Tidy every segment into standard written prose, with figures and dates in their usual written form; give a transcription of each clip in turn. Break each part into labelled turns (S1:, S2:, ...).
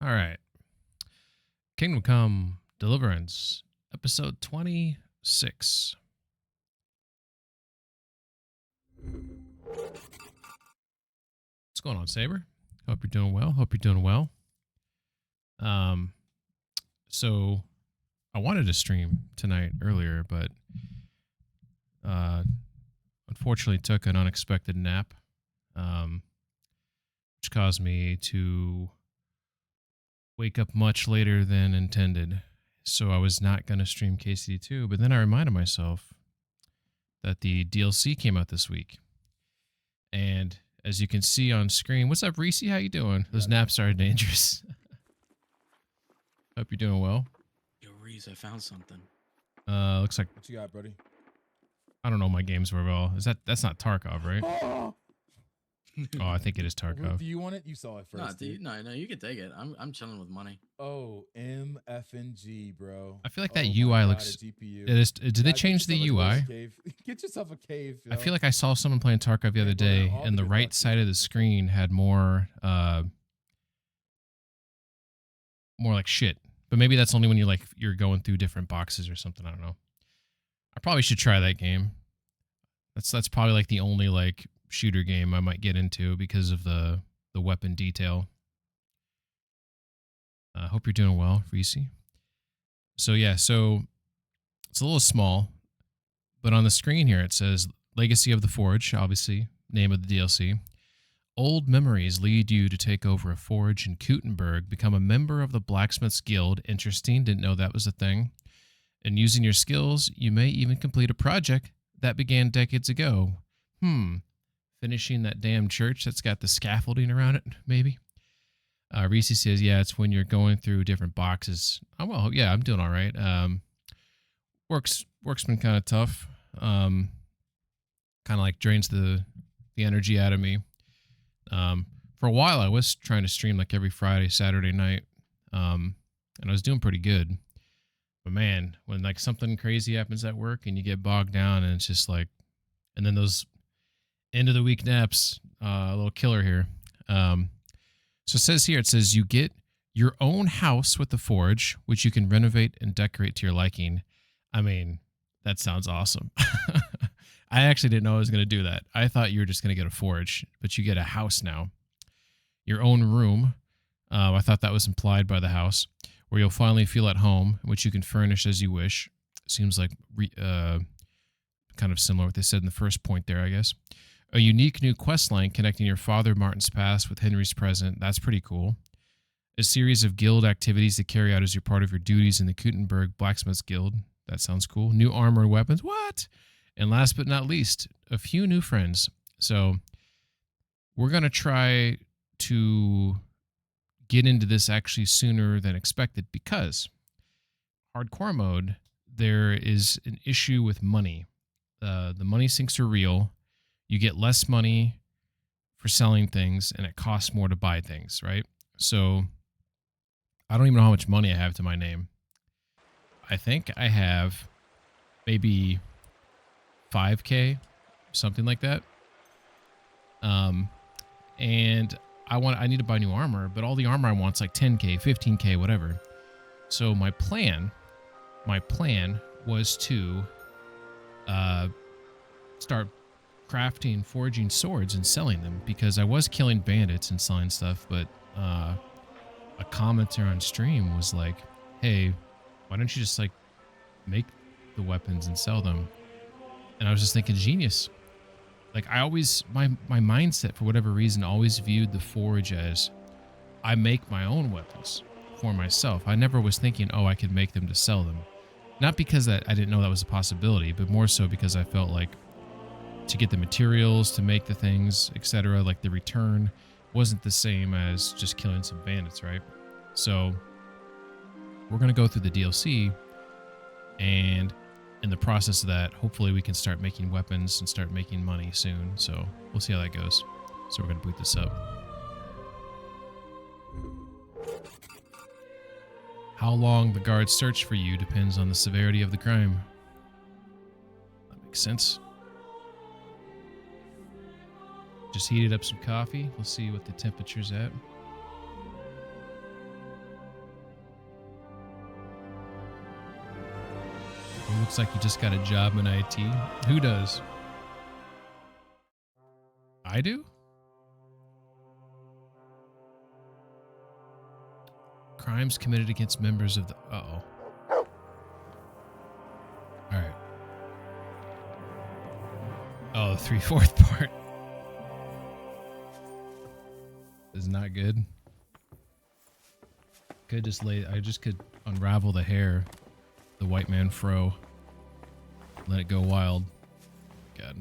S1: All right. Kingdom Come Deliverance, episode 26. What's going on, Saber? Hope you're doing well. Um, so I wanted to stream tonight earlier, but unfortunately took an unexpected nap, which caused me to wake up much later than intended. So I was not going to stream KCD2, but then I reminded myself that the DLC came out this week. And as you can see on screen, what's up, Reese? How you doing? Those naps are dangerous. Hope you're doing well.
S2: Yo, Reese, I found something.
S1: Looks like
S3: What you got, buddy?
S1: I don't know my games very well. That's not Tarkov, right? Oh, I think it is Tarkov.
S3: Do you want it? You saw it first.
S2: No, you can take it. I'm chilling with money.
S3: Oh, MFNG, bro.
S1: I feel like that
S3: Oh
S1: UI
S3: my God,
S1: looks.
S3: a GPU.
S1: Did they
S3: Yeah,
S1: change the UI?
S3: Get yourself a cave.
S1: I feel like I saw someone playing Tarkov the other day, and the right side of the screen had more like shit. But maybe that's only when you're going through different boxes or something. I don't know. I probably should try that game. That's probably like the only like shooter game I might get into because of the weapon detail. Hope you're doing well, Reese. So yeah, so it's a little small, but on the screen here it says Legacy of the Forge, obviously, name of the DLC. Old memories lead you to take over a forge in Kuttenberg, become a member of the Blacksmiths Guild. Interesting, didn't know that was a thing. And using your skills, you may even complete a project that began decades ago. Finishing that damn church that's got the scaffolding around it, maybe. Reese says, yeah, it's when you're going through different boxes. Oh, well, yeah, I'm doing all right. Work's been kind of tough. Kind of like drains the energy out of me. For a while, I was trying to stream like every Friday, Saturday night, and I was doing pretty good. But man, when like something crazy happens at work and you get bogged down, and it's just like, and then those end of the week naps, a little killer here. So it says you get your own house with the forge, which you can renovate and decorate to your liking. I mean, that sounds awesome. I actually didn't know I was going to do that. I thought you were just going to get a forge, but you get a house now. Your own room. I thought that was implied by the house, where you'll finally feel at home, which you can furnish as you wish. Seems like kind of similar to what they said in the first point there, I guess. A unique new quest line connecting your father Martin's past with Henry's present. That's pretty cool. A series of guild activities to carry out as you're part of your duties in the Kuttenberg Blacksmiths Guild. That sounds cool. New armor and weapons. What? And last but not least, a few new friends. So we're going to try to get into this actually sooner than expected, because hardcore mode, there is an issue with money. The money sinks are real. You get less money for selling things, and it costs more to buy things, right? So I don't even know how much money I have to my name. I think I have maybe 5K, something like that. And I need to buy new armor, but all the armor I want is like 10K, 15K, whatever. So my plan was to start crafting, forging swords and selling them, because I was killing bandits and selling stuff, but a commenter on stream was like, hey, why don't you just like make the weapons and sell them? And I was just thinking, genius. Like, I always, my mindset for whatever reason always viewed the forge as I make my own weapons for myself. I never was thinking, oh, I could make them to sell them. Not because I didn't know that was a possibility, but more so because I felt like to get the materials, to make the things, etc., like the return wasn't the same as just killing some bandits, right? So we're going to go through the DLC, and in the process of that, hopefully we can start making weapons and start making money soon. So we'll see how that goes. So we're going to boot this up. How long the guards search for you depends on the severity of the crime. That makes sense. Just heated up some coffee. We'll see what the temperature's at. Looks like you just got a job in IT. Who does? I do? Crimes committed against members of the... Uh-oh. Alright. Oh, the 3/4 part. Is not good. Could just lay... I just could unravel the hair. The white man fro. Let it go wild. God,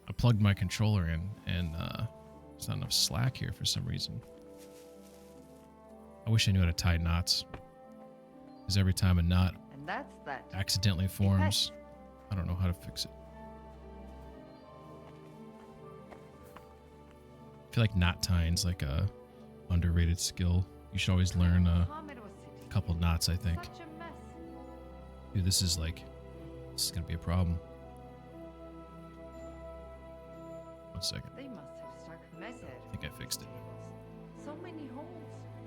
S1: I plugged my controller in, and there's not enough slack here for some reason. I wish I knew how to tie knots. Because every time a knot accidentally forms, I don't know how to fix it. I feel like knot tying's like a underrated skill. You should always learn a couple knots, I think. Dude, this is gonna be a problem. One second. I think I fixed it.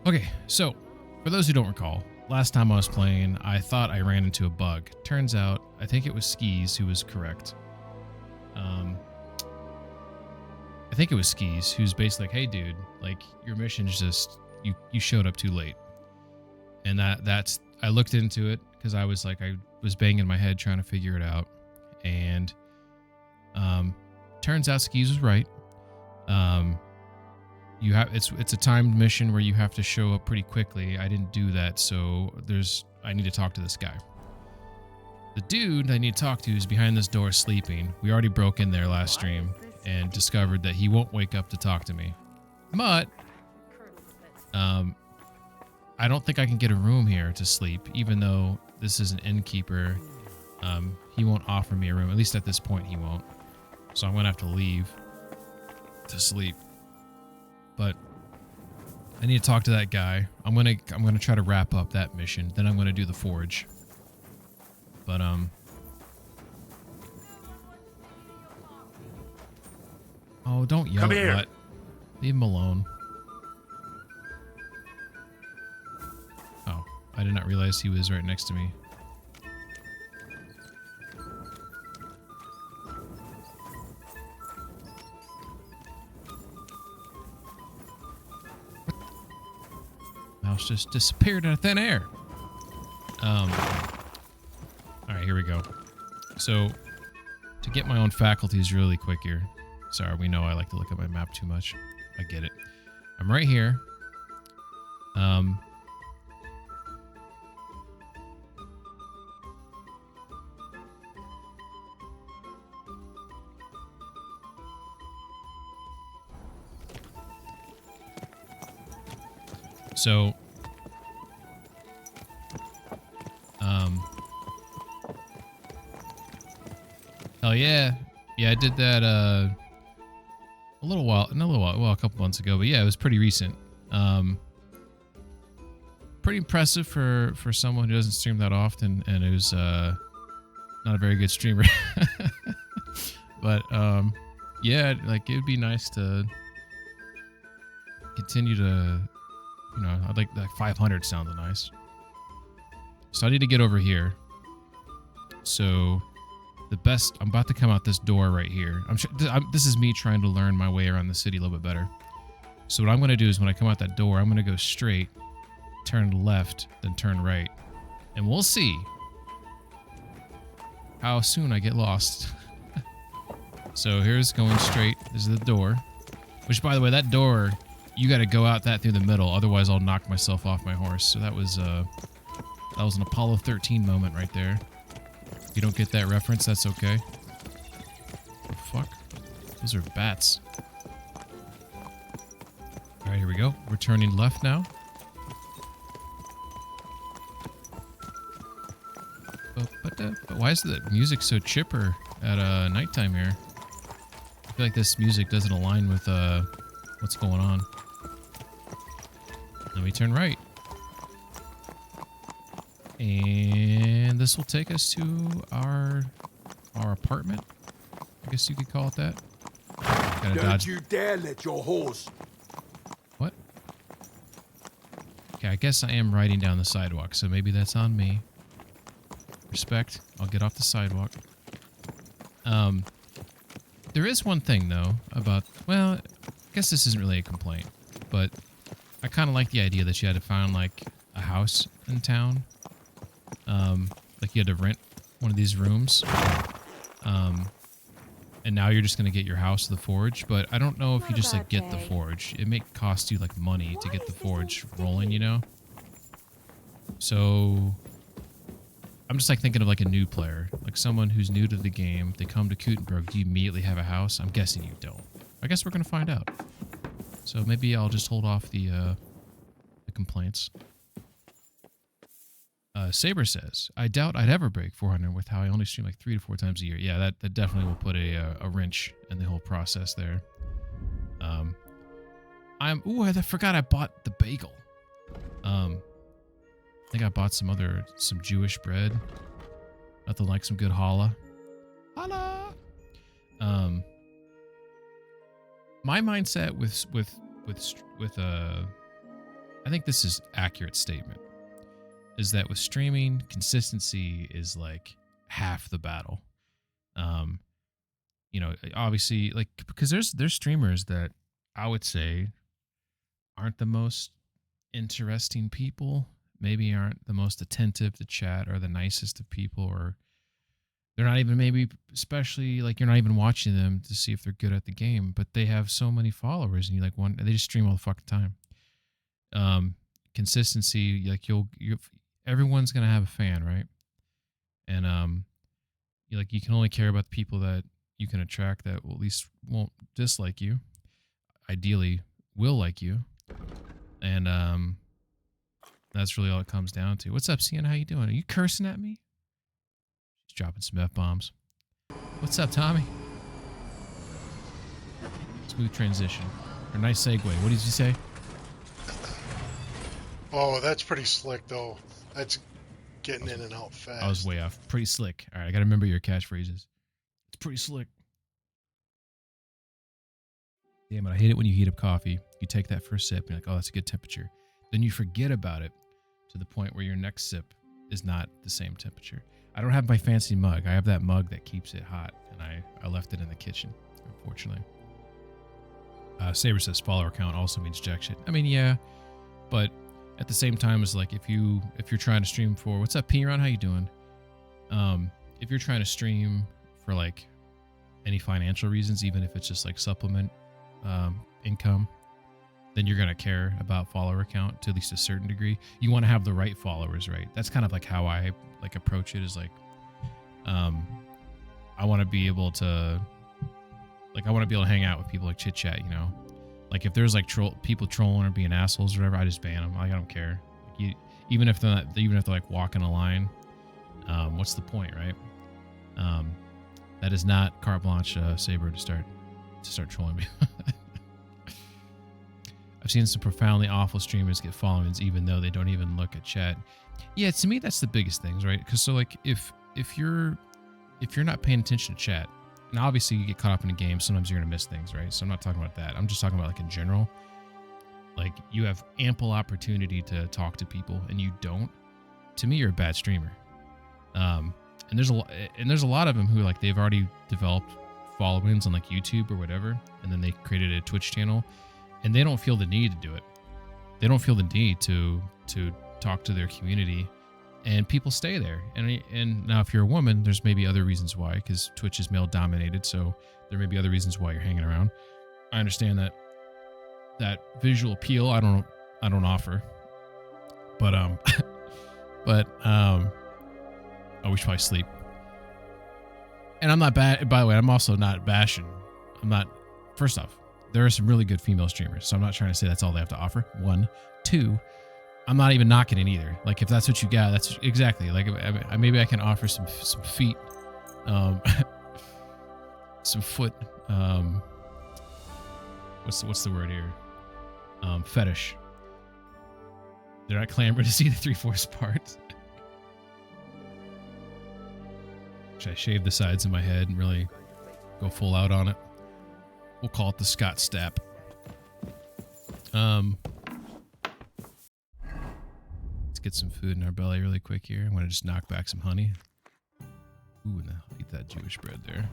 S1: Okay, so for those who don't recall, last time I was playing, I thought I ran into a bug. Turns out, I think it was Skis who was correct. I think it was Skis who's basically like, hey dude, like your mission's just, you showed up too late. And that's, I looked into it because I was banging my head trying to figure it out. And turns out Skis was right. You have it's a timed mission where you have to show up pretty quickly. I didn't do that, so I need to talk to this guy. The dude I need to talk to is behind this door sleeping. We already broke in there last stream and discovered that he won't wake up to talk to me. But I don't think I can get a room here to sleep, even though this is an innkeeper. He won't offer me a room. At least at this point, he won't. So I'm gonna have to leave to sleep. But I need to talk to that guy. I'm gonna try to wrap up that mission. Then I'm gonna do the forge. But oh, don't yell at Mutt. Leave him alone. Oh, I did not realize he was right next to me. Mouse just disappeared in thin air. Alright, here we go. So, to get my own faculties really quick here. Sorry, we know I like to look at my map too much. I get it. I'm right here. So, hell yeah. Yeah, I did that, a couple months ago, but yeah, it was pretty recent. Pretty impressive for someone who doesn't stream that often, and it was, not a very good streamer. But, yeah, like, it would be nice to continue to, you know, I'd like 500 sounds nice. So I need to get over here. So I'm about to come out this door right here. This is me trying to learn my way around the city a little bit better. So what I'm going to do is when I come out that door, I'm going to go straight, turn left, then turn right. And we'll see how soon I get lost. So here's going straight. This is the door. Which, by the way, that door, you got to go out that through the middle. Otherwise, I'll knock myself off my horse. So that was an Apollo 13 moment right there. If you don't get that reference, that's okay. The fuck? Those are bats. Alright, here we go. We're turning left now. But why is the music so chipper at nighttime here? I feel like this music doesn't align with what's going on. Then we turn right. And this will take us to our apartment. I guess you could call it that. Gotta dodge.
S4: Don't you dare let your horse.
S1: What? Okay, I guess I am riding down the sidewalk, so maybe that's on me. Respect. I'll get off the sidewalk. There is one thing, though, about... Well, I guess this isn't really a complaint, but I kind of like the idea that you had to find, like, a house in town. Like, you had to rent one of these rooms. And now you're just going to get your house to the forge, but I don't know if you just, like, get the forge. It may cost you, like, money to get the forge rolling, you know? So... I'm just like thinking of like a new player, like someone who's new to the game. They come to Kutenberg. Do you immediately have a house? I'm guessing you don't. I guess we're gonna find out. So maybe I'll just hold off the complaints. Saber says, I doubt I'd ever break 400 with how I only stream like 3 to 4 times a year. Yeah, that definitely will put a wrench in the whole process there. I forgot I bought the bagel. I think I bought some Jewish bread. Nothing like some good challah. Challah. My mindset with I think this is accurate statement, is that with streaming, consistency is like half the battle. You know, obviously, like, because there's streamers that I would say aren't the most interesting people. Maybe aren't the most attentive to chat or the nicest of people, or they're not even, maybe especially like you're not even watching them to see if they're good at the game, but they have so many followers and you like they just stream all the fucking time. Consistency, like everyone's going to have a fan, right? And you can only care about the people that you can attract that will at least won't dislike you. Ideally will like you. And that's really all it comes down to. What's up, Sienna? How you doing? Are you cursing at me? She's dropping some F-bombs. What's up, Tommy? Smooth transition. Or nice segue. What did you say?
S4: Oh, that's pretty slick, though. That's getting in and out fast.
S1: I was way off. Pretty slick. All right, I got to remember your catchphrases. It's pretty slick. Damn it, I hate it when you heat up coffee. You take that first sip, and you're like, oh, that's a good temperature. Then you forget about it to the point where your next sip is not the same temperature. I don't have my fancy mug. I have that mug that keeps it hot, and I left it in the kitchen, unfortunately. Saber says follower count also means jack shit. I mean, yeah, but at the same time, it's like if you're trying to stream for, what's up, P-Ron? How you doing? If you're trying to stream for like any financial reasons, even if it's just like supplement income, then you're going to care about follower count to at least a certain degree. You want to have the right followers, right? That's kind of like how I like approach it, is like, I want to be able to hang out with people, like chit chat, you know, like if there's like people trolling or being assholes or whatever, I just ban them. Like, I don't care. Like, even if they're like walking a line, what's the point, right? That is not carte blanche, Saber, to start trolling me. I've seen some profoundly awful streamers get followings even though they don't even look at chat. Yeah, to me that's the biggest things, right? Because so like if you're not paying attention to chat, and obviously you get caught up in a game, sometimes you're gonna miss things, right? So I'm not talking about that. I'm just talking about like in general. Like you have ample opportunity to talk to people and you don't. To me, you're a bad streamer. And there's a lot of them who like they've already developed followings on like YouTube or whatever, and then they created a Twitch channel. And they don't feel the need to do it. They don't feel the need to talk to their community, and people stay there. And now, if you're a woman, there's maybe other reasons why, because Twitch is male dominated, so there may be other reasons why you're hanging around. I understand that visual appeal. I don't offer, but oh, we should probably sleep. And I'm not bad. By the way, I'm also not bashing. First off, there are some really good female streamers, so I'm not trying to say that's all they have to offer. 1, 2, I'm not even knocking it either. Like if that's what you got, that's exactly like maybe I can offer some feet, some foot. What's the word here? Fetish. They're not clamoring to see the 3/4 part. Should I shave the sides of my head and really go full out on it? We'll call it the Scott Stapp. Let's get some food in our belly really quick here. I'm going to just knock back some honey. Ooh, no, eat that Jewish bread there.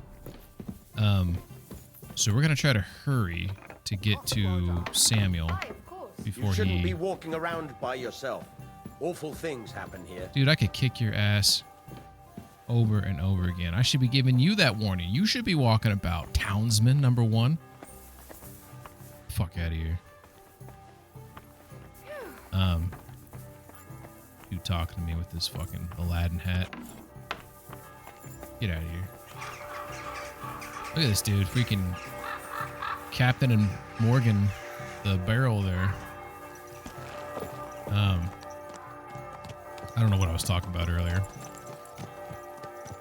S1: So we're gonna try to hurry to get to Samuel before
S5: You shouldn't
S1: he.
S5: be walking around by yourself. Awful things happen here.
S1: Dude, I could kick your ass over and over again. I should be giving you that warning. You should be walking about, townsman number 1. Fuck out of here. You talking to me with this fucking Aladdin hat? Get out of here. Look at this dude, freaking Captain and Morgan, the barrel there. I don't know what I was talking about earlier.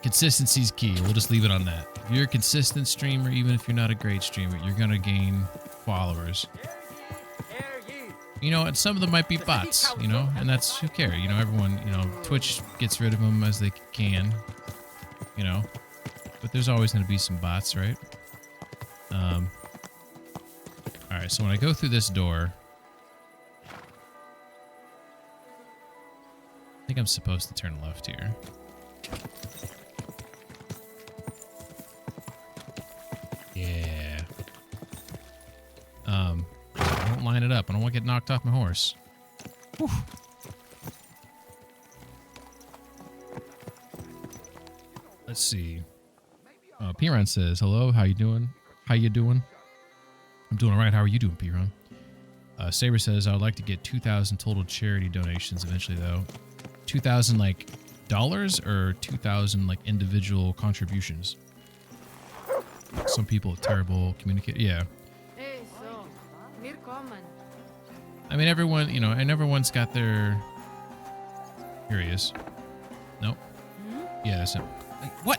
S1: Consistency's key. We'll just leave it on that. If you're a consistent streamer, even if you're not a great streamer, you're gonna gain followers. You know, and some of them might be bots, you know, and that's who cares. You know, everyone, you know, Twitch gets rid of them as they can, you know, but there's always going to be some bots, right? All right, so when I go through this door, I think I'm supposed to turn left here. Yeah. I don't line it up. I don't want to get knocked off my horse. Whew. Let's see. Piran says, hello, how you doing? How you doing? I'm doing all right. How are you doing, Piran? Saber says, I would like to get 2,000 total charity donations eventually, though. 2,000, like, dollars or 2,000, like, individual contributions? Some people are terrible communicate. Yeah. I mean, everyone, you know, and everyone's got their... Here he is. Nope. Yeah, that's him. Like, what?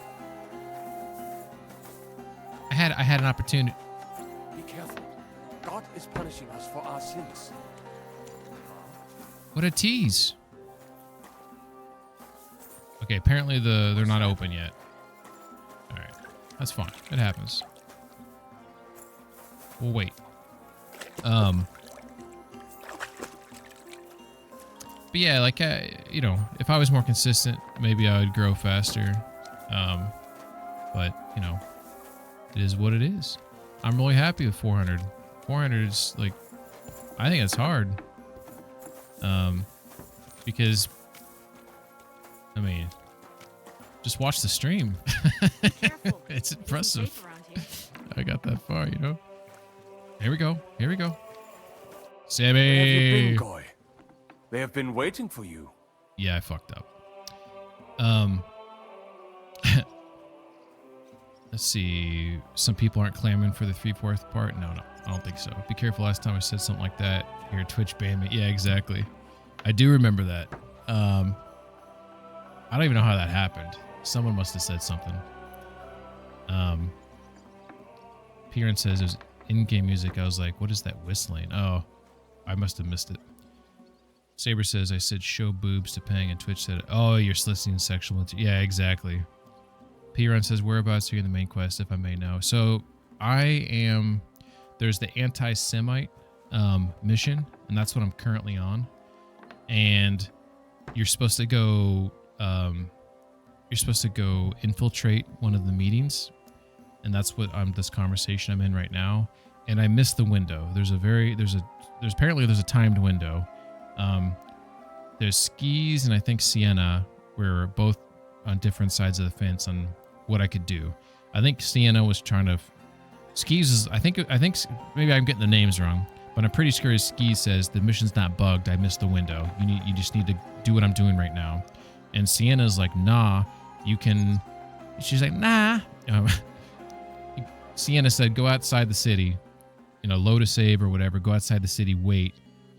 S1: I had an opportunity.
S6: Be careful. God is punishing us for our sins.
S1: What a tease. Okay, apparently they're not open yet. All right, that's fine. It happens. We'll wait. But yeah, like, you know, if I was more consistent, maybe I would grow faster. But, you know, it is what it is. I'm really happy with 400. 400 is, like, I think it's hard. Because, I mean, just watch the stream. It's impressive. I got that far, you know? Here we go. Here we go. Sammy!
S6: Where have you been, Goy? They have been waiting for you.
S1: Yeah, I fucked up. Let's see. Some people aren't clamoring for the 3/4 part. No, I don't think so. Be careful. Last time I said something like that, here Twitch banned me. Yeah, exactly. I do remember that. I don't even know how that happened. Someone must have said something. Piran says there's in-game music. I was like, what is that whistling? Oh, I must have missed it. Saber says, I said show boobs to Pang, and Twitch said, oh, you're soliciting sexual material. Yeah, exactly. Piran says, whereabouts are you in the main quest, if I may know? So there's the anti-Semite mission, and that's what I'm currently on. And you're supposed to go infiltrate one of the meetings, and that's what this conversation I'm in right now. And I missed the window. There's apparently a timed window. There's Skis and I think Sienna were both on different sides of the fence on what I could do. I think Sienna was trying to... Skis is... I think maybe I'm getting the names wrong, but I'm pretty sure Skis says the mission's not bugged. I missed the window. You just need to do what I'm doing right now. And Sienna's like, nah, you can... She's like, nah. Sienna said, go outside the city, you know, load a save or whatever, go outside the city, wait,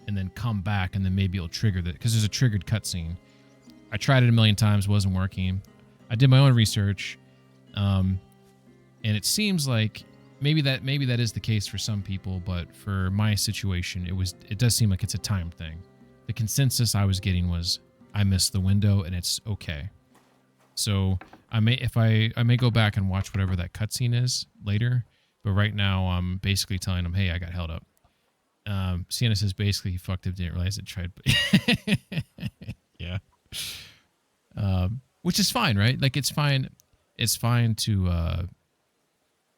S1: and then come back, and then maybe it'll trigger that, because there's a triggered cutscene. I tried it a million times, wasn't working. I did my own research, and it seems like maybe that is the case for some people, but for my situation, it does seem like it's a time thing. The consensus I was getting was I missed the window, and it's okay. So I may go back and watch whatever that cutscene is later, but right now I'm basically telling them, hey, I got held up. Sienna says basically he fucked up, didn't realize it tried. Yeah. Which is fine, right? Like, it's fine. it's fine to.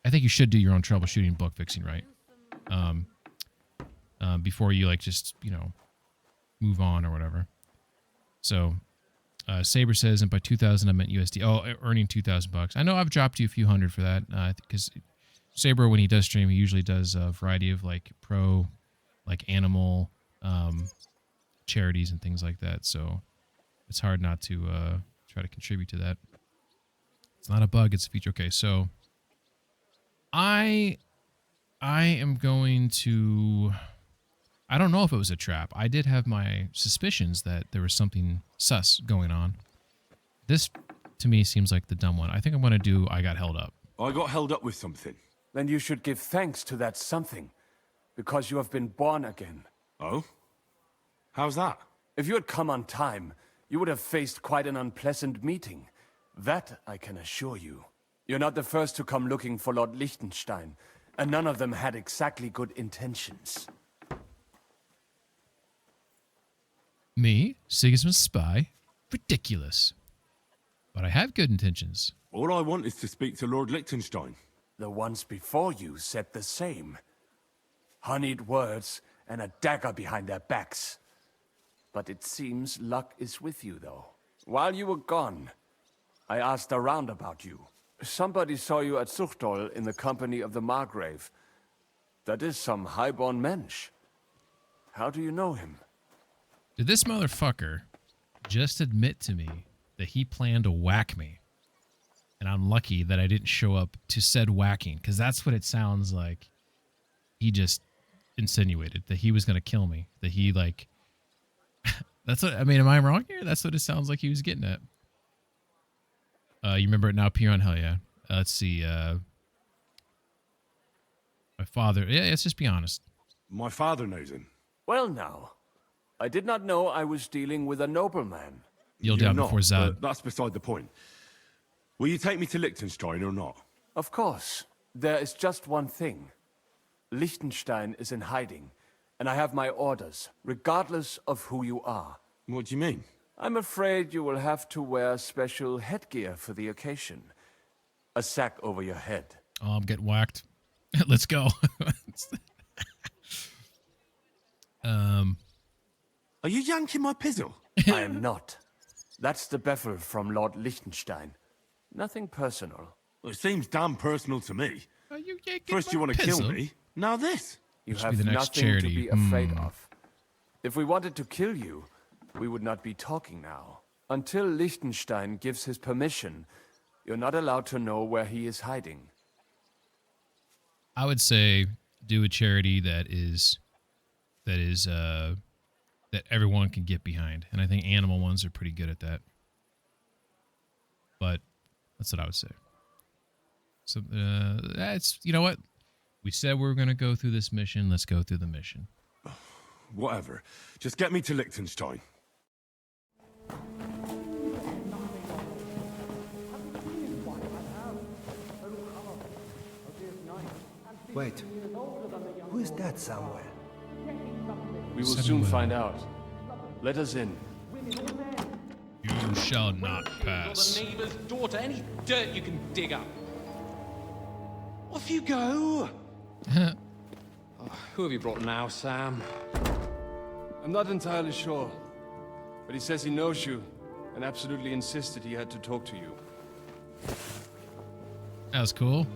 S1: I think you should do your own troubleshooting, book fixing, right? Before you like just move on or whatever. So, Saber says, and by 2,000 I meant USD. Oh, earning $2,000. I know I've dropped you a few hundred for that because Saber, when he does stream, he usually does a variety of like pro, like animal charities and things like that. So it's hard not to try to contribute to that. It's not a bug, it's a feature. Okay, so I am going to... I don't know if it was a trap. I did have my suspicions that there was something sus going on. This, to me, seems like the dumb one. I think I'm going to do I got held up.
S7: I got held up with something.
S6: Then you should give thanks to that something, because you have been born again.
S7: Oh? How's that?
S6: If you had come on time, you would have faced quite an unpleasant meeting. That I can assure you. You're not the first to come looking for Lord Liechtenstein, and none of them had exactly good intentions.
S1: Me? Sigismund's spy? Ridiculous. But I have good intentions.
S7: All I want is to speak to Lord Liechtenstein.
S6: The ones before you said the same. Honeyed words and a dagger behind their backs. But it seems luck is with you, though. While you were gone, I asked around about you. Somebody saw you at Zuchtol in the company of the Margrave. That is some highborn mensch. How do you know him?
S1: Did this motherfucker just admit to me that he planned to whack me? And I'm lucky that I didn't show up to said whacking, because that's what it sounds like. He just insinuated that he was going to kill me. That he, like... That's what... I mean, am I wrong here? That's what it sounds like he was getting at. You remember it now, Piron? Hell yeah. Let's see. My father... Yeah, let's just be honest.
S7: My father knows him.
S6: Well now, I did not know I was dealing with a nobleman.
S1: Kneel
S7: You're
S1: down
S7: not,
S1: before Zod.
S7: but that's beside the point. Will you take me to Liechtenstein or not?
S6: Of course. There is just one thing. Liechtenstein is in hiding, and I have my orders, regardless of who you are.
S7: What do you mean?
S6: I'm afraid you will have to wear special headgear for the occasion. A sack over your head.
S1: Oh, I'm getting whacked. Let's go.
S7: Are you yanking my pizzle?
S6: I am not. That's the bevel from Lord Liechtenstein. Nothing personal.
S7: Well, it seems damn personal to me.
S1: Are you yanking
S7: First
S1: my
S7: you want to kill
S1: pizzle?
S7: me, now this.
S6: You
S1: Must
S6: have
S1: be the next
S6: nothing
S1: charity.
S6: to be afraid of. If we wanted to kill you, we would not be talking now. Until Liechtenstein gives his permission, you're not allowed to know where he is hiding.
S1: I would say do a charity that everyone can get behind, and I think animal ones are pretty good at that. But that's what I would say. So that's, you know what? We said we were going to go through this mission. Let's go through the mission.
S7: Whatever. Just get me to Liechtenstein.
S8: Wait, who is that somewhere?
S6: We will
S1: Setting
S6: soon
S1: well.
S6: find out. Let us in.
S1: You shall not pass.
S9: The neighbor's daughter, any dirt you can dig up. Off you go. Who have you brought now, Sam?
S10: I'm not entirely sure, but he says he knows you and absolutely insisted he had to talk to you.
S1: That was cool.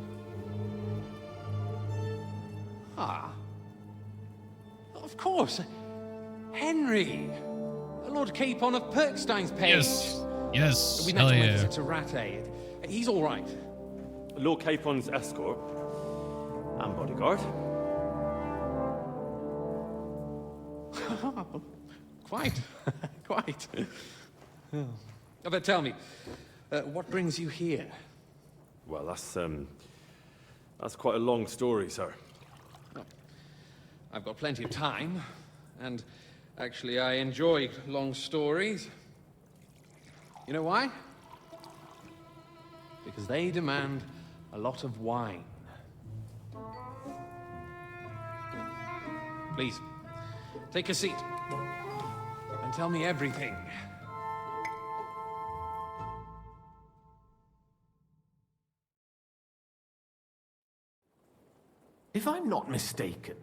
S9: Ah. Of course. Henry. Lord Capon of Perkstein's page.
S1: Yes. Yes.
S9: We
S1: Hell
S9: met him
S1: yeah.
S9: at Tarate. He's all right.
S11: Lord Capon's escort and bodyguard.
S9: Quite. Quite. Oh. But tell me, what brings you here?
S11: Well, that's quite a long story, sir.
S9: Well, I've got plenty of time, and actually I enjoy long stories. You know why? Because they demand a lot of wine. Please, take a seat and tell me everything.
S12: If I'm not mistaken,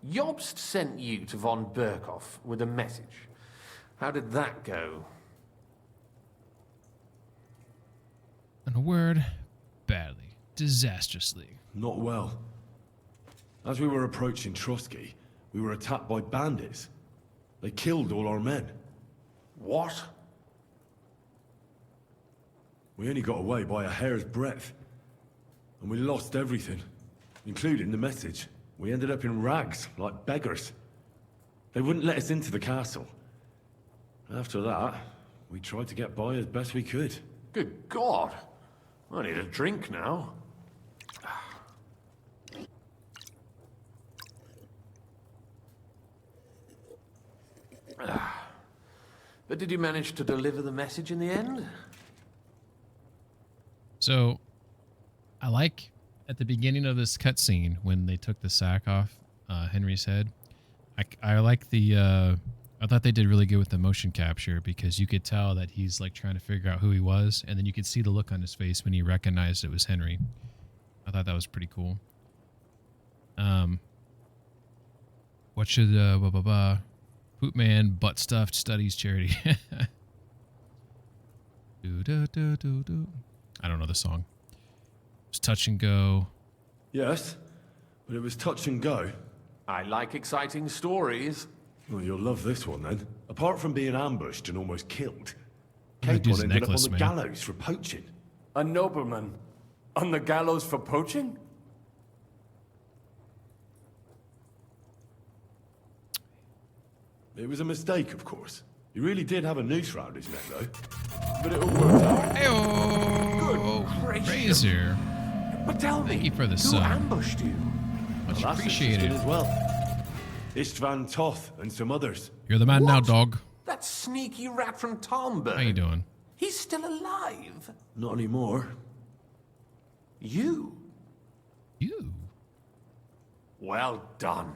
S12: Jobst sent you to von Berkhoff with a message. How did that go?
S1: In a word, badly. Disastrously.
S7: Not well. As we were approaching Trotsky, we were attacked by bandits. They killed all our men.
S12: What?
S7: We only got away by a hair's breadth. And we lost everything, including the message. We ended up in rags, like beggars. They wouldn't let us into the castle. After that, we tried to get by as best we could.
S12: Good God. I need a drink now. But did you manage to deliver the message in the end?
S1: So, I like at the beginning of this cutscene when they took the sack off Henry's head. I like the. I thought they did really good with the motion capture because you could tell that he's like trying to figure out who he was, and then you could see the look on his face when he recognized it was Henry. I thought that was pretty cool. What should Poopman butt stuffed studies charity? I don't know the song. It's touch and go.
S7: Yes, but it was touch and go.
S12: I like exciting stories.
S7: Well, you'll love this one then. Apart from being ambushed and almost killed,
S1: Yeah, dude's
S7: Capon ended
S1: necklace,
S7: up on
S1: man.
S7: the gallows for poaching.
S6: A nobleman on the gallows for poaching?
S7: It was a mistake, of course. He really did have a noose round his neck, though. But it all worked out.
S1: Hey-oh! Razor.
S12: But tell me,
S1: Thank you for the
S12: who
S1: sub.
S12: ambushed you?
S1: Much
S7: Well, that's
S1: appreciated.
S7: interesting as well. Istvan Toth and some others.
S1: You're the man now,
S12: What?
S1: dog.
S12: That sneaky rat from Talmberg.
S1: How you doing?
S12: He's still alive.
S7: Not anymore.
S12: You?
S1: You?
S12: Well done.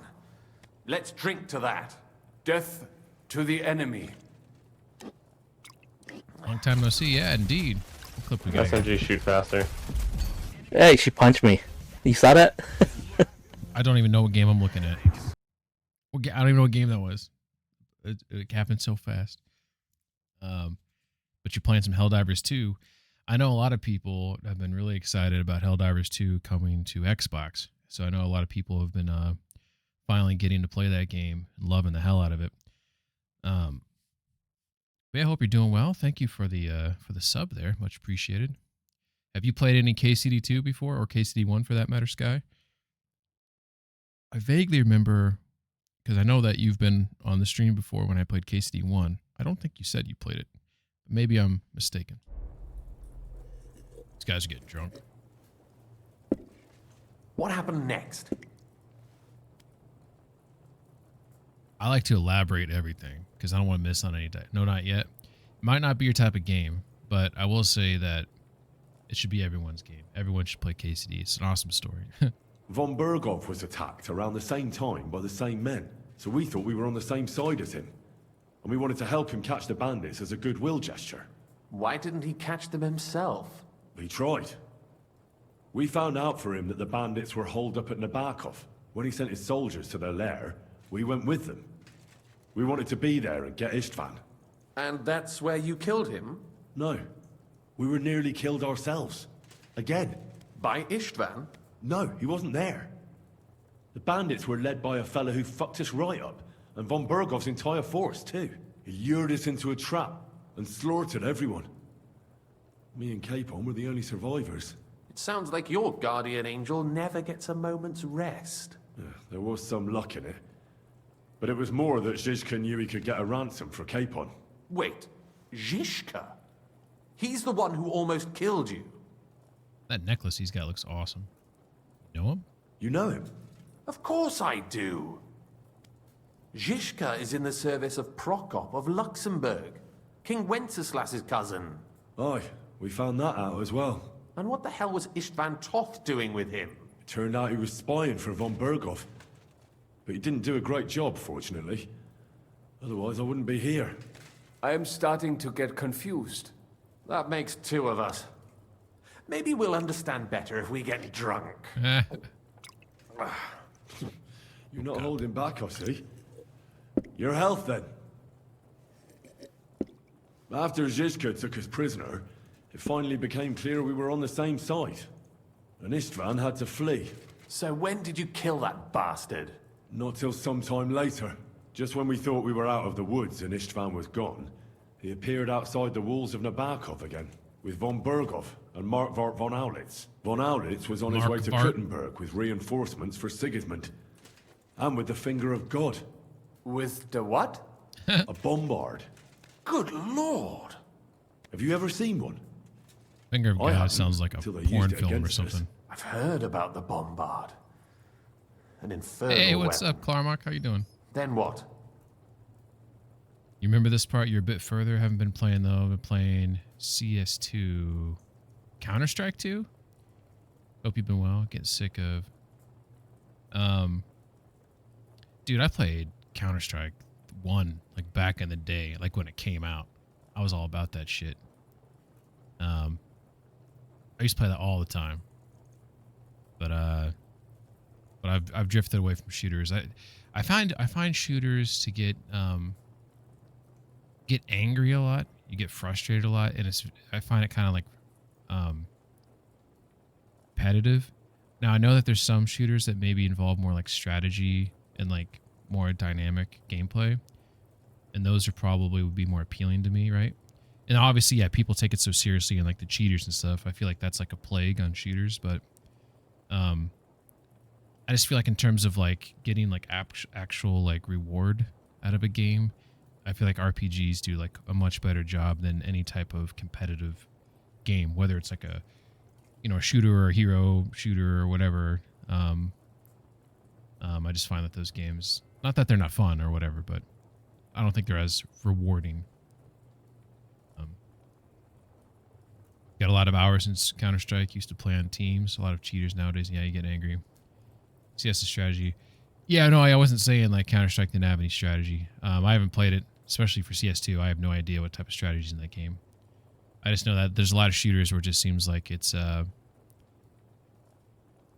S12: Let's drink to that.
S6: Death to the enemy.
S1: Long time no see. Yeah, indeed. What clip we got here?
S13: SMG shoot faster. Hey, she punched me. You saw that?
S1: I don't even know what game I'm looking at. I don't even know what game that was. It happened so fast. But you're playing some Helldivers 2. I know a lot of people have been really excited about Helldivers 2 coming to Xbox. So I know a lot of people have been finally getting to play that game and loving the hell out of it. But yeah, I hope you're doing well. Thank you for the sub there. Much appreciated. Have you played any KCD2 before, or KCD1 for that matter, Sky? I vaguely remember, because I know that you've been on the stream before when I played KCD1. I don't think you said you played it. Maybe I'm mistaken. These guys are getting drunk.
S12: What happened next?
S1: I like to elaborate everything because I don't want to miss on any type. No, not yet. It might not be your type of game, but I will say that it should be everyone's game. Everyone should play KCD. It's an awesome story.
S7: Von Berghoff was attacked around the same time by the same men, so we thought we were on the same side as him. And we wanted to help him catch the bandits as a goodwill gesture.
S12: Why didn't he catch them himself?
S7: He tried. We found out for him that the bandits were holed up at Nabokov. When he sent his soldiers to their lair, we went with them. We wanted to be there and get Istvan.
S12: And that's where you killed him?
S7: No. We were nearly killed ourselves. Again.
S12: By Istvan?
S7: No, he wasn't there. The bandits were led by a fella who fucked us right up, and von Berghoff's entire force, too. He lured us into a trap and slaughtered everyone. Me and Capon were the only survivors.
S12: It sounds like your guardian angel never gets a moment's rest.
S7: Yeah, there was some luck in it. But it was more that Zizka knew he could get a ransom for Capon.
S12: Wait, Zizka? He's the one who almost killed you.
S1: That necklace he's got looks awesome. You know him?
S7: You know him?
S12: Of course I do. Zizka is in the service of Prokop of Luxembourg, King Wenceslas's cousin.
S7: Aye, we found that out as well.
S12: And what the hell was Istvan Toth doing with him?
S7: It turned out he was spying for von Berghoff. But he didn't do a great job, fortunately. Otherwise, I wouldn't be here.
S6: I am starting to get confused.
S12: That makes two of us. Maybe we'll understand better if we get drunk.
S7: You're not holding back, I see. Your health, then. After Zizka took us prisoner, it finally became clear we were on the same side. And Istvan had to flee.
S12: So when did you kill that bastard?
S7: Not till some time later. Just when we thought we were out of the woods and Istvan was gone, he appeared outside the walls of Nabokov again, with von Berghoff and Markvart von Aulitz. Von Aulitz was on his way to Kuttenberg with reinforcements for Sigismund. And with the finger of God.
S12: With the what?
S7: A bombard.
S12: Good lord!
S7: Have you ever seen one?
S1: Finger of God sounds like a porn film or something.
S12: I've heard about the bombard. An infernal
S1: Hey, what's
S12: weapon.
S1: up, Clarmark? How you doing?
S12: Then what?
S1: You remember this part? You're a bit further. Haven't been playing though. I've been playing CS2, Counter-Strike 2. Hope you've been well. Getting sick of. Dude, I played Counter-Strike 1 like back in the day, like when it came out. I was all about that shit. I used to play that all the time. But I've drifted away from shooters. I find shooters to get angry a lot. You get frustrated a lot, and I find it kind of like competitive. Now I know that there's some shooters that maybe involve more like strategy and like more dynamic gameplay, and those are probably would be more appealing to me, right? And obviously, yeah, people take it so seriously and like the cheaters and stuff. I feel like that's like a plague on shooters, but I just feel like in terms of like getting like actual like reward out of a game, I feel like RPGs do like a much better job than any type of competitive game, whether it's like a, you know, a shooter or a hero shooter or whatever. I just find that those games, not that they're not fun or whatever, but I don't think they're as rewarding. Got a lot of hours in Counter-Strike. Used to play on teams. A lot of cheaters nowadays. Yeah, you get angry. CS is strategy. Yeah, no, I wasn't saying like Counter-Strike didn't have any strategy. I haven't played it, especially for CS2. I have no idea what type of strategy is in that game. I just know that there's a lot of shooters where it just seems like it's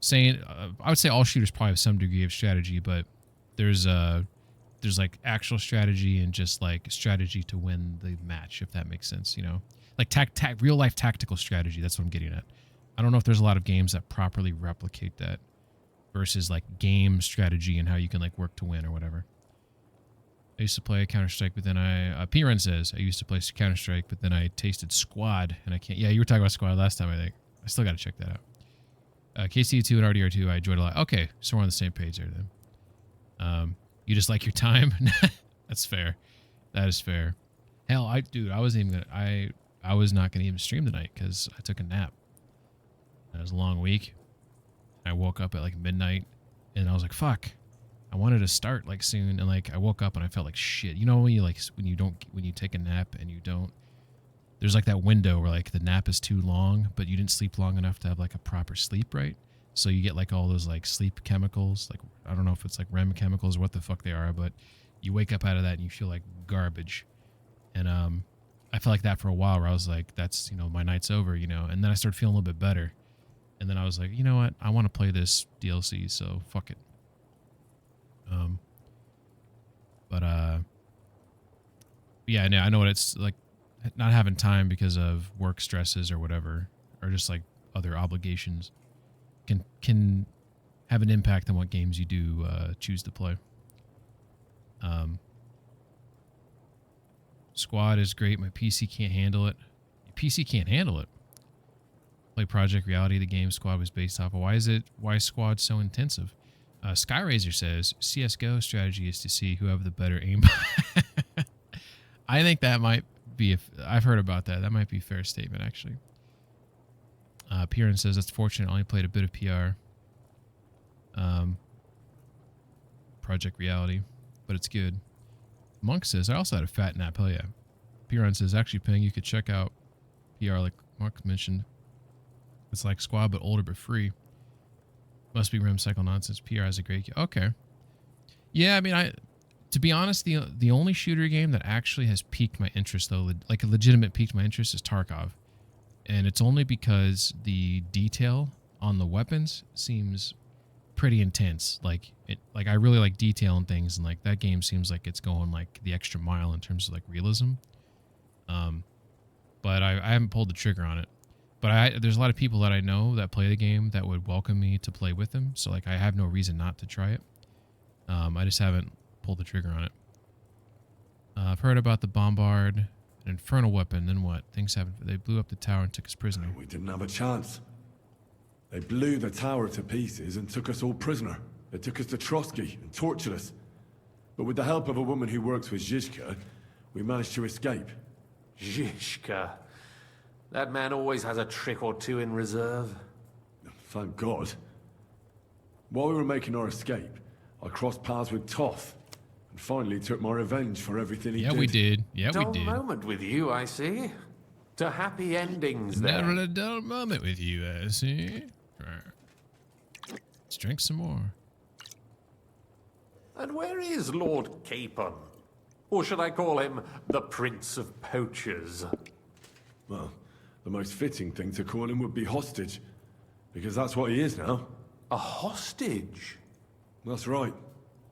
S1: saying. I would say all shooters probably have some degree of strategy, but there's like actual strategy and just like strategy to win the match, if that makes sense. You know, like real life tactical strategy. That's what I'm getting at. I don't know if there's a lot of games that properly replicate that versus like game strategy and how you can like work to win or whatever. I used to play Counter-Strike, but then P-Run says I used to play Counter-Strike, but then I tasted Squad and I can't. Yeah, you were talking about Squad last time, I think. I still got to check that out. KC2 and RDR2 I enjoyed a lot. Okay, so we're on the same page there then. You just like your time? That's fair. That is fair. Hell, I was not gonna even stream tonight because I took a nap. It was a long week. I woke up at like midnight, and I was like, "Fuck!" I wanted to start like soon, and like I woke up and I felt like shit. You know when you like when you take a nap and you don't. There's like that window where like the nap is too long, but you didn't sleep long enough to have like a proper sleep, right? So you get like all those like sleep chemicals, like I don't know if it's like REM chemicals or what the fuck they are, but you wake up out of that and you feel like garbage. And I felt like that for a while where I was like, that's, you know, my night's over, you know. And then I started feeling a little bit better. And then I was like, you know what? I want to play this DLC, so fuck it. Yeah, I know what it's like, not having time because of work stresses or whatever, or just like other obligations can have an impact on what games you do choose to play. Squad is great. My PC can't handle it. Your PC can't handle it. Play Project Reality. The game Squad was based off of. Why is Squad so intensive? Skyrazor says CSGO strategy is to see who have the better aim. I think that might be. I've heard about that. That might be a fair statement, actually. Piran says that's fortunate. I only played a bit of PR. Project Reality, but it's good. Monk says I also had a fat nap. Hell yeah. Piran says actually, Ping, you could check out PR like Mark mentioned. It's like Squad but older but free. Must be REM cycle nonsense. PR has a great. Okay. Yeah, I mean, to be honest, the only shooter game that actually has piqued my interest, though, like a legitimate piqued my interest, is Tarkov. And it's only because the detail on the weapons seems pretty intense. Like I really like detail and things, and like that game seems like it's going like the extra mile in terms of like realism. But I haven't pulled the trigger on it. But there's a lot of people that I know that play the game that would welcome me to play with them. So like I have no reason not to try it. I just haven't pulled the trigger on it. I've heard about the bombard, an infernal weapon. Then what? Things happened. They blew up the tower and took us prisoner.
S7: We didn't have a chance. They blew the tower to pieces and took us all prisoner. They took us to Trotsky and tortured us. But with the help of a woman who works with Zizka, we managed to escape.
S12: Zizka. That man always has a trick or two in reserve.
S7: Thank God. While we were making our escape, I crossed paths with Toth, and finally took my revenge for everything he did.
S1: Yeah, we did. Yeah,
S12: Dull
S1: we did.
S12: moment with you, I see. To happy endings there.
S1: Never a dull moment with you, I see. Let's drink some more.
S12: And where is Lord Capon? Or should I call him the Prince of Poachers?
S7: Well, the most fitting thing to call him would be hostage, because that's what he is now.
S12: A hostage?
S7: That's right.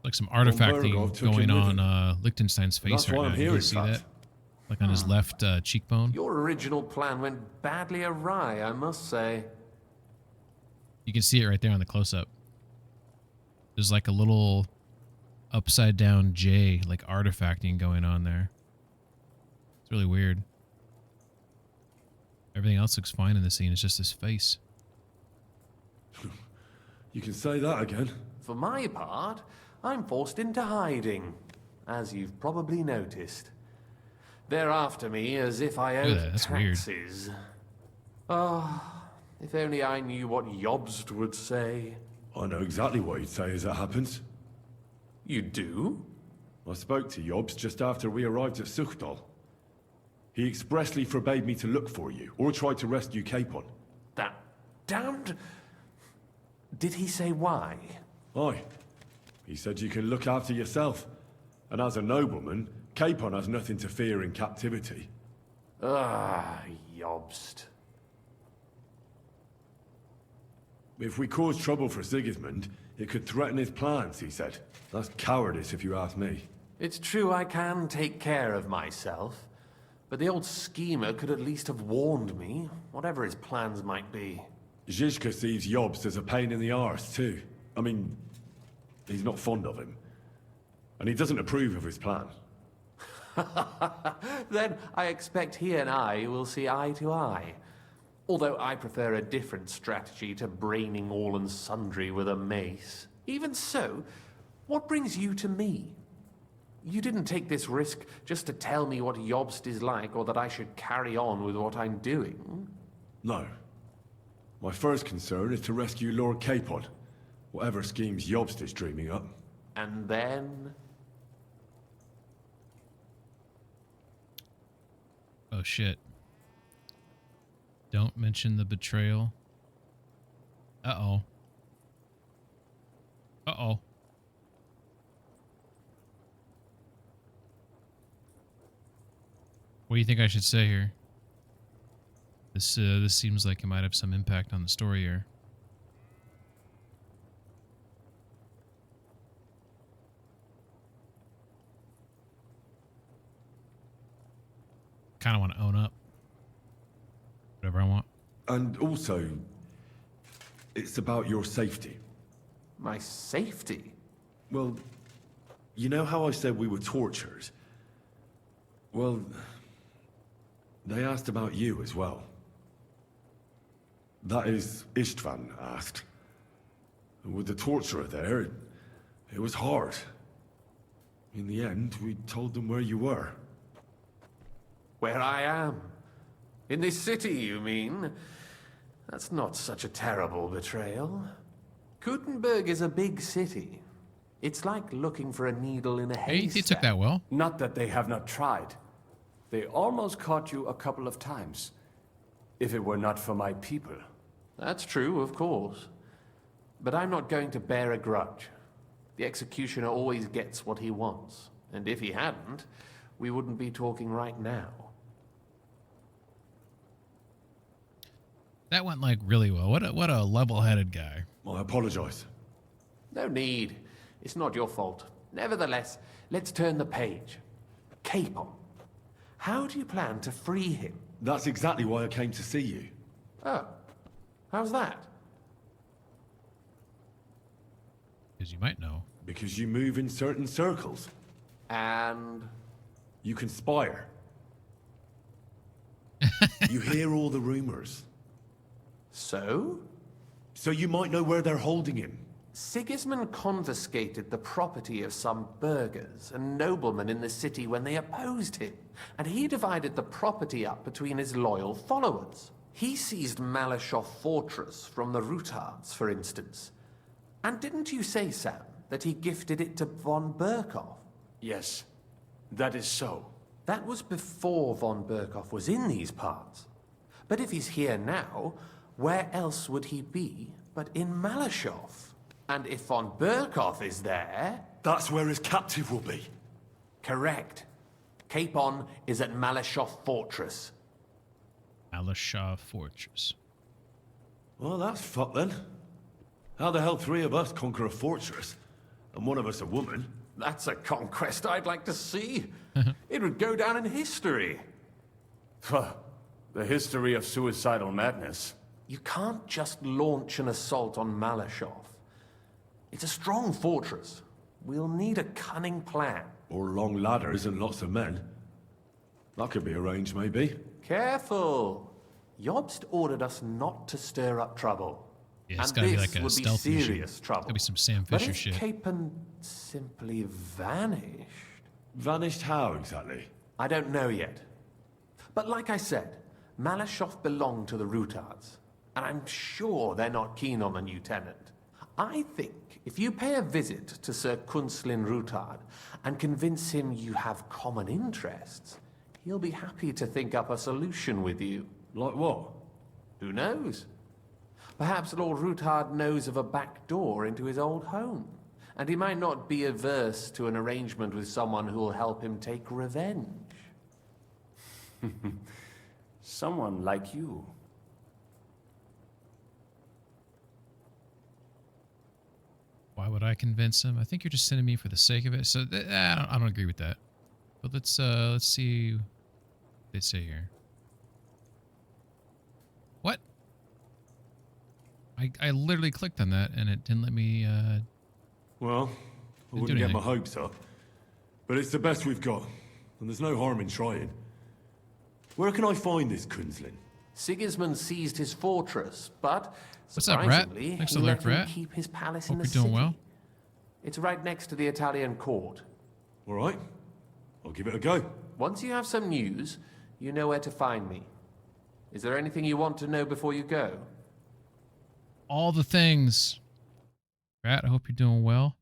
S1: Like some artifacting
S7: took
S1: going
S7: him with
S1: on Liechtenstein's face
S7: That's
S1: right
S7: why
S1: now.
S7: I'm
S1: You
S7: here,
S1: can
S7: in
S1: see
S7: fact.
S1: that? Like on his left cheekbone.
S12: Your original plan went badly awry, I must say.
S1: You can see it right there on the close-up. There's like a little upside down J, like artifacting going on there. It's really weird. Everything else looks fine in the scene. It's just his face.
S7: You can say that again.
S12: For my part, I'm forced into hiding, as you've probably noticed. They're after me as if I
S1: Look at
S12: owed
S1: that, that's weird.
S12: taxes. Ah, if only I knew what Jobst would say.
S7: I know exactly what he'd say as it happens.
S12: You do?
S7: I spoke to Jobs just after we arrived at Suchdal. He expressly forbade me to look for you, or try to rescue Capon.
S12: That damned... Did he say why?
S7: Aye. He said you can look after yourself. And as a nobleman, Capon has nothing to fear in captivity.
S12: Ah, Jobst.
S7: If we cause trouble for Sigismund, it could threaten his plans, he said. That's cowardice if you ask me.
S12: It's true I can take care of myself, but the old schemer could at least have warned me, whatever his plans might be.
S7: Zizka sees Jobst as a pain in the arse, too. I mean, he's not fond of him. And he doesn't approve of his plan.
S12: Then I expect he and I will see eye to eye. Although I prefer a different strategy to braining all and sundry with a mace. Even so, what brings you to me? You didn't take this risk just to tell me what Jobst is like, or that I should carry on with what I'm doing.
S7: No. My first concern is to rescue Lord Capon, whatever schemes Jobst is dreaming up.
S12: And then...
S1: Oh shit. Don't mention the betrayal. Uh-oh. Uh-oh. What do you think I should say here? This seems like it might have some impact on the story here. Kind of want to own up. Whatever I want.
S7: And also, it's about your safety.
S12: My safety?
S7: Well, you know how I said we were tortured? Well, they asked about you as well. That is, Istvan asked. And with the torturer there, it was hard. In the end, we told them where you were.
S12: Where I am? In this city, you mean? That's not such a terrible betrayal. Gutenberg is a big city. It's like looking for a needle in a haystack.
S1: He took that well.
S6: Not that they have not tried. They almost caught you a couple of times. If it were not for my people.
S12: That's true, of course. But I'm not going to bear a grudge. The executioner always gets what he wants. And if he hadn't, we wouldn't be talking right now.
S1: That went like really well. What a level-headed guy.
S7: I apologize.
S12: No need. It's not your fault. Nevertheless, let's turn the page. Capon. How do you plan to free him?
S7: That's exactly why I came to see you.
S12: Oh. How's that?
S1: Because you might know.
S7: Because you move in certain circles.
S12: And?
S7: You conspire. You hear all the rumors.
S12: So?
S7: So you might know where they're holding him.
S12: Sigismund confiscated the property of some burghers and noblemen in the city when they opposed him, and he divided the property up between his loyal followers. He seized Malashov Fortress from the Rutards, for instance. And didn't you say, Sam, that he gifted it to von Berkhoff?
S6: Yes, that is so.
S12: That was before von Berkhoff was in these parts. But if he's here now, where else would he be but in Malashov? And if von Berkhoff is there...
S7: That's where his captive will be.
S12: Correct. Capon is at Malashov Fortress.
S1: Malashov Fortress.
S7: Well, that's fucked then. How the hell 3 of us conquer a fortress, and one of us a woman?
S12: That's a conquest I'd like to see. It would go down in history.
S6: The history of suicidal madness.
S12: You can't just launch an assault on Malashov. It's a strong fortress. We'll need a cunning plan.
S7: Or long ladders and lots of men. That could be arranged, maybe.
S12: Careful. Jobst ordered us not to stir up trouble.
S1: Yeah, it's
S12: and
S1: gotta be
S12: this
S1: like a
S12: would be
S1: stealth
S12: serious
S1: mission.
S12: trouble.
S1: Gotta be some Sam
S12: But
S1: Fisher
S12: if
S1: shit.
S12: Capon simply vanished...
S7: Vanished how, exactly?
S12: I don't know yet. But like I said, Malashov belonged to the Rutards, and I'm sure they're not keen on the new tenant. I think if you pay a visit to Sir Kunslin Rutard and convince him you have common interests, he'll be happy to think up a solution with you.
S7: Like what?
S12: Who knows? Perhaps Lord Rutard knows of a back door into his old home, and he might not be averse to an arrangement with someone who will help him take revenge.
S6: Someone like you.
S1: Why would I convince him? I think you're just sending me for the sake of it. So I don't agree with that. But let's see what they say here. What? I literally clicked on that and it didn't let me.
S7: Well, I wouldn't get my hopes up, but it's the best we've got, and there's no harm in trying. Where can I find this Kunslin?
S12: Sigismund seized his fortress, but
S1: what's up, Rat?
S12: surprisingly,
S1: Thanks
S12: he
S1: for the
S12: let
S1: lurk,
S12: him
S1: Rat.
S12: keep his palace
S1: Hope
S12: in the
S1: you're
S12: city.
S1: doing well.
S12: It's right next to the Italian court.
S7: All right, I'll give it a go.
S12: Once you have some news, you know where to find me. Is there anything you want to know before you go?
S1: All the things. Rat, I hope you're doing well.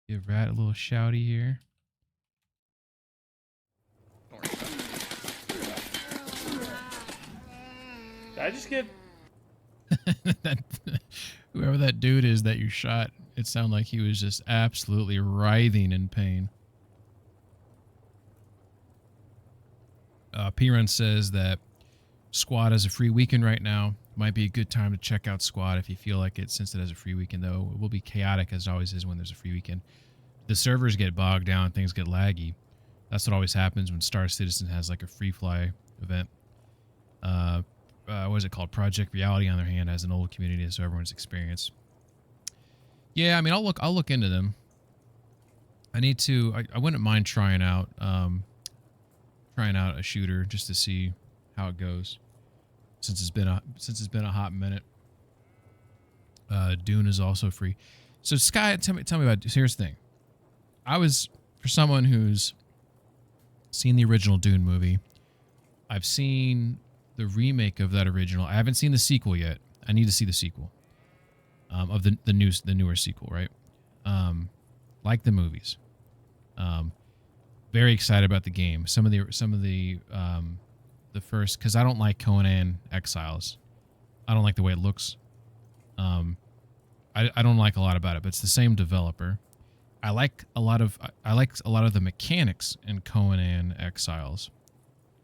S1: Give Rat a little shouty here.
S11: Did I just get...
S1: Whoever that dude is that you shot, it sounded like he was just absolutely writhing in pain. P-Run says that Squad has a free weekend right now. Might be a good time to check out Squad if you feel like it, since it has a free weekend, though. It will be chaotic, as it always is when there's a free weekend. The servers get bogged down, things get laggy. That's what always happens when Star Citizen has like a free fly event. What is it called? Project Reality, on their hand, has an old community, so everyone's experienced. Yeah, I mean, I'll look into them. I need to. I wouldn't mind trying out a shooter just to see how it goes. Since it's been a hot minute. Dune is also free. So Sky, tell me about. Here's the thing. For someone who's seen the original Dune movie, I've seen the remake of that original. I haven't seen the sequel yet. I need to see the sequel. Of the newer sequel, right? Like the movies. Very excited about the game. Some of the first, because I don't like Conan Exiles. I don't like the way it looks. I don't like a lot about it, but it's the same developer. I like a lot of the mechanics in Conan Exiles.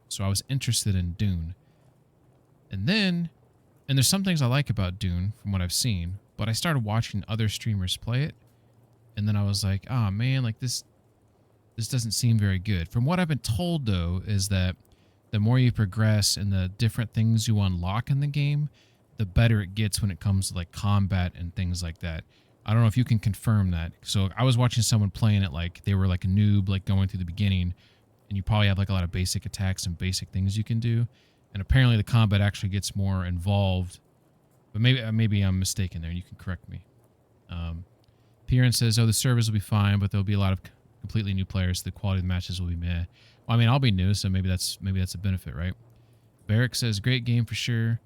S1: So I was interested in Dune. And there's some things I like about Dune from what I've seen, but I started watching other streamers play it, and then I was like, oh man, like this doesn't seem very good. From what I've been told, though, is that the more you progress and the different things you unlock in the game, the better it gets when it comes to like combat and things like that. I don't know if you can confirm that. So I was watching someone playing it like they were like a noob, like going through the beginning, and you probably have like a lot of basic attacks and basic things you can do. And apparently the combat actually gets more involved, but maybe I'm mistaken there. You can correct me. Piran says, oh, the servers will be fine, but there'll be a lot of completely new players. So the quality of the matches will be meh. Well, I mean, I'll be new, so maybe that's a benefit, right? Barrick says, great game for sure.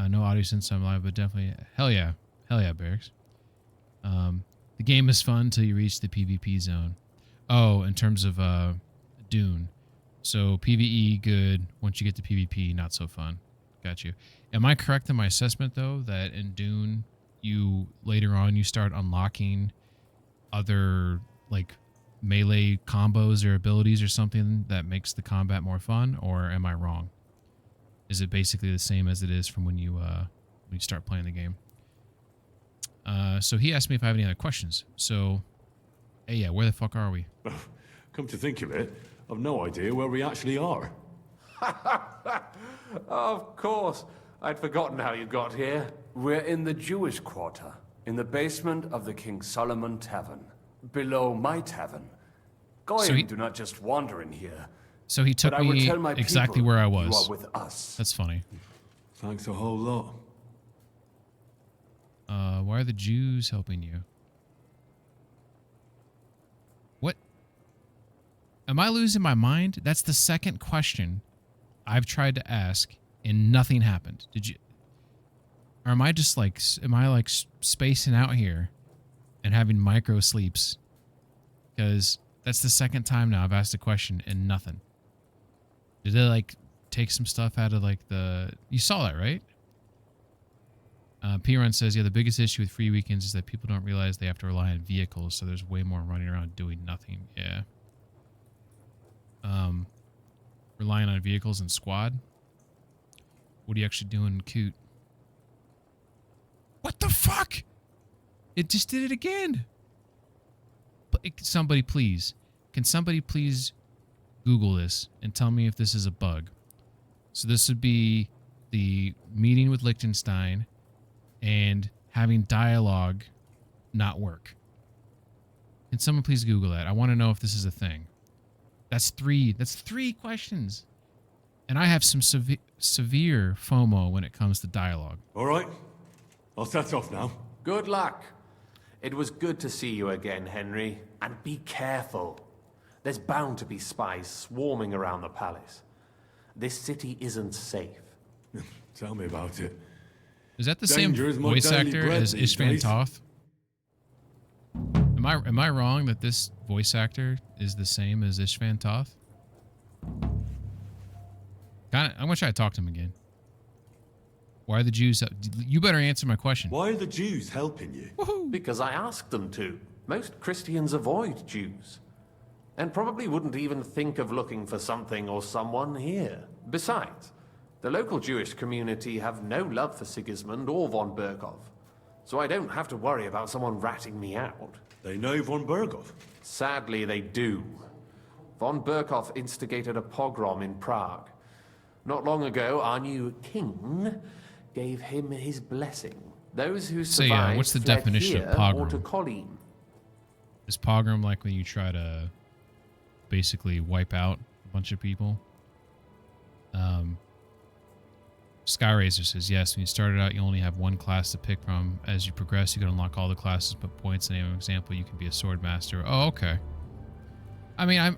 S1: No audio since I'm live, but definitely, hell yeah, Barracks. The game is fun until you reach the PvP zone. Oh, in terms of Dune. So PvE, good. Once you get to PvP, not so fun. Got you. Am I correct in my assessment, though, that in Dune, later on, you start unlocking other, like, melee combos or abilities or something that makes the combat more fun? Or am I wrong? Is it basically the same as it is from when you start playing the game? So he asked me if I have any other questions. So, hey, yeah, where the fuck are we?
S7: Come to think of it, I've no idea where we actually are.
S12: Of course. I'd forgotten how you got here.
S6: We're in the Jewish quarter, in the basement of the King Solomon Tavern, below my tavern. Goyim do not just wander in here.
S1: So he took me exactly where I was.
S6: You are with us.
S1: That's funny.
S7: Thanks a whole lot.
S1: Why are the Jews helping you? What? Am I losing my mind? That's the second question I've tried to ask and nothing happened. Did you? Or am I just like, spacing out here and having micro sleeps? Because that's the second time now I've asked a question and nothing. Did they like take some stuff out of like you saw that, right? P-Run says, yeah, the biggest issue with free weekends is that people don't realize they have to rely on vehicles, so there's way more running around doing nothing. Yeah. Relying on vehicles in squad? What are you actually doing, Coot? What the fuck? It just did it again. Somebody please. Can somebody please Google this and tell me if this is a bug? So this would be the meeting with Liechtenstein and having dialogue not work. Can someone please Google that? I want to know if this is a thing. That's three questions. And I have some severe FOMO when it comes to dialogue.
S7: All right. I'll set off now.
S12: Good luck. It was good to see you again, Henry. And be careful. There's bound to be spies swarming around the palace. This city isn't safe.
S7: Tell me about it.
S1: Is that the same voice actor as Ishvan Toth? Am I wrong that this voice actor is the same as Ishvan Toth? I'm gonna try to talk to him again. Why are the Jews? You better answer my question.
S7: Why are the Jews helping you?
S12: Woohoo. Because I asked them to. Most Christians avoid Jews. And probably wouldn't even think of looking for something or someone here. Besides, the local Jewish community have no love for Sigismund or von Berkov. So I don't have to worry about someone ratting me out.
S7: They know von Berkov?
S12: Sadly, they do. Von Berkov instigated a pogrom in Prague. Not long ago, our new king gave him his blessing. Those who survived
S1: what's the
S12: fled
S1: definition
S12: here
S1: of pogrom?
S12: or to Kolin.
S1: Is pogrom like when you try to basically wipe out a bunch of people? Skyrazer says, yes, when you started out, you only have one class to pick from. As you progress, you can unlock all the classes, but points. In an example, you can be a sword master. Oh, okay. I mean,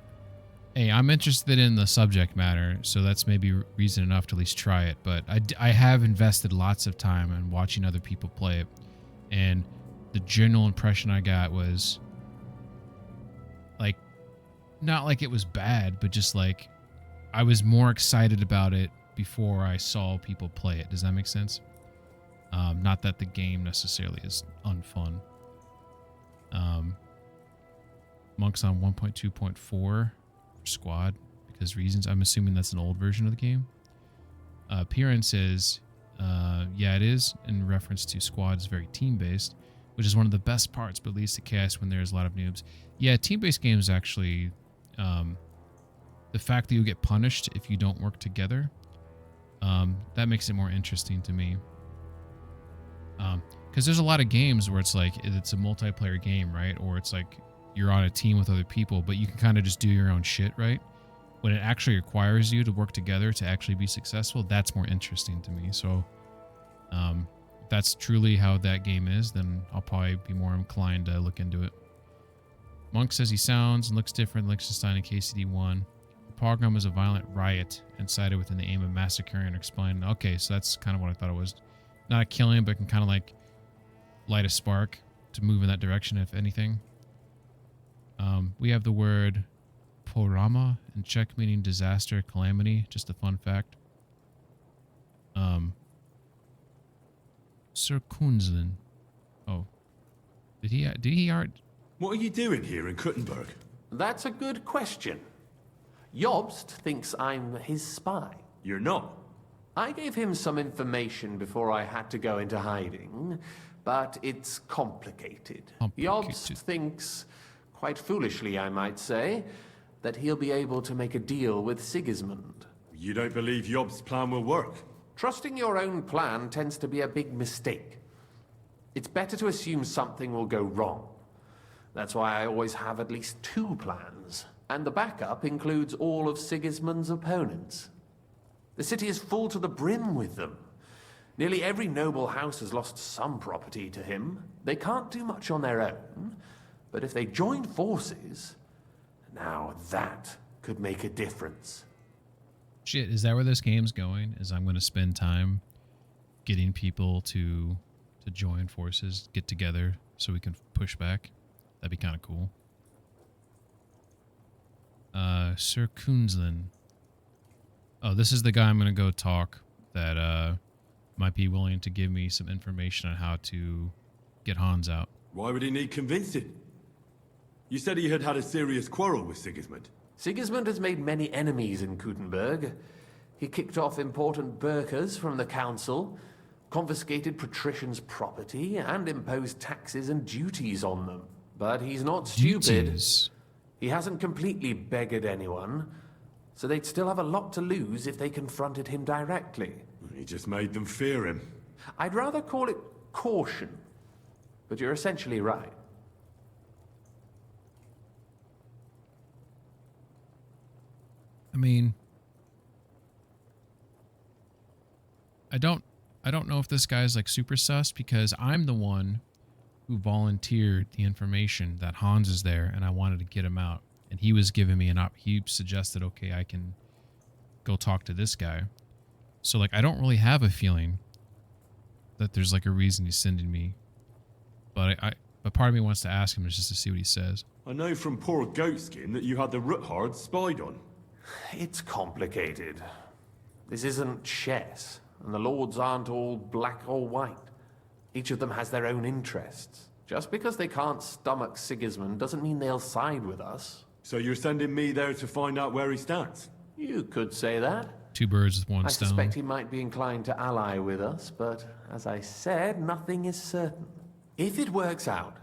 S1: I'm interested in the subject matter, so that's maybe reason enough to at least try it. But I have invested lots of time in watching other people play it, and the general impression I got was like, not like it was bad, but just like I was more excited about it before I saw people play it. Does that make sense? Not that the game necessarily is unfun. Monk's on 1.2.4 for squad because reasons. I'm assuming that's an old version of the game. Piran says Yeah, it is in reference to squads, very team-based, which is one of the best parts, but leads to chaos when there's a lot of noobs. Yeah, team-based games actually, the fact that you get punished if you don't work together, that makes it more interesting to me. Because there's a lot of games where it's like, it's a multiplayer game, right? Or it's like you're on a team with other people, but you can kind of just do your own shit, right? When it actually requires you to work together to actually be successful, that's more interesting to me. So, if that's truly how that game is, then I'll probably be more inclined to look into it. Monk says he sounds and looks different than Liechtenstein and KCD1. The pogrom is a violent riot incited with the aim of massacring and exploiting. Okay, so that's kind of what I thought it was. Not a killing, but can kind of like light a spark to move in that direction, if anything. We have the word porama in Czech, meaning disaster, calamity. Just a fun fact. Sir Kunzlin. Oh. Did he art?
S7: What are you doing here in Kuttenberg?
S12: That's a good question. Jobst thinks I'm his spy.
S7: You're not.
S12: I gave him some information before I had to go into hiding, but it's complicated. Jobst thinks, quite foolishly I might say, that he'll be able to make a deal with Sigismund.
S7: You don't believe Jobst's plan will work?
S12: Trusting your own plan tends to be a big mistake. It's better to assume something will go wrong. That's why I always have at least 2 plans, and the backup includes all of Sigismund's opponents. The city is full to the brim with them. Nearly every noble house has lost some property to him. They can't do much on their own, but if they join forces, now that could make a difference.
S1: Shit, is that where this game's going? Is I'm going to spend time getting people to join forces, get together so we can push back? That'd be kind of cool. Sir Kunzlin. Oh, this is the guy I'm going to go talk that might be willing to give me some information on how to get Hans out.
S7: Why would he need convincing? You said he had had a serious quarrel with Sigismund.
S12: Sigismund has made many enemies in Kuttenberg. He kicked off important burghers from the council, confiscated patricians' property, and imposed taxes and duties on them. But he's not stupid.
S1: Duties.
S12: He hasn't completely beggared anyone, so they'd still have a lot to lose if they confronted him directly.
S7: He just made them fear him.
S12: I'd rather call it caution, but you're essentially right.
S1: I mean, I don't know if this guy's like super sus, because I'm the one who volunteered the information that Hans is there and I wanted to get him out, and he was giving me he suggested, okay, I can go talk to this guy. So like, I don't really have a feeling that there's like a reason he's sending me, but but part of me wants to ask him just to see what he says.
S7: I know from poor Goatskin that you had the Ruthards spied on.
S12: It's complicated. This isn't chess, and the lords aren't all black or white. Each of them has their own interests. Just because they can't stomach Sigismund doesn't mean they'll side with us.
S7: So you're sending me there to find out where he stands?
S12: You could say that.
S1: 2 birds with 1 stone.
S12: I suspect he might be inclined to ally with us, but as I said, nothing is certain. If it works out,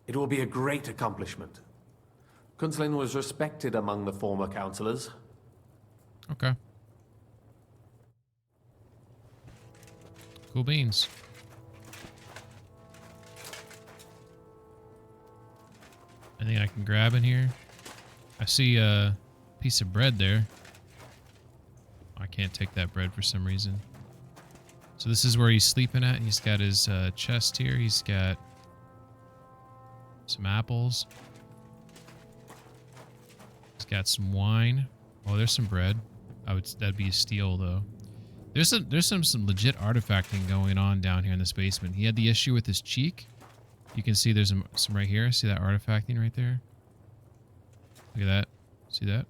S12: it will be a great accomplishment. Kunzlin was respected among the former councillors.
S1: Okay. Cool beans. Anything I can grab in here? I see a piece of bread there. I can't take that bread for some reason. So this is where he's sleeping at. He's got his chest here. He's got some apples. He's got some wine. Oh, there's some bread. That'd be a steal though. There's some legit artifacting going on down here in this basement. He had the issue with his cheek. You can see there's some right here. See that artifacting right there? Look at that. See that?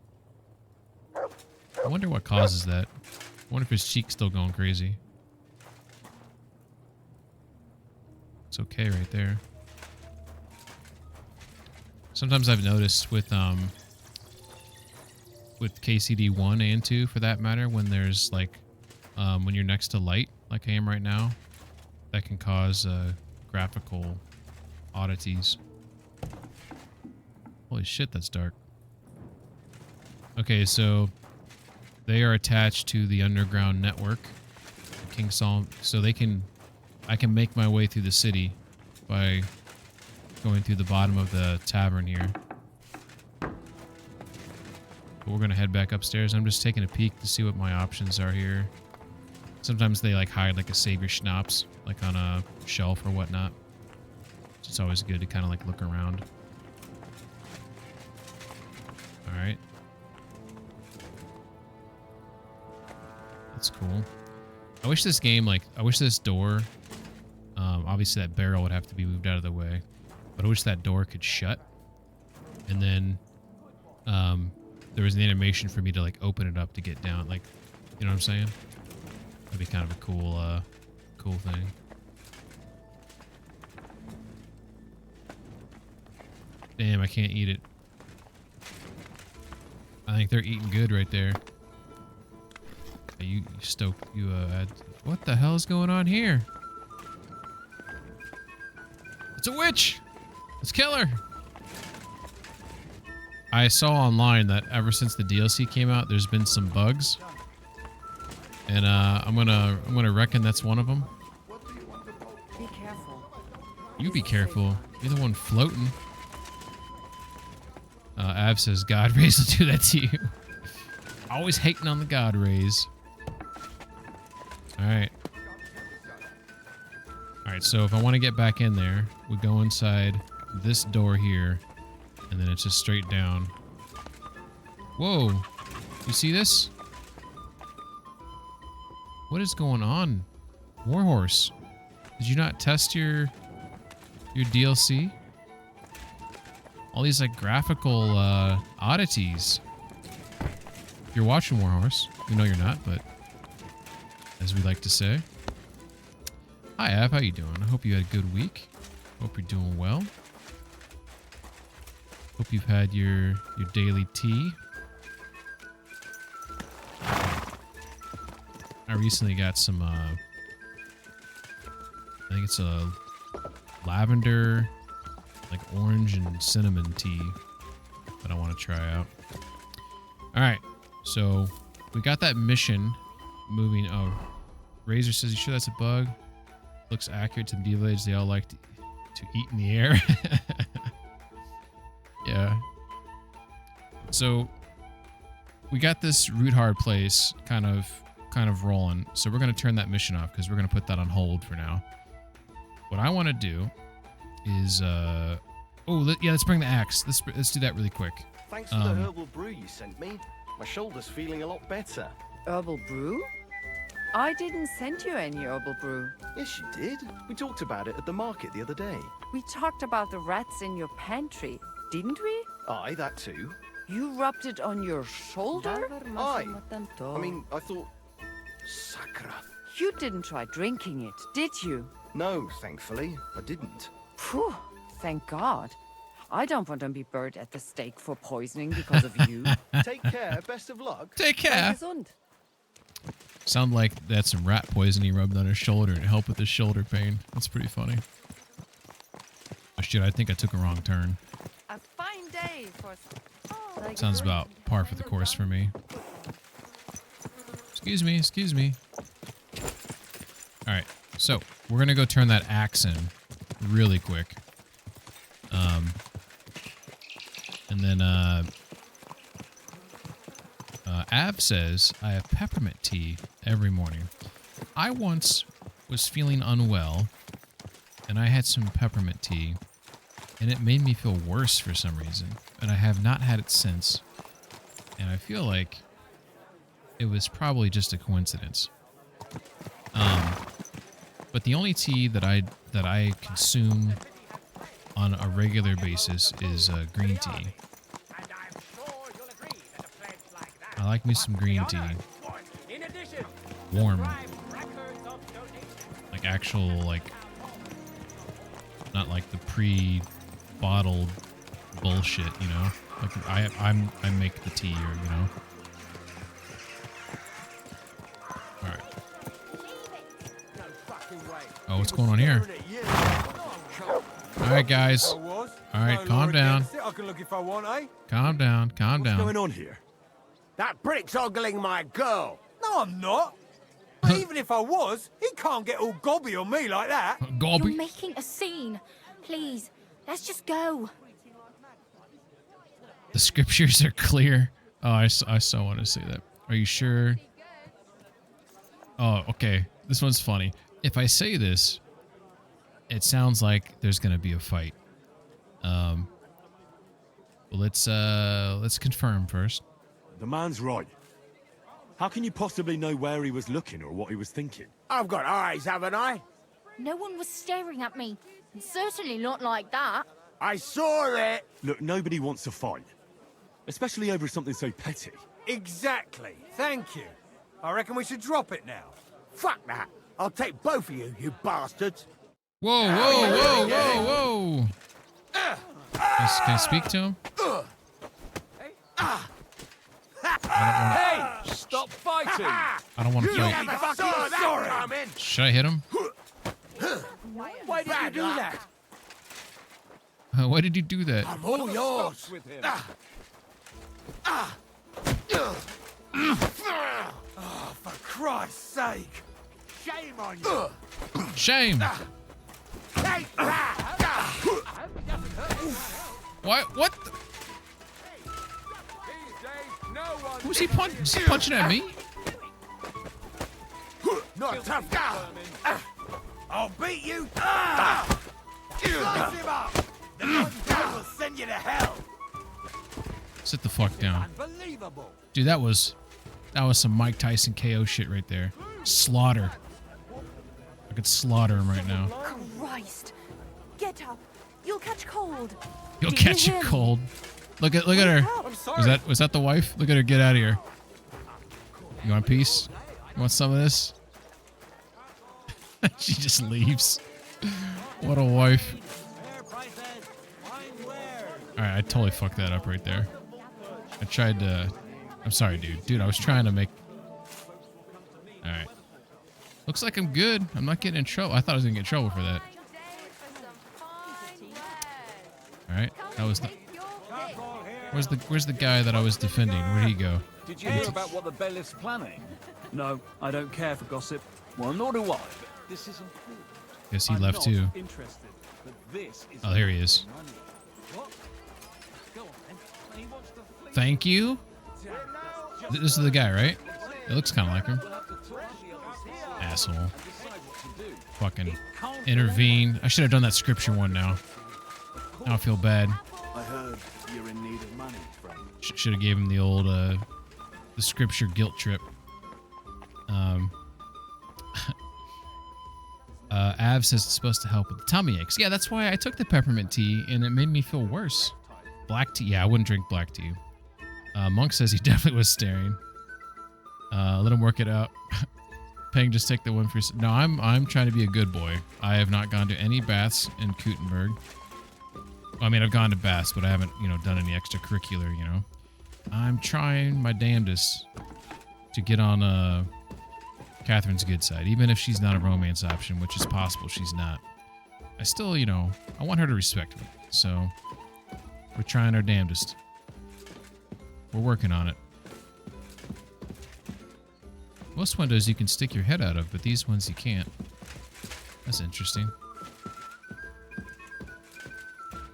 S1: I wonder what causes that. I wonder if his cheek's still going crazy. It's okay right there. Sometimes I've noticed with KCD 1 and 2 for that matter, when there's like when you're next to light, like I am right now, that can cause graphical oddities. Holy shit, that's dark. Okay, so they are attached to the underground network, King Solomon, so I can make my way through the city by going through the bottom of the tavern here. But we're gonna head back upstairs. I'm just taking a peek to see what my options are here. Sometimes they like hide like a Savior Schnapps, like on a shelf or whatnot. It's always good to kind of like look around. All right. That's cool. I wish this game, like, I wish this door, obviously that barrel would have to be moved out of the way, but I wish that door could shut. And then there was an animation for me to like open it up to get down, like, you know what I'm saying? That'd be kind of a cool, cool thing. Damn, I can't eat it. I think they're eating good right there. You stoked, what the hell is going on here? It's a witch! Let's kill her! I saw online that ever since the DLC came out, there's been some bugs. And I'm gonna reckon that's one of them.
S14: Be careful.
S1: You be careful. You're the one floating. Av says, God rays will do that to you. Always hating on the God rays. Alright. Alright, so if I want to get back in there, we go inside this door here, and then it's just straight down. Whoa! You see this? What is going on? Warhorse, did you not test your DLC? All these like graphical oddities. If you're watching Warhorse, we know you're not, but as we like to say. Hi Av, how you doing? I hope you had a good week. Hope you're doing well. Hope you've had your daily tea. I recently got some I think it's a lavender, like orange and cinnamon tea that I want to try out. Alright, so we got that mission moving. Oh, Razor says, you sure that's a bug? Looks accurate to the village. They all like to eat in the air. Yeah. So we got this root hard place kind of rolling. So we're going to turn that mission off because we're going to put that on hold for now. What I want to do is let's bring the axe. Let's do that really quick.
S5: Thanks for the herbal brew you sent me. My shoulder's feeling a lot better.
S14: Herbal brew? I didn't send you any herbal brew.
S5: Yes, you did. We talked about it at the market the other day.
S14: We talked about the rats in your pantry, didn't we?
S5: Aye, that too.
S14: You rubbed it on your shoulder?
S5: Aye. I mean, I thought... Sacra.
S14: You didn't try drinking it, did you?
S5: No, thankfully, I didn't.
S14: Phew, thank God. I don't want to be burned at the stake for poisoning because of you.
S5: Take care, best of luck.
S1: Take care.
S14: Gesund.
S1: Sound like that's some rat poison he rubbed on his shoulder to help with his shoulder pain. That's pretty funny. Oh shit, I think I took a wrong turn.
S14: A fine day for...
S1: Sounds about par for the course for me. Excuse me, excuse me. Alright, so we're gonna go turn that axe in really quick. And then Av says, I have peppermint tea every morning. I once was feeling unwell, and I had some peppermint tea, and it made me feel worse for some reason, and I have not had it since. And I feel like it was probably just a coincidence. But the only tea that I consume on a regular basis is green tea. I like me some green tea. Warm. Like actual, like, not like the pre-bottled bullshit, you know? Like I make the tea, or, you know? Alright. Oh, what's going on here? All right, guys. All right, calm down.
S8: I can look if I want, eh?
S1: Calm down. Calm down.
S7: What's going on here?
S5: That prick's ogling my girl.
S8: No, I'm not. But even if I was, he can't get all gobby on me like that.
S1: Gobby?
S15: You're making a scene. Please, let's just go.
S1: The scriptures are clear. Oh, I so want to say that. Are you sure? Oh, okay. This one's funny. If I say this, it sounds like there's gonna be a fight. Well, let's confirm first.
S7: The man's right. How can you possibly know where he was looking or what he was thinking?
S5: I've got eyes, haven't I?
S15: No one was staring at me. Certainly not like that.
S5: I saw it.
S7: Look, nobody wants to fight. Especially over something so petty.
S8: Exactly. Thank you. I reckon we should drop it now.
S5: Fuck that. I'll take both of you, you bastards.
S1: Whoa, whoa, whoa, whoa, whoa. Can I speak to him?
S6: Hey! Stop fighting!
S1: I don't want to fight.
S5: Sorry.
S1: Should I hit him?
S8: Why did you do that?
S1: Why did you do that?
S5: I'm all yours.
S8: With him. Oh, for Christ's sake!
S5: Shame on you.
S1: Shame.
S5: Take that.
S1: What? Who's he punching? Is he punching at me?
S5: Not tough guy.
S8: I'll beat you. Slice him up. The blood will send you to hell.
S1: Sit the fuck down.
S8: Unbelievable.
S1: Dude, that was some Mike Tyson KO shit right there. Slaughter. I could slaughter him right now.
S15: Christ. Get up. You'll catch cold.
S1: You'll
S15: Do you
S1: catch
S15: hear
S1: it
S15: me?
S1: cold. Look at her.
S8: I'm sorry.
S1: Was that the wife? Look at her get out of here. You want a piece? You want some of this? She just leaves. What a wife. Alright, I totally fucked that up right there. I tried to... I'm sorry, dude. Dude, I was trying to make... Alright. Looks like I'm good. I'm not getting in trouble. I thought I was going to get in trouble for that. Alright. That was the... Where's the guy that I was defending? Where'd he go?
S6: Did you hear about what the bailiff's planning? No, I don't care for gossip. Well, nor do I, but this is important.
S1: Guess he left too.
S6: Interested, but this is
S1: Oh, here he is. Thank you. This is the guy, right? It looks kind of like him. Asshole. Fucking intervene. I should have done that scripture one now. Now I feel bad.
S6: I heard you're in need of money, friend.
S1: Should have gave him the old the scripture guilt trip. Av says it's supposed to help with the tummy aches. Yeah, that's why I took the peppermint tea, and it made me feel worse. Black tea? Yeah, I wouldn't drink black tea. Monk says he definitely was staring. Let him work it out. Peng, just take the one for yourself. No, I'm trying to be a good boy. I have not gone to any baths in Kuttenberg. I mean, I've gone to baths, but I haven't, done any extracurricular, I'm trying my damnedest to get on Catherine's good side, even if she's not a romance option, which is possible she's not. I still, I want her to respect me. So, we're trying our damnedest. We're working on it. Most windows you can stick your head out of, but these ones you can't. That's interesting.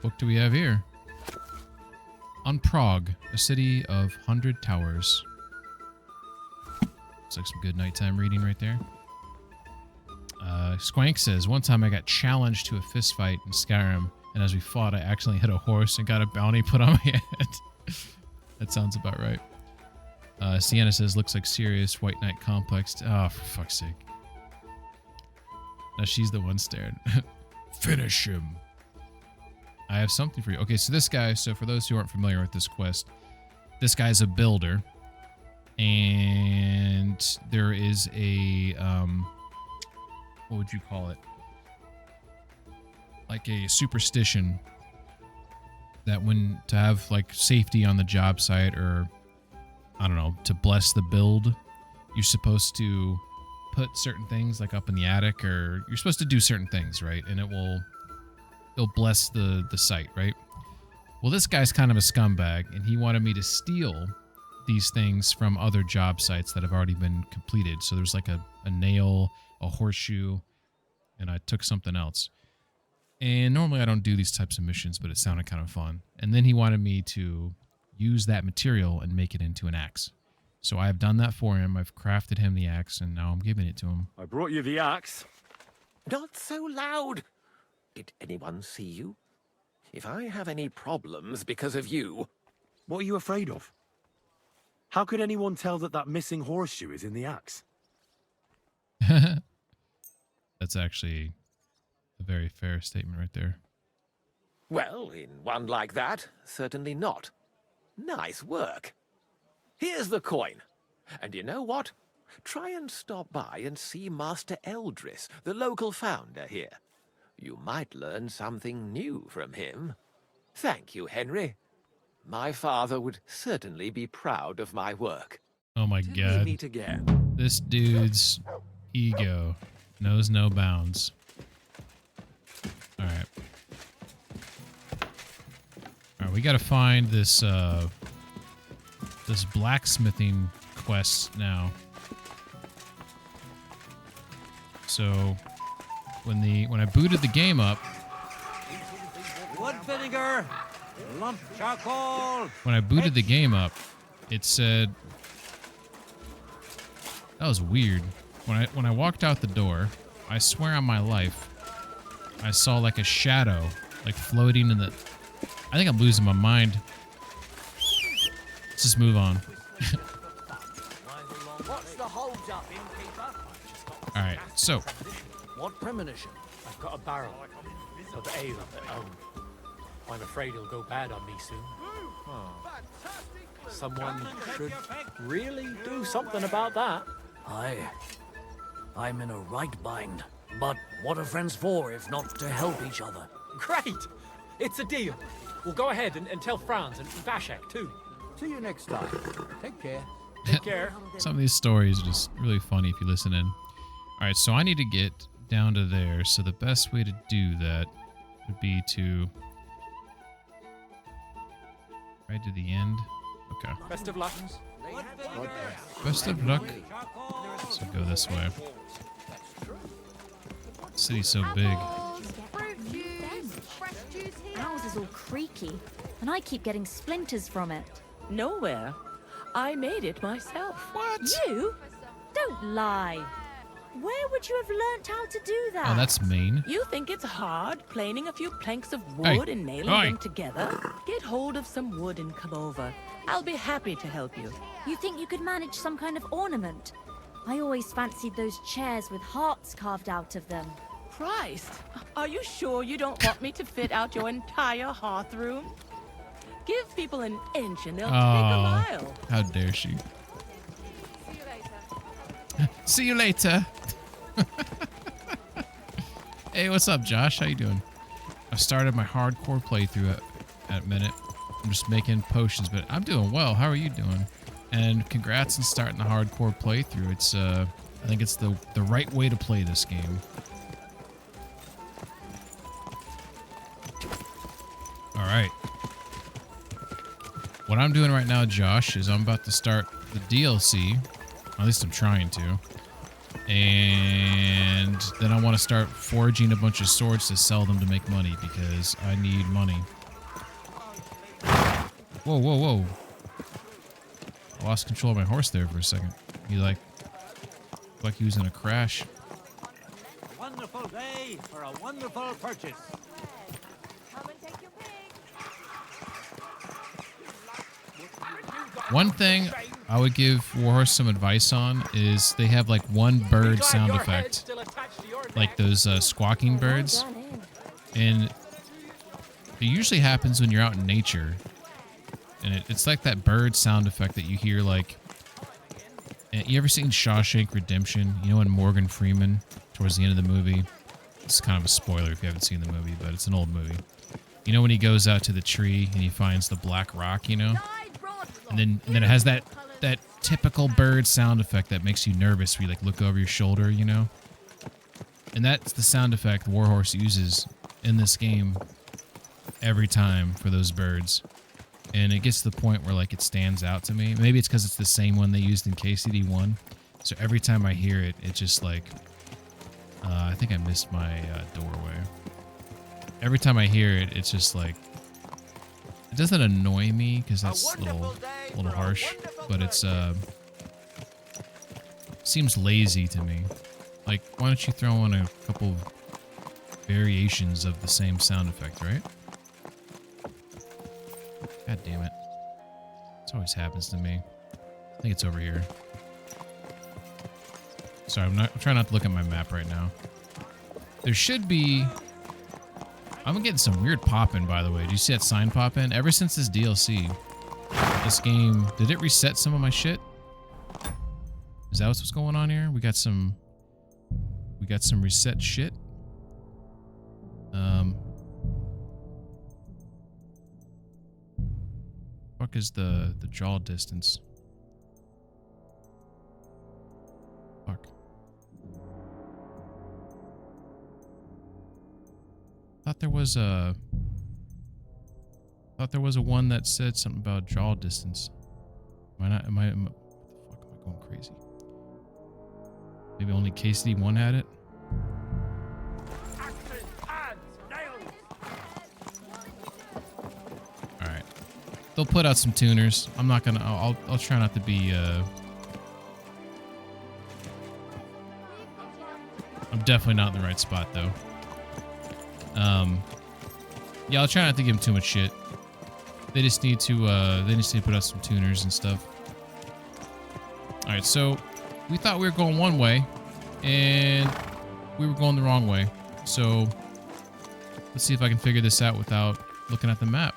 S1: What do we have here? On Prague, a city of 100 towers. Looks like some good nighttime reading right there. Squank says, one time I got challenged to a fist fight in Skyrim, and as we fought, I accidentally hit a horse and got a bounty put on my head. That sounds about right. Sienna says, looks like serious White Knight complex. Oh, for fuck's sake. Now she's the one staring. Finish him. I have something for you. Okay, so this guy, for those who aren't familiar with this quest, this guy's a builder. And there is a, what would you call it? Like a superstition that when to have like safety on the job site, or I don't know, to bless the build, you're supposed to put certain things like up in the attic, or you're supposed to do certain things, right? And it'll bless the site, right? Well, this guy's kind of a scumbag, and he wanted me to steal these things from other job sites that have already been completed. So there's like a nail, a horseshoe, and I took something else. And normally I don't do these types of missions, but it sounded kind of fun. And then he wanted me to use that material and make it into an axe. So I have done that for him. I've crafted him the axe, and now I'm giving it to him.
S11: I brought you the axe.
S16: Not so loud. Did anyone see you? If I have any problems because of you...
S7: What are you afraid of? How could anyone tell that that missing horseshoe is in the axe?
S1: That's actually a very fair statement right there.
S16: Well, in one like that, certainly not. Nice work. Here's the coin. And you know what? Try and stop by and see Master Eldris, the local founder here. You might learn something new from him. Thank you, Henry. My father would certainly be proud of my work.
S1: Oh my
S16: Till we
S1: god.
S16: meet again.
S1: This dude's ego knows no bounds. Alright. Alright, we gotta find this this blacksmithing quest now. So when I booted the game up,
S8: Wood vinegar, lump charcoal.
S1: when I booted the game up, it said that was weird. When I walked out the door, I swear on my life, I saw like a shadow like floating in the... I think I'm losing my mind. Let's just move on.
S8: What's the hold up, innkeeper?
S1: Alright, so
S8: What premonition? I've got a barrel of ale at home. I'm afraid it'll go bad on me soon. Someone should really do something about that.
S17: Aye. I'm in a right bind. But what are friends for if not to help each other?
S8: Great! It's a deal. We'll go ahead and tell Franz and Vashek too. See you next time. Take care. Take care.
S1: some of these stories are just really funny if you listen in. Alright, so I need to get down to there, so the best way to do that would be to... right to the end. Okay.
S8: Best of luck.
S1: Best of luck. So go this way. The city's so big.
S15: Ours is all creaky, and I keep getting splinters from it.
S18: Nowhere. I made it myself.
S15: What? You? Don't lie. Where would you have learnt how to do that?
S1: Oh, that's mean.
S18: You think it's hard planing a few planks of
S1: Hey.
S18: wood and nailing
S1: Oi.
S18: them together? Get hold of some wood and come over. I'll be happy to help you.
S15: You think you could manage some kind of ornament? I always fancied those chairs with hearts carved out of them.
S18: Christ, are you sure you don't want me to fit out your entire hearth room? Give people an inch and they'll take a mile.
S1: How dare she? See you later. Hey, what's up, Josh? How you doing? I started my hardcore playthrough at minute. I'm just making potions, but I'm doing well. How are you doing? And congrats on starting the hardcore playthrough. It's I think it's the right way to play this game. All right. What I'm doing right now, Josh, is I'm about to start the DLC. At least I'm trying to. And then I want to start forging a bunch of swords to sell them to make money because I need money. Whoa, whoa, whoa. I lost control of my horse there for a second. He like he was in a crash.
S8: A wonderful day for a wonderful purchase.
S1: One thing I would give Warhorse some advice on is they have like one bird sound effect, like those squawking birds, and it usually happens when you're out in nature, and it's like that bird sound effect that you hear like. You ever seen Shawshank Redemption? You know when Morgan Freeman, towards the end of the movie, it's kind of a spoiler if you haven't seen the movie, but it's an old movie. You know when he goes out to the tree and he finds the black rock, you know? And then it has that that typical bird sound effect that makes you nervous where you like look over your shoulder, you know? And that's the sound effect Warhorse uses in this game every time for those birds. And it gets to the point where like it stands out to me. Maybe it's because it's the same one they used in KCD1. So every time I hear it, it just like... I think I missed my doorway. Every time I hear it, it's just like... It doesn't annoy me because that's a little harsh. But it's... seems lazy to me. Like, why don't you throw on a couple variations of the same sound effect, right? God damn it. This always happens to me. I think it's over here. Sorry, I'm trying not to look at my map right now. There should be... I'm getting some weird pop-in, by the way. Do you see that sign pop-in? Ever since this DLC, this game... Did it reset some of my shit? Is that what's going on here? We got some reset shit. Fuck is the draw distance? Fuck. Thought there was a one that said something about draw distance. What the fuck am I going crazy? Maybe only KCD1 had it? Alright. They'll put out some tuners. I'm not gonna... I'll try not to be... I'm definitely not in the right spot, though. Yeah, I'll try not to give them too much shit. They just need to put out some tuners and stuff. Alright, so... We thought we were going one way, and we were going the wrong way. So, let's see if I can figure this out without looking at the map.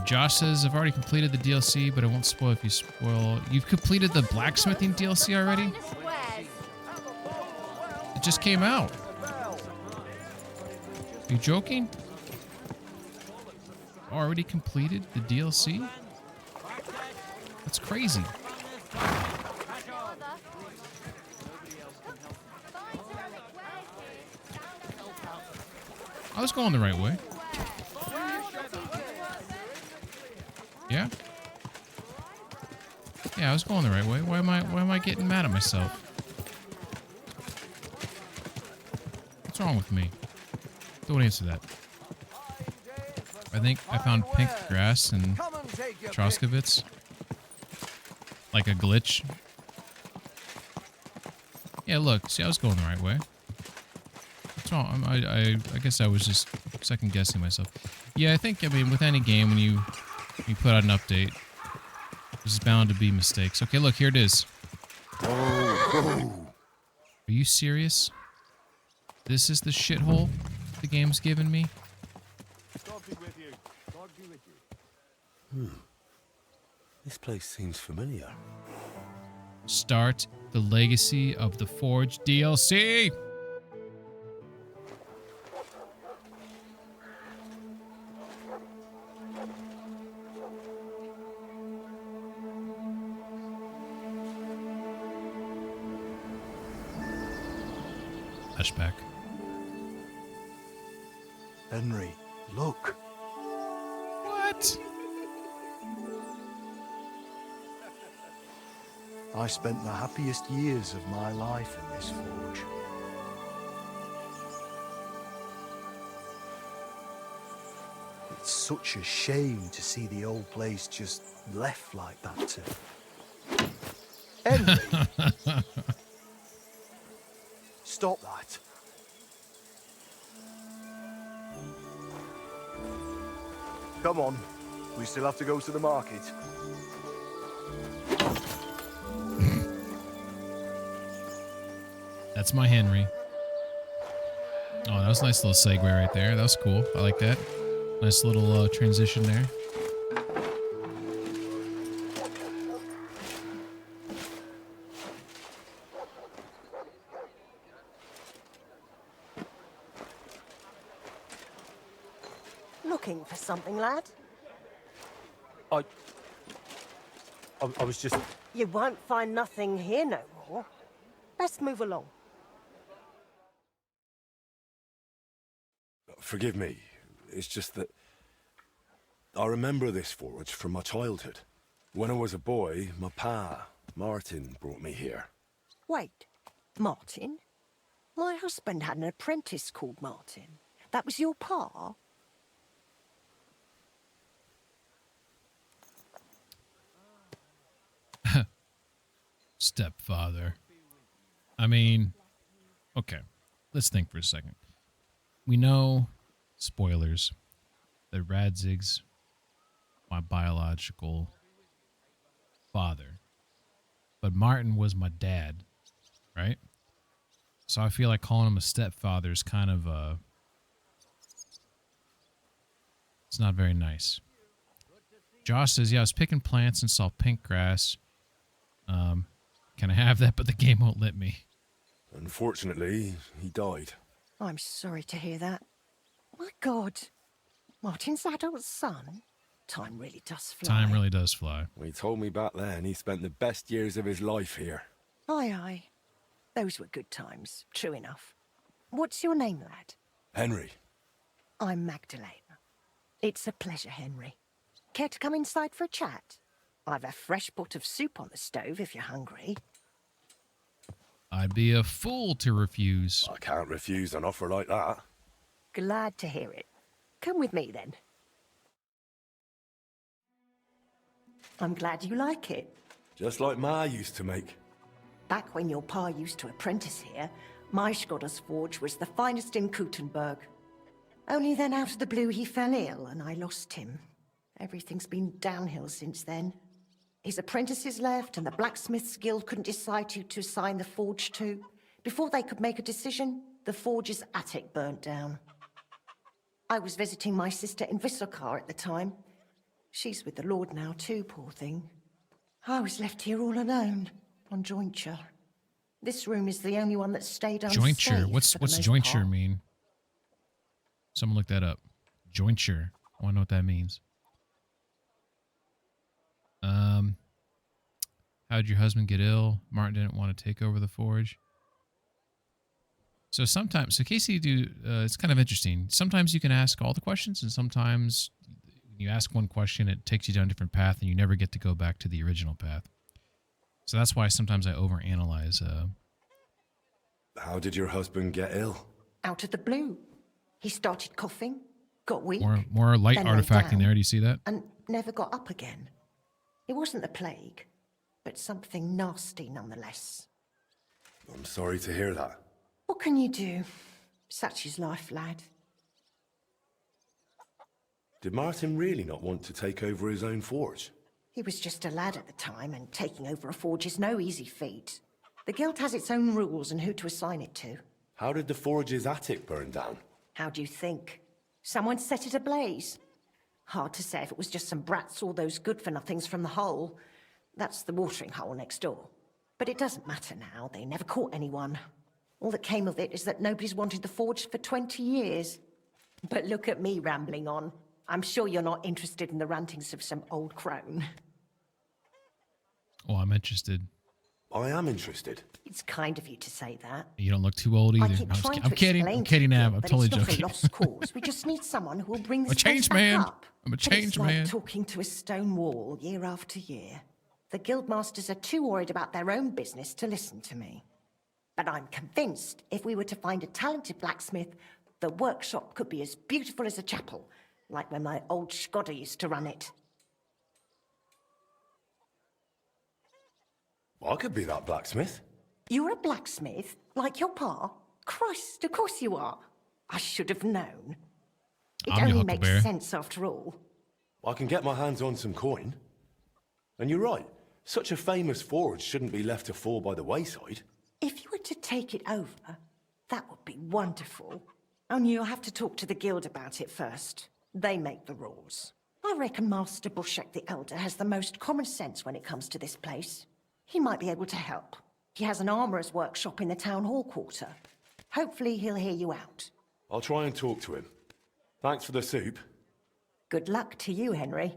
S1: Josh says, I've already completed the DLC, but I won't spoil if you spoil. You've completed the blacksmithing DLC already? It just came out. Are you joking? Already completed the DLC? That's crazy. I was going the right way. Yeah? Yeah, I was going the right way. Why am I getting mad at myself? What's wrong with me? Don't answer that. I think I found pink grass in Troskowitz. Like a glitch. Yeah, look. See, I was going the right way. What's wrong? I guess I was just second guessing myself. Yeah, I mean, with any game, when you put out an update, there's bound to be mistakes. Okay, look, here it is. Are you serious? This is the shithole the game's given me?
S5: This place seems familiar.
S1: Start the Legacy of the Forge DLC. Flashback.
S19: Henry, look.
S1: What?
S19: I spent the happiest years of my life in this forge. It's such a shame to see the old place just left like that too. Henry! Stop that. Come on, we still have to go to the market.
S1: That's my Henry. Oh, that was a nice little segue right there. That was cool. I like that. Nice little transition there.
S20: Looking for something, lad?
S5: I was just...
S20: You won't find nothing here no more. Let's move along.
S21: Forgive me. It's just that... I remember this forge from my childhood. When I was a boy, my pa, Martin, brought me here.
S20: Wait, Martin? My husband had an apprentice called Martin. That was your pa?
S1: Stepfather. I mean, okay, let's think for a second. We know, spoilers, that Radzig's my biological father. But Martin was my dad, right? So I feel like calling him a stepfather is kind of, it's not very nice. Josh says, yeah, I was picking plants and saw pink grass. Can I have that? But the game won't let me.
S21: Unfortunately, he died.
S20: I'm sorry to hear that. My God. Martin's adult son? Time really does fly.
S1: Time really does fly.
S21: He told me back then he spent the best years of his life here.
S20: Aye, aye. Those were good times, true enough. What's your name, lad?
S21: Henry.
S20: I'm Magdalena. It's a pleasure, Henry. Care to come inside for a chat? I've a fresh pot of soup on the stove if you're hungry.
S1: I'd be a fool to refuse.
S21: I can't refuse an offer like that.
S20: Glad to hear it. Come with me, then. I'm glad you like it.
S21: Just like Ma used to make.
S20: Back when your pa used to apprentice here, my Skodder's forge was the finest in Kuttenberg. Only then out of the blue he fell ill and I lost him. Everything's been downhill since then. His apprentices left and the Blacksmiths Guild couldn't decide who to assign the forge to. Before they could make a decision, the forge's attic burnt down. I was visiting my sister in Visselkar at the time. She's with the Lord now too, poor thing. I was left here all alone, on jointure. This room is the only one that stayed unscathed.
S1: Jointure? What's jointure mean? Someone look that up. Jointure. I want to know what that means. How did your husband get ill? Martin didn't want to take over the forge. So sometimes, Casey, it's kind of interesting. Sometimes you can ask all the questions, and sometimes you ask one question, it takes you down a different path, and you never get to go back to the original path. So that's why sometimes I overanalyze.
S21: How did your husband get ill?
S20: Out of the blue. He started coughing, got weak.
S1: More light
S20: then
S1: artifacting
S20: down,
S1: there. Do you see that?
S20: And never got up again. It wasn't the plague, but something nasty nonetheless.
S21: I'm sorry to hear that.
S20: What can you do? Such is life, lad.
S21: Did Martin really not want to take over his own forge?
S20: He was just a lad at the time, and taking over a forge is no easy feat. The guild has its own rules and who to assign it to.
S21: How did the forge's attic burn down?
S20: How do you think? Someone set it ablaze. Hard to say if it was just some brats or those good-for-nothings from the hole. That's the watering hole next door. But it doesn't matter now. They never caught anyone. All that came of it is that nobody's wanted the forge for 20 years. But look at me rambling on. I'm sure you're not interested in the rantings of some old crone.
S1: Oh, I'm interested.
S21: I am interested.
S20: It's kind of you to say that.
S1: You don't look too old either. I'm kidding. I'm kidding, Nav. I'm totally joking.
S20: It's not a lost cause. We just need someone who will bring this
S1: I'm a changed man.
S20: Up.
S1: I'm a
S20: But
S1: changed
S20: it's like
S1: man.
S20: talking to a stone wall year after year. The guildmasters are too worried about their own business to listen to me. But I'm convinced if we were to find a talented blacksmith, the workshop could be as beautiful as a chapel, like when my old Skodder used to run it.
S21: I could be that blacksmith.
S20: You're a blacksmith, like your pa? Christ, of course you are. I should have known. It
S1: I'm your
S20: only makes
S1: Huckleberry.
S20: sense after all.
S21: I can get my hands on some coin. And you're right. Such a famous forge shouldn't be left to fall by the wayside.
S20: If you were to take it over, that would be wonderful. Only you'll have to talk to the guild about it first. They make the rules. I reckon Master Bushek the Elder has the most common sense when it comes to this place. He might be able to help. He has an armourer's workshop in the town hall quarter. Hopefully he'll hear you out.
S21: I'll try and talk to him. Thanks for the soup.
S20: Good luck to you, Henry.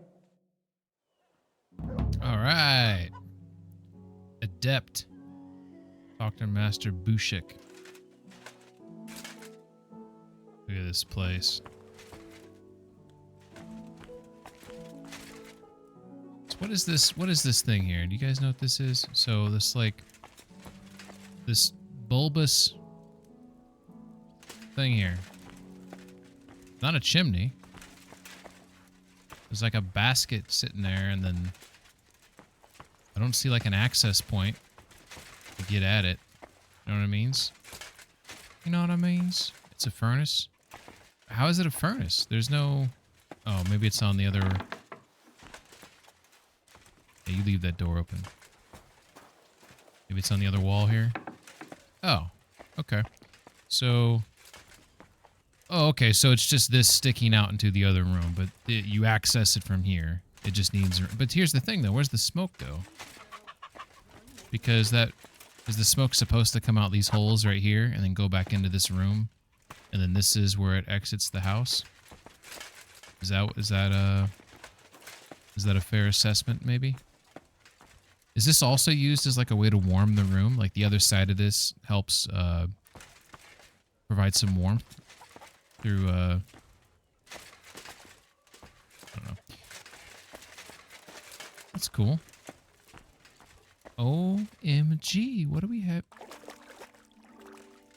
S1: All right. Adept. Talk to Master Bushik. Look at this place. So what is this? What is this thing here? Do you guys know what this is? So this like this bulbous thing here. Not a chimney. There's like a basket sitting there, and then I don't see like an access point to get at it. You know what I mean? You know what I mean? It's a furnace. How is it a furnace? There's no... Oh, maybe it's on the other... Yeah, you leave that door open. Maybe it's on the other wall here. Oh, okay. So... Oh, okay, so it's just this sticking out into the other room, but you access it from here. It just needs... But here's the thing, though. Where's the smoke go? Because that... Is the smoke supposed to come out these holes right here and then go back into this room? And then this is where it exits the house? Is that a fair assessment, maybe? Is this also used as like a way to warm the room? Like the other side of this helps provide some warmth through I don't know. That's cool. OMG, what do we have?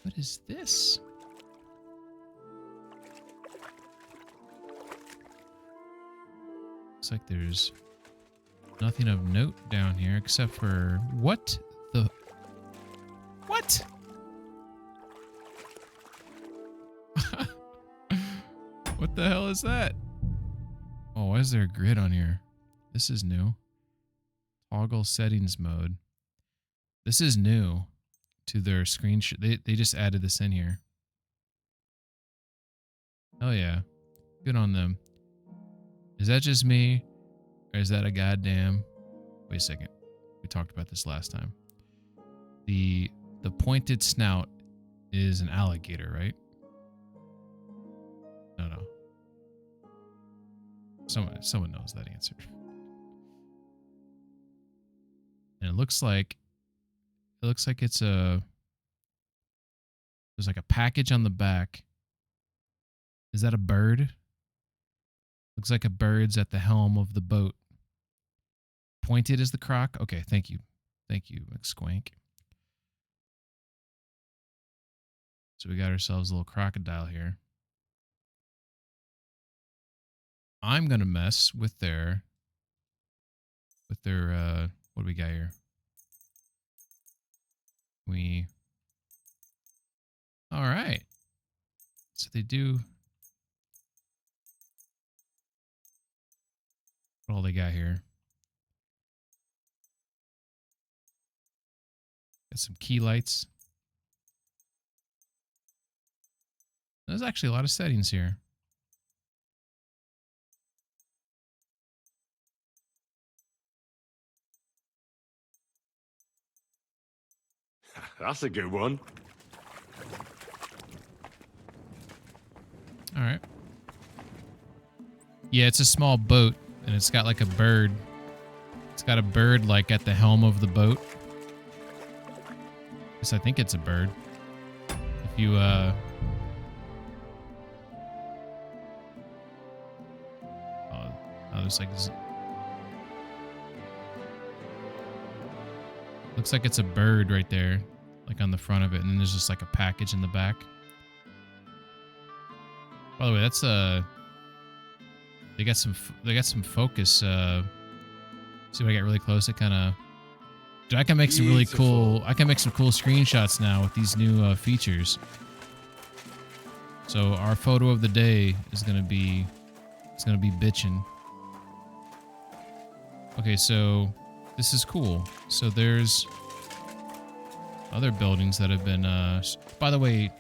S1: What is this? Looks like there's nothing of note down here except for what the... What? What the hell is that? Oh, why is there a grid on here? This is new. Toggle settings mode. This is new to their screenshot. They just added this in here. Oh yeah. Good on them. Is that just me? Or is that a goddamn... Wait a second. We talked about this last time. The pointed snout is an alligator, right? No. Someone knows that answer. And it looks like it's there's like a package on the back. Is that a bird? Looks like a bird's at the helm of the boat. Pointed as the croc? Okay, thank you. Thank you, McSquank. So we got ourselves a little crocodile here. I'm gonna mess with their what do we got here? All right. So they do. What all they got here? Got some key lights. There's actually a lot of settings here.
S11: That's a good one.
S1: All right. Yeah, it's a small boat, and it's got like a bird. It's got a bird like at the helm of the boat. Yes, I think it's a bird. If you oh, there's like looks like it's a bird right there, like on the front of it, and then there's just like a package in the back. By the way, that's they got some focus. See if I get really close. It kind of. Dude, I can make some really cool. I can make some cool screenshots now with these new features. So our photo of the day is gonna be. It's gonna be bitchin'. Okay, so this is cool. So there's other buildings that have been. By the way,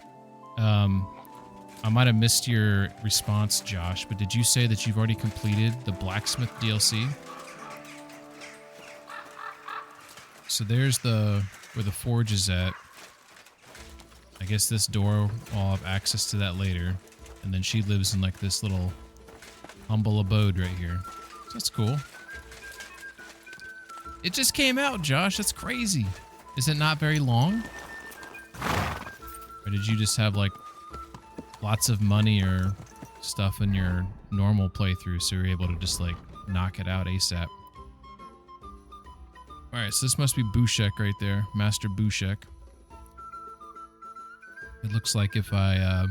S1: I might have missed your response, Josh, but did you say that you've already completed the blacksmith DLC? So there's where the forge is at. I guess this door, I'll have access to that later. And then she lives in like this little humble abode right here. That's cool. It just came out, Josh. That's crazy. Is it not very long? Or did you just have like lots of money or stuff in your normal playthrough so you're able to just like knock it out ASAP? Alright, so this must be Bushek right there. Master Bushek. It looks like if I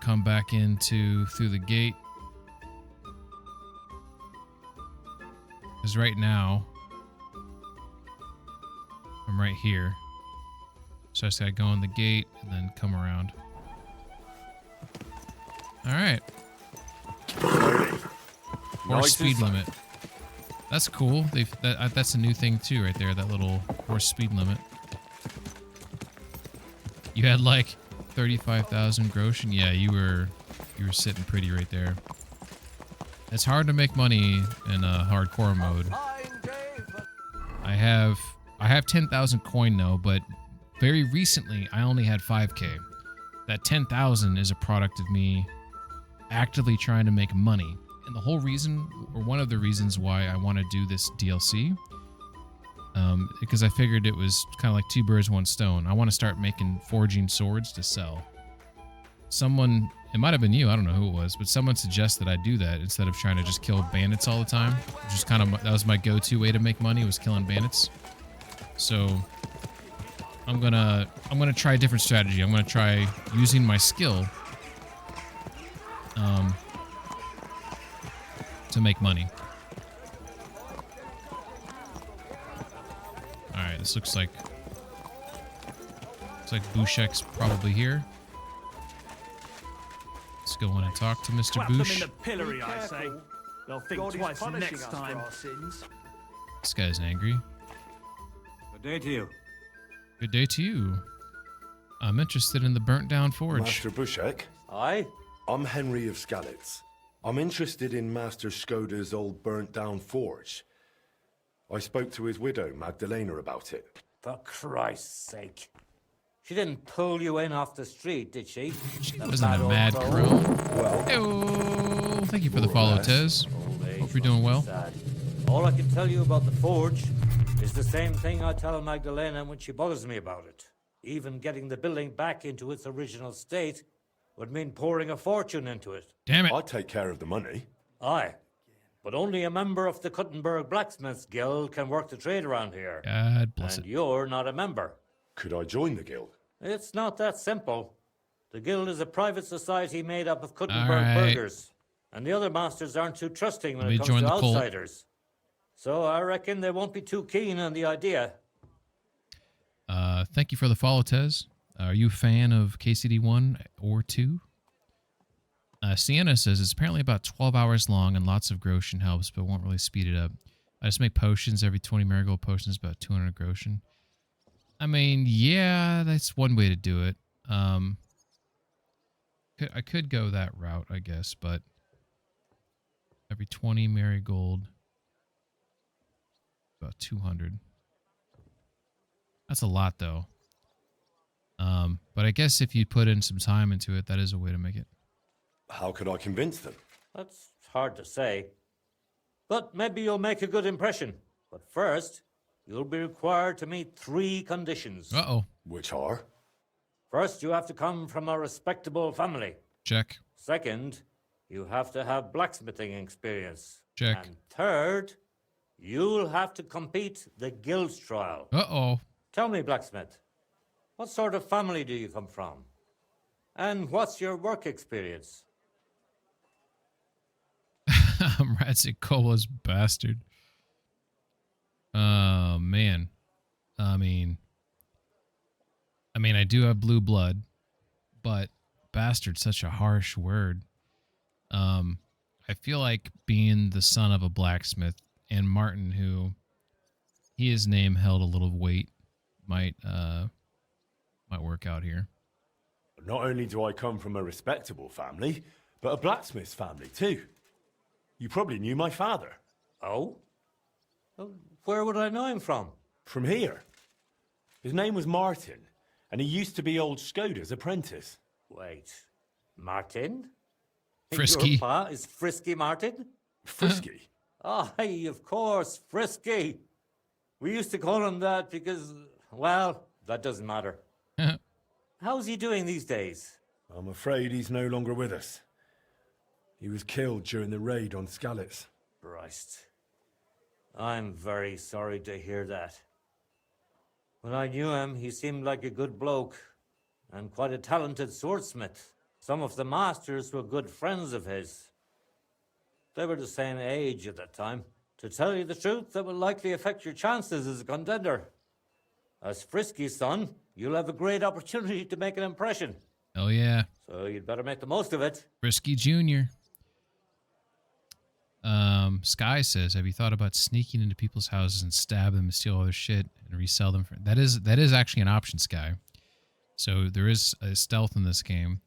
S1: come back through the gate, because right now I'm right here, so I just gotta go in the gate and then come around. All right. Horse speed limit. That's cool. That's a new thing too, right there. That little horse speed limit. You had like 35,000 groschen. Yeah, you were sitting pretty right there. It's hard to make money in a hardcore mode. I have 10,000 coin though, but very recently I only had 5k. That 10,000 is a product of me actively trying to make money. And the whole reason, or one of the reasons why I want to do this DLC, because I figured it was kind of like two birds, one stone. I want to start making forging swords to sell. Someone, it might have been you, I don't know who it was, but someone suggested I do that instead of trying to just kill bandits all the time. Which is kind of, that was my go-to way to make money, was killing bandits. So I'm gonna try a different strategy. I'm gonna try using my skill to make money. Alright, this looks like Bushek's probably here. Let's go in and talk to Mr.
S2: Clap them
S1: Bush.
S2: in the pillory, I say. They'll think twice next time.
S1: This guy's angry.
S2: Good day to you.
S1: Good day to you. I'm interested in the burnt down forge.
S21: Master Bushek?
S16: Aye?
S21: I'm Henry of Skalitz. I'm interested in Master Skoda's old burnt down forge. I spoke to his widow, Magdalena, about it.
S22: For Christ's sake. She didn't pull you in off the street, did she?
S1: She wasn't a mad crone. Well, thank you for the follow, Tez. Hope you're doing well.
S22: All I can tell you about the forge is the same thing I tell Magdalena when she bothers me about it. Even getting the building back into its original state would mean pouring a fortune into it.
S1: Damn it.
S21: I'd take care of the money.
S22: Aye. But only a member of the Kuttenberg Blacksmiths Guild can work the trade around here.
S1: God bless it.
S22: And you're not a member.
S21: Could I join the guild?
S22: It's not that simple. The guild is a private society made up of Kuttenberg
S1: right.
S22: burghers. And the other masters aren't too trusting when
S1: Let me
S22: it comes
S1: join
S22: to
S1: the cult.
S22: outsiders. So I reckon they won't be too keen on the idea.
S1: Thank you for the follow, Tez. Are you a fan of KCD 1 or 2? Sienna says it's apparently about 12 hours long and lots of groschen helps, but won't really speed it up. I just make potions. Every 20 marigold potions about 200 groschen. I mean, yeah, that's one way to do it. I could go that route, I guess, but every 20 marigold, about 200. That's a lot, though. But I guess if you put in some time into it, that is a way to make it.
S21: How could I convince them?
S22: That's hard to say. But maybe you'll make a good impression. But first, you'll be required to meet 3 conditions.
S1: Uh-oh.
S21: Which are?
S22: First, you have to come from a respectable family.
S1: Check.
S22: Second, you have to have blacksmithing experience.
S1: Check.
S22: And third, you'll have to compete the guild's trial.
S1: Uh-oh.
S22: Tell me, blacksmith, what sort of family do you come from? And what's your work experience?
S1: Ratsik Kola's bastard. Oh, man. I mean, I do have blue blood, but bastard's such a harsh word. I feel like being the son of a blacksmith and Martin, who his name held a little weight, might work out here.
S21: Not only do I come from a respectable family, but a blacksmith's family too. You probably knew my father.
S22: Oh? Where would I know him from?
S21: From here. His name was Martin,
S7: And he used to be old Skoda's apprentice.
S22: Wait, Martin?
S1: Frisky.
S22: Your pa is Frisky Martin?
S7: Frisky?
S22: Aye, of course, Frisky. We used to call him that because, well, that doesn't matter. How's he doing these days?
S7: I'm afraid he's no longer with us. He was killed during the raid on Skalitz.
S22: Christ. I'm very sorry to hear that. When I knew him, he seemed like a good bloke and quite a talented swordsmith. Some of the masters were good friends of his. They were the same age at that time. To tell you the truth, that will likely affect your chances as a contender. As Frisky's son, you'll have a great opportunity to make an impression.
S1: Oh, yeah.
S22: So you'd better make the most of it.
S1: Frisky Jr. Sky says, have you thought about sneaking into people's houses and stab them and steal all their shit and resell them? That is actually an option, Sky. So there is a stealth in this game.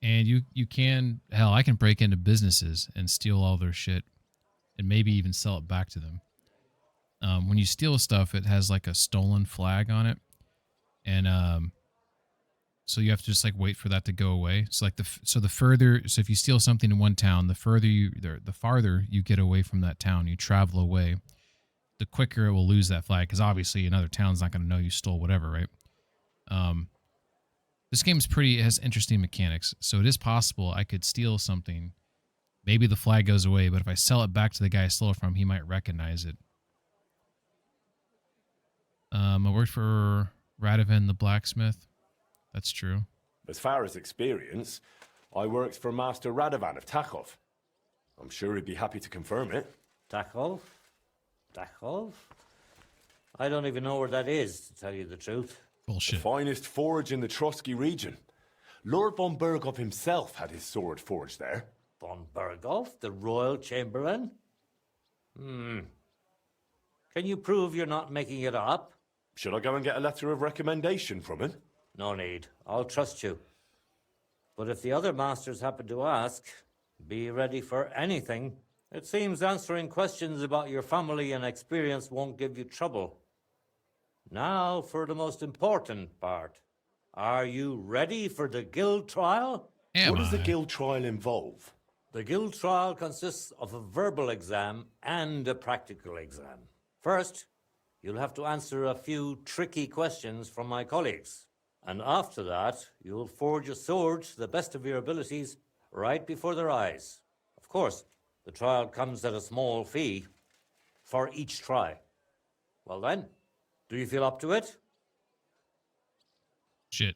S1: And you can, hell, I can break into businesses and steal all their shit and maybe even sell it back to them. When you steal stuff, it has like a stolen flag on it. And so you have to just like wait for that to go away. So like so if you steal something in one town, the farther you get away from that town, you travel away, the quicker it will lose that flag, because obviously another town's not going to know you stole whatever, right? This game has interesting mechanics. So it is possible I could steal something, maybe the flag goes away, but if I sell it back to the guy I stole it from, he might recognize it. I worked for Radovan the blacksmith. That's true.
S21: As far as experience, I worked for Master Radovan of Takhov. I'm sure he'd be happy to confirm it.
S22: Takhov? Takhov? I don't even know where that is, to tell you the truth.
S1: Bullshit.
S21: The finest forge in the Trotsky region. Lord von Berghoff himself had his sword forged there.
S22: Von Berghoff, the royal chamberlain? Can you prove you're not making it up?
S21: Should I go and get a letter of recommendation from him?
S22: No need. I'll trust you. But if the other masters happen to ask, be ready for anything. It seems answering questions about your family and experience won't give you trouble. Now for the most important part. Are you ready for the guild trial?
S21: What does the guild trial involve?
S22: The guild trial consists of a verbal exam and a practical exam. First, you'll have to answer a few tricky questions from my colleagues. And after that, you'll forge a sword to the best of your abilities right before their eyes. Of course, the trial comes at a small fee for each try. Well then, do you feel up to it?
S1: Shit.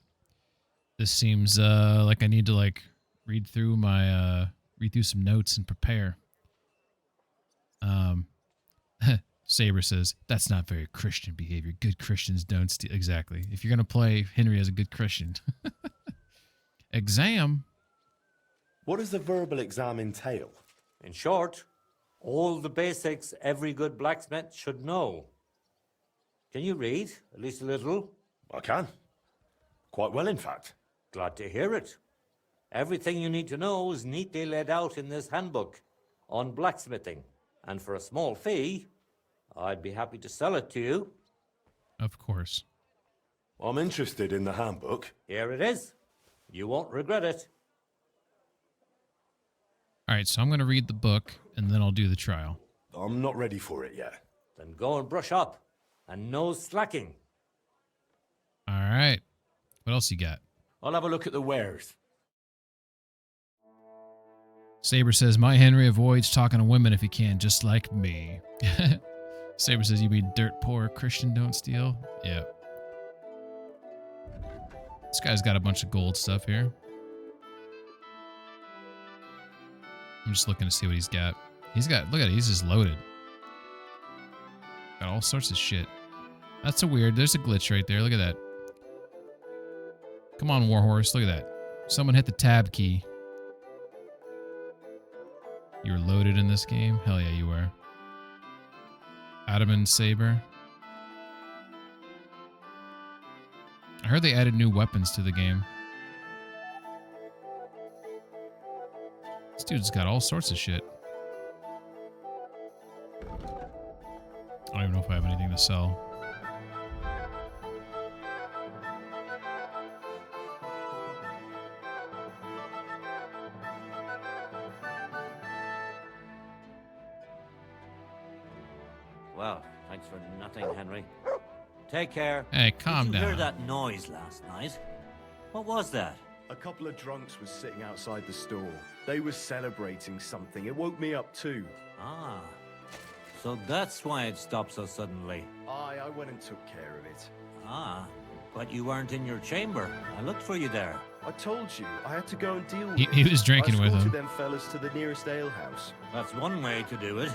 S1: This seems like I need to like read through some notes and prepare. Saber says, that's not very Christian behavior. Good Christians don't steal. Exactly. If you're going to play Henry as a good Christian. Exam?
S21: What does the verbal exam entail?
S22: In short, all the basics every good blacksmith should know. Can you read, at least a little?
S21: I can. Quite well, in fact.
S22: Glad to hear it. Everything you need to know is neatly laid out in this handbook on blacksmithing. And for a small fee, I'd be happy to sell it to you.
S1: Of course.
S21: I'm interested in the handbook.
S22: Here it is. You won't regret it.
S1: All right, so I'm going to read the book, and then I'll do the trial.
S21: I'm not ready for it yet.
S22: Then go and brush up, and no slacking.
S1: All right. What else you got?
S21: I'll have a look at the wares.
S1: Saber says, my Henry avoids talking to women if he can, just like me. Saber says, you mean dirt poor Christian don't steal? Yeah. This guy's got a bunch of gold stuff here. I'm just looking to see what he's got. Look at it, he's just loaded. Got all sorts of shit. That's there's a glitch right there, look at that. Come on, Warhorse, look at that. Someone hit the tab key. You're loaded in this game? Hell yeah, you were. Adamant Saber. I heard they added new weapons to the game. This dude's got all sorts of shit. I don't even know if I have anything to sell.
S17: Well, thanks for nothing, Henry. Take care.
S1: Hey, calm
S17: Did you
S1: down.
S17: hear that noise last night? What was that?
S3: A couple of drunks was sitting outside the store. They were celebrating something. It woke me up too.
S17: Ah. So that's why it stopped so suddenly.
S3: I went and took care of it.
S17: Ah. But you weren't in your chamber. I looked for you there.
S3: I told you, I had to go and deal with
S1: He
S3: it.
S1: was drinking with
S3: I escorted
S1: him.
S3: them fellas to the nearest alehouse.
S17: That's one way to do it.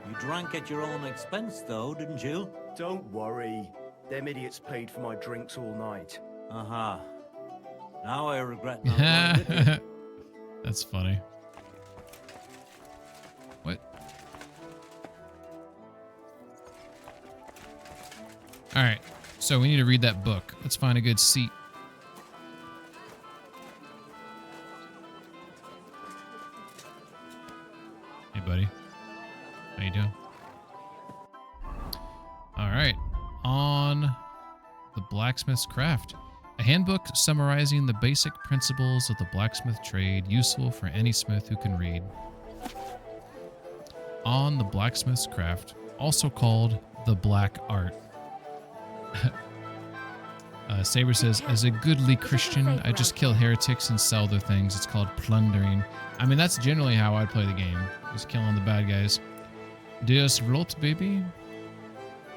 S17: You drank at your own expense, though, didn't you?
S3: Don't worry. Them idiots paid for my drinks all night.
S17: Aha. Now I regret not going with you.
S1: That's funny. What? All right. So we need to read that book. Let's find a good seat. Hey, buddy. How you doing? All right. On the blacksmith's craft. A handbook summarizing the basic principles of the blacksmith trade, useful for any smith who can read. On the blacksmith's craft, also called the black art. Saber says, as a goodly Christian, I just kill heretics and sell their things. It's called plundering. I mean, that's generally how I'd play the game. Just killing the bad guys. Deus Rot, baby.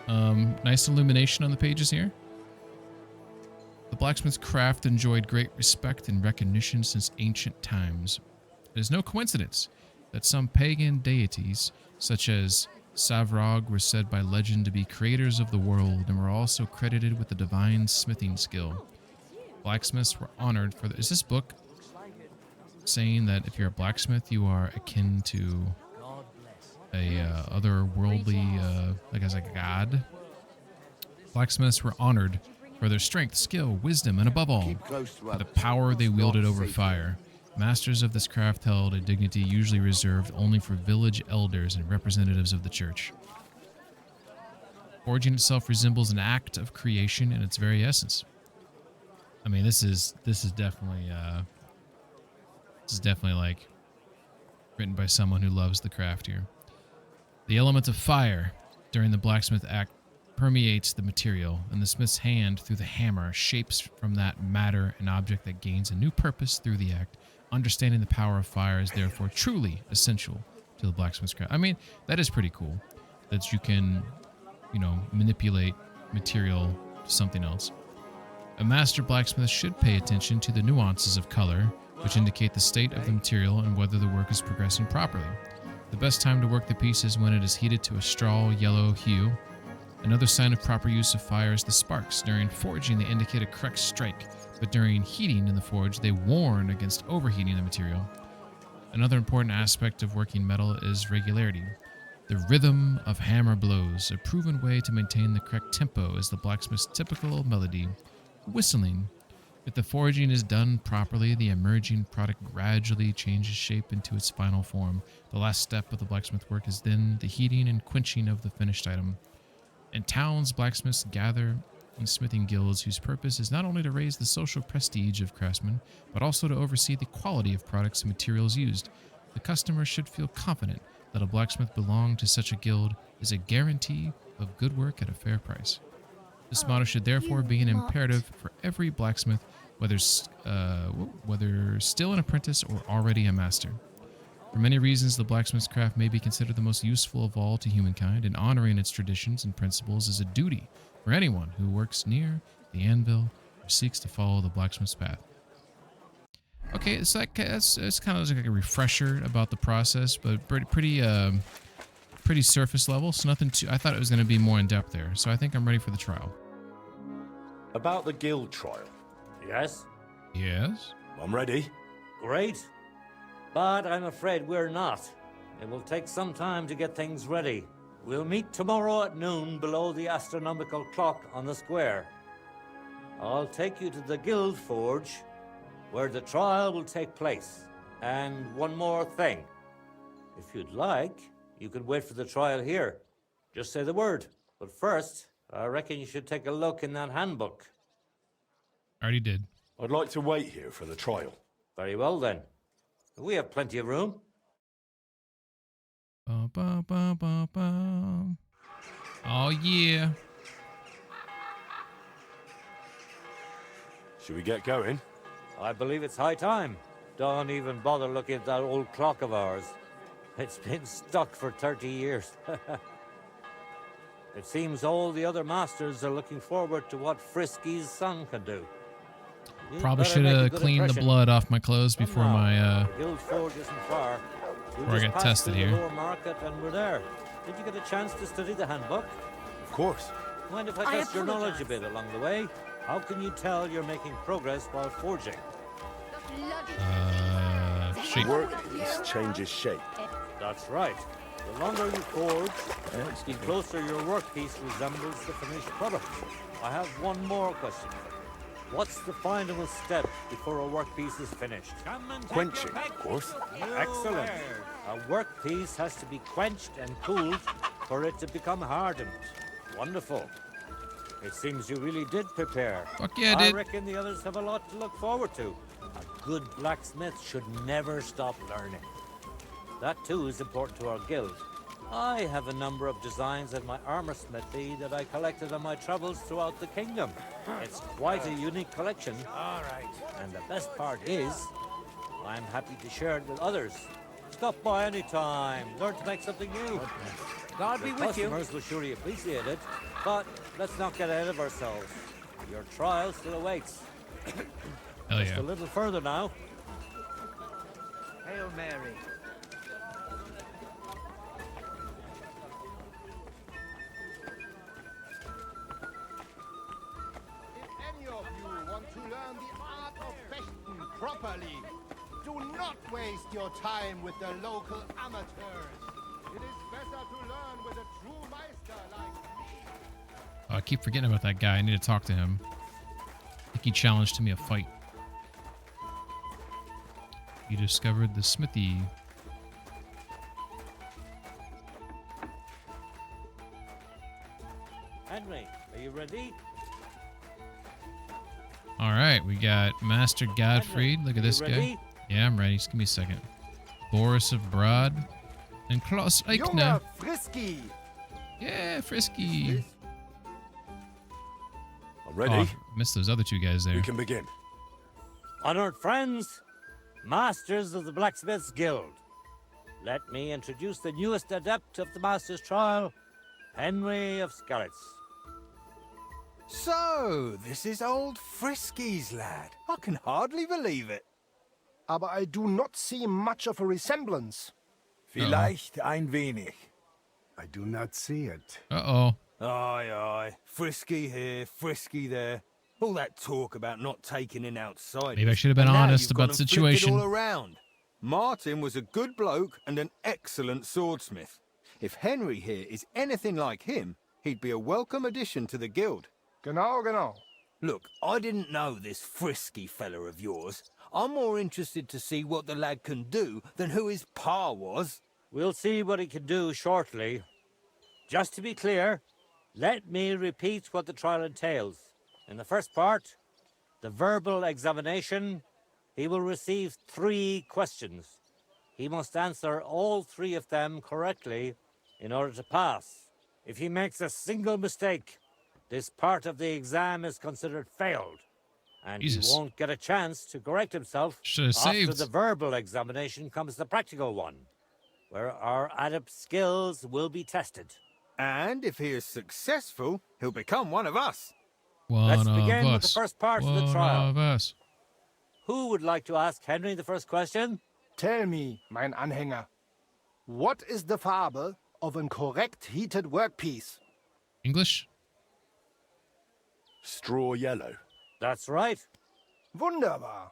S1: Nice illumination on the pages here. The blacksmith's craft enjoyed great respect and recognition since ancient times. It is no coincidence that some pagan deities, such as Savrog, were said by legend to be creators of the world and were also credited with the divine smithing skill. Blacksmiths were honored for the... Is this book saying that if you're a blacksmith, you are akin to a otherworldly, like as a god? Blacksmiths were honored for their strength, skill, wisdom, and above all, for the power they wielded over fire. Masters of this craft held a dignity usually reserved only for village elders and representatives of the church. Forging itself resembles an act of creation in its very essence. I mean, this is definitely like written by someone who loves the craft here. The element of fire during the blacksmith act permeates the material, and the smith's hand through the hammer shapes from that matter an object that gains a new purpose through the act. Understanding the power of fire is therefore truly essential to the blacksmith's craft. I mean, that is pretty cool that you can, manipulate material to something else. A master blacksmith should pay attention to the nuances of color, which indicate the state of the material and whether the work is progressing properly. The best time to work the piece is when it is heated to a straw yellow hue. Another sign of proper use of fire is the sparks. During forging, they indicate a correct strike, but during heating in the forge, they warn against overheating the material. Another important aspect of working metal is regularity. The rhythm of hammer blows, a proven way to maintain the correct tempo, is the blacksmith's typical melody. Whistling. If the forging is done properly, the emerging product gradually changes shape into its final form. The last step of the blacksmith work is then the heating and quenching of the finished item. In towns, blacksmiths gather in smithing guilds whose purpose is not only to raise the social prestige of craftsmen, but also to oversee the quality of products and materials used. The customer should feel confident that a blacksmith belonging to such a guild is a guarantee of good work at a fair price. This motto should therefore be an imperative for every blacksmith, whether still an apprentice or already a master. For many reasons, the blacksmith's craft may be considered the most useful of all to humankind, and honoring its traditions and principles is a duty for anyone who works near the anvil or seeks to follow the blacksmith's path. Okay, it's kind of like a refresher about the process, but pretty surface level. So nothing too. I thought it was going to be more in depth there. So I think I'm ready for the trial.
S21: About the guild trial.
S17: Yes?
S1: Yes?
S21: I'm ready.
S17: Great. But I'm afraid we're not. It will take some time to get things ready. We'll meet tomorrow at noon below the astronomical clock on the square. I'll take you to the guild forge, where the trial will take place. And one more thing. If you'd like, you can wait for the trial here. Just say the word. But first, I reckon you should take a look in that handbook.
S1: Already did.
S21: I'd like to wait here for the trial.
S17: Very well, then. We have plenty of room.
S1: Oh, yeah.
S21: Should we get going?
S22: I believe it's high time. Don't even bother looking at that old clock of ours. It's been stuck for 30 years. It seems all the other masters are looking forward to what Frisky's son can do. You'd
S1: Probably
S22: better
S1: should
S22: make a
S1: have
S22: good
S1: cleaned the
S22: impression.
S1: blood off my clothes before
S22: Come
S1: my
S22: now. The Guild Forge isn't far. We
S1: before I
S22: just
S1: got
S22: passed
S1: tested
S22: through the
S1: here.
S22: lower market and we're there. Did you get a chance to study the handbook?
S21: Of course.
S22: Mind if I test your knowledge a bit along the way? How can you tell you're making progress while forging?
S1: Shape.
S21: Workpiece changes shape.
S22: That's right. The longer you forge, the closer your workpiece resembles the finished product. I have one more question. What's the final step before a workpiece is finished?
S21: Quenching, of course.
S22: Excellent. A workpiece has to be quenched and cooled for it to become hardened. Wonderful. It seems you really did prepare.
S1: Fuck yeah, I
S22: I
S1: did.
S22: reckon the others have a lot to look forward to. A good blacksmith should never stop learning. That too is important to our guild. I have a number of designs in my armor smithy that I collected on my travels throughout the kingdom. It's quite a unique collection.
S16: All right.
S22: And the best part is, I'm happy to share it with others. Stop by any time. Learn to make something new.
S16: God be with you.
S22: Customers will surely appreciate it, but let's not get ahead of ourselves. Your trial still awaits.
S1: Hell
S22: Just
S1: yeah.
S22: a little further now.
S16: Hail Mary.
S4: If any of you want to learn the art of fechten properly, do not waste your time with the local amateurs. It is better to learn with a true meister like me.
S1: Oh, I keep forgetting about that guy. I need to talk to him. I think he challenged me a fight. You discovered the smithy.
S22: Henry, are you ready?
S1: All right, we got Master Godfried. Look at this
S22: you
S1: guy.
S22: ready?
S1: Yeah, I'm ready. Just give me a second. Boris of Brod and Klaus Eichner.
S4: Junge Frisky!
S1: Yeah, Frisky.
S21: Ready?
S1: Oh, missed those other two guys there.
S21: We can begin.
S22: Honored friends, masters of the Blacksmiths Guild, let me introduce the newest adept of the Master's Trial, Henry of Skalitz.
S4: So, this is old Frisky's lad. I can hardly believe it. Aber I do not see much of a resemblance.
S10: Vielleicht ein wenig. I do not see it.
S1: Uh-oh.
S10: Aye, aye. Frisky here, frisky there. All that talk about not taking in outsiders.
S1: Maybe I should have been
S10: And now
S1: honest
S10: you've
S1: about
S10: gone
S1: the
S10: and flipped it
S1: situation.
S10: all around. Martin was a good bloke and an excellent swordsmith. If Henry here is anything like him, he'd be a welcome addition to the guild.
S4: Genau, genau.
S10: Look, I didn't know this Frisky fella of yours. I'm more interested to see what the lad can do than who his pa was.
S22: We'll see what he can do shortly. Just to be clear, let me repeat what the trial entails. In the first part, the verbal examination, he will receive 3 questions. He must answer all 3 of them correctly in order to pass. If he makes a single mistake, this part of the exam is considered failed, and
S1: Jesus.
S22: he won't get a chance to correct himself.
S1: Should have
S22: After
S1: saved.
S22: the verbal examination comes the practical one, where our adept skills will be tested.
S10: And if he is successful, he'll become one of us.
S1: One
S22: Let's
S1: of
S22: begin with the
S1: us.
S22: first part of the
S1: One
S22: trial.
S1: of us.
S22: Who would like to ask Henry the first question?
S4: Tell me, mein Anhänger, what is the Farbe of a correct heated workpiece?
S1: English?
S21: Straw yellow.
S22: That's right.
S4: Wunderbar.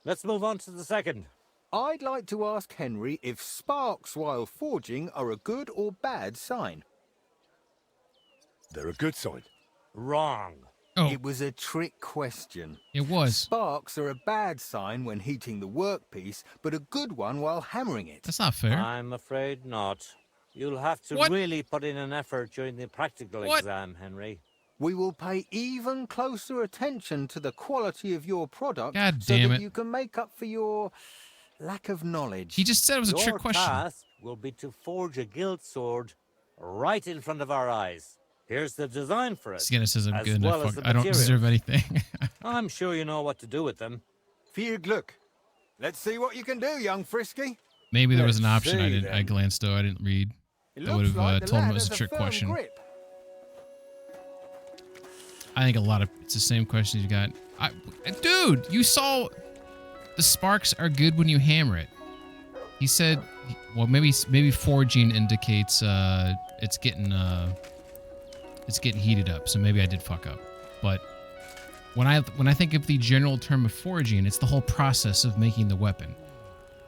S22: Let's move on to the second.
S10: I'd like to ask Henry if sparks while forging are a good or bad sign.
S21: They're a good sign.
S22: Wrong.
S1: Oh.
S10: It was a trick question.
S1: It was.
S10: Sparks are a bad sign when heating the workpiece, but a good one while hammering it.
S1: That's not fair.
S22: I'm afraid not. You'll have to
S1: What?
S22: really put in an effort during the practical
S1: What?
S22: exam, Henry.
S10: We will pay even closer attention to the quality of your product
S1: God
S10: so
S1: damn
S10: that
S1: it.
S10: you can make up for your lack of knowledge.
S1: He just said it was a
S22: Your
S1: trick question.
S22: task will be to forge a guild sword right in front of our eyes. Here's the design for it.
S1: Skinner says I'm
S22: as
S1: good.
S22: well as the
S1: I don't deserve
S22: materials.
S1: anything.
S22: I'm sure you know what to do with them.
S10: Viel Glück. Let's see what you can do, young Frisky.
S1: Maybe there was an
S10: Let's
S1: option
S10: see,
S1: I glanced though. I didn't read.
S10: It
S1: That would
S10: looks
S1: have
S10: like the
S1: told him
S10: lad
S1: it was a
S10: has
S1: trick
S10: firm
S1: question.
S10: grip.
S1: I think it's the same questions you got. Dude, you saw the sparks are good when you hammer it. He said, well, maybe forging indicates it's getting heated up. So maybe I did fuck up. But when I think of the general term of forging, it's the whole process of making the weapon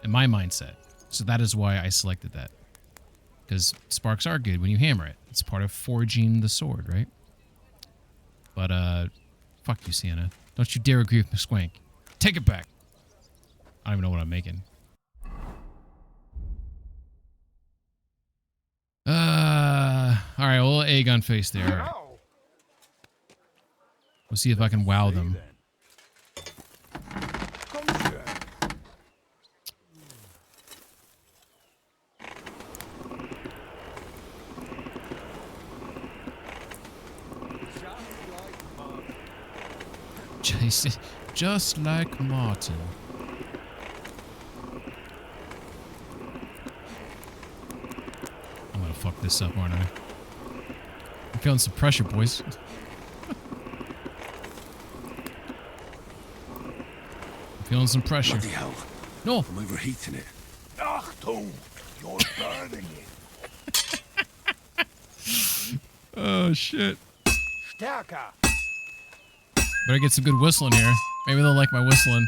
S1: in my mindset. So that is why I selected that. Because sparks are good when you hammer it. It's part of forging the sword, right? But, fuck you, Sienna. Don't you dare agree with McSwank. Take it back. I don't even know what I'm making. Alright, a little egg on face there. All right. We'll see if I can wow them. Just like Martin. I'm gonna fuck this up, aren't I? I'm feeling some pressure, boys. I'm feeling some pressure.
S21: Bloody hell.
S1: No.
S21: I'm overheating it.
S4: Achtung! You're burning it.
S1: Oh, shit.
S4: Stärker!
S1: Better get some good whistling here. Maybe they'll like my whistling.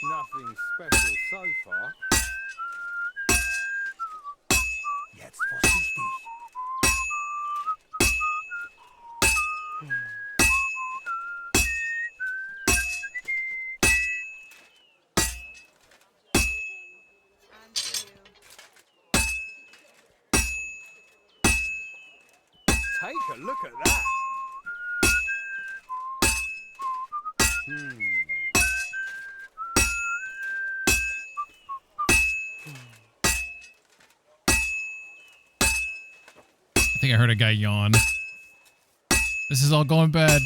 S10: Nothing special so far.
S4: Jetzt vorsichtig.
S10: Take a look at that.
S1: I think I heard a guy yawn. This is all going bad.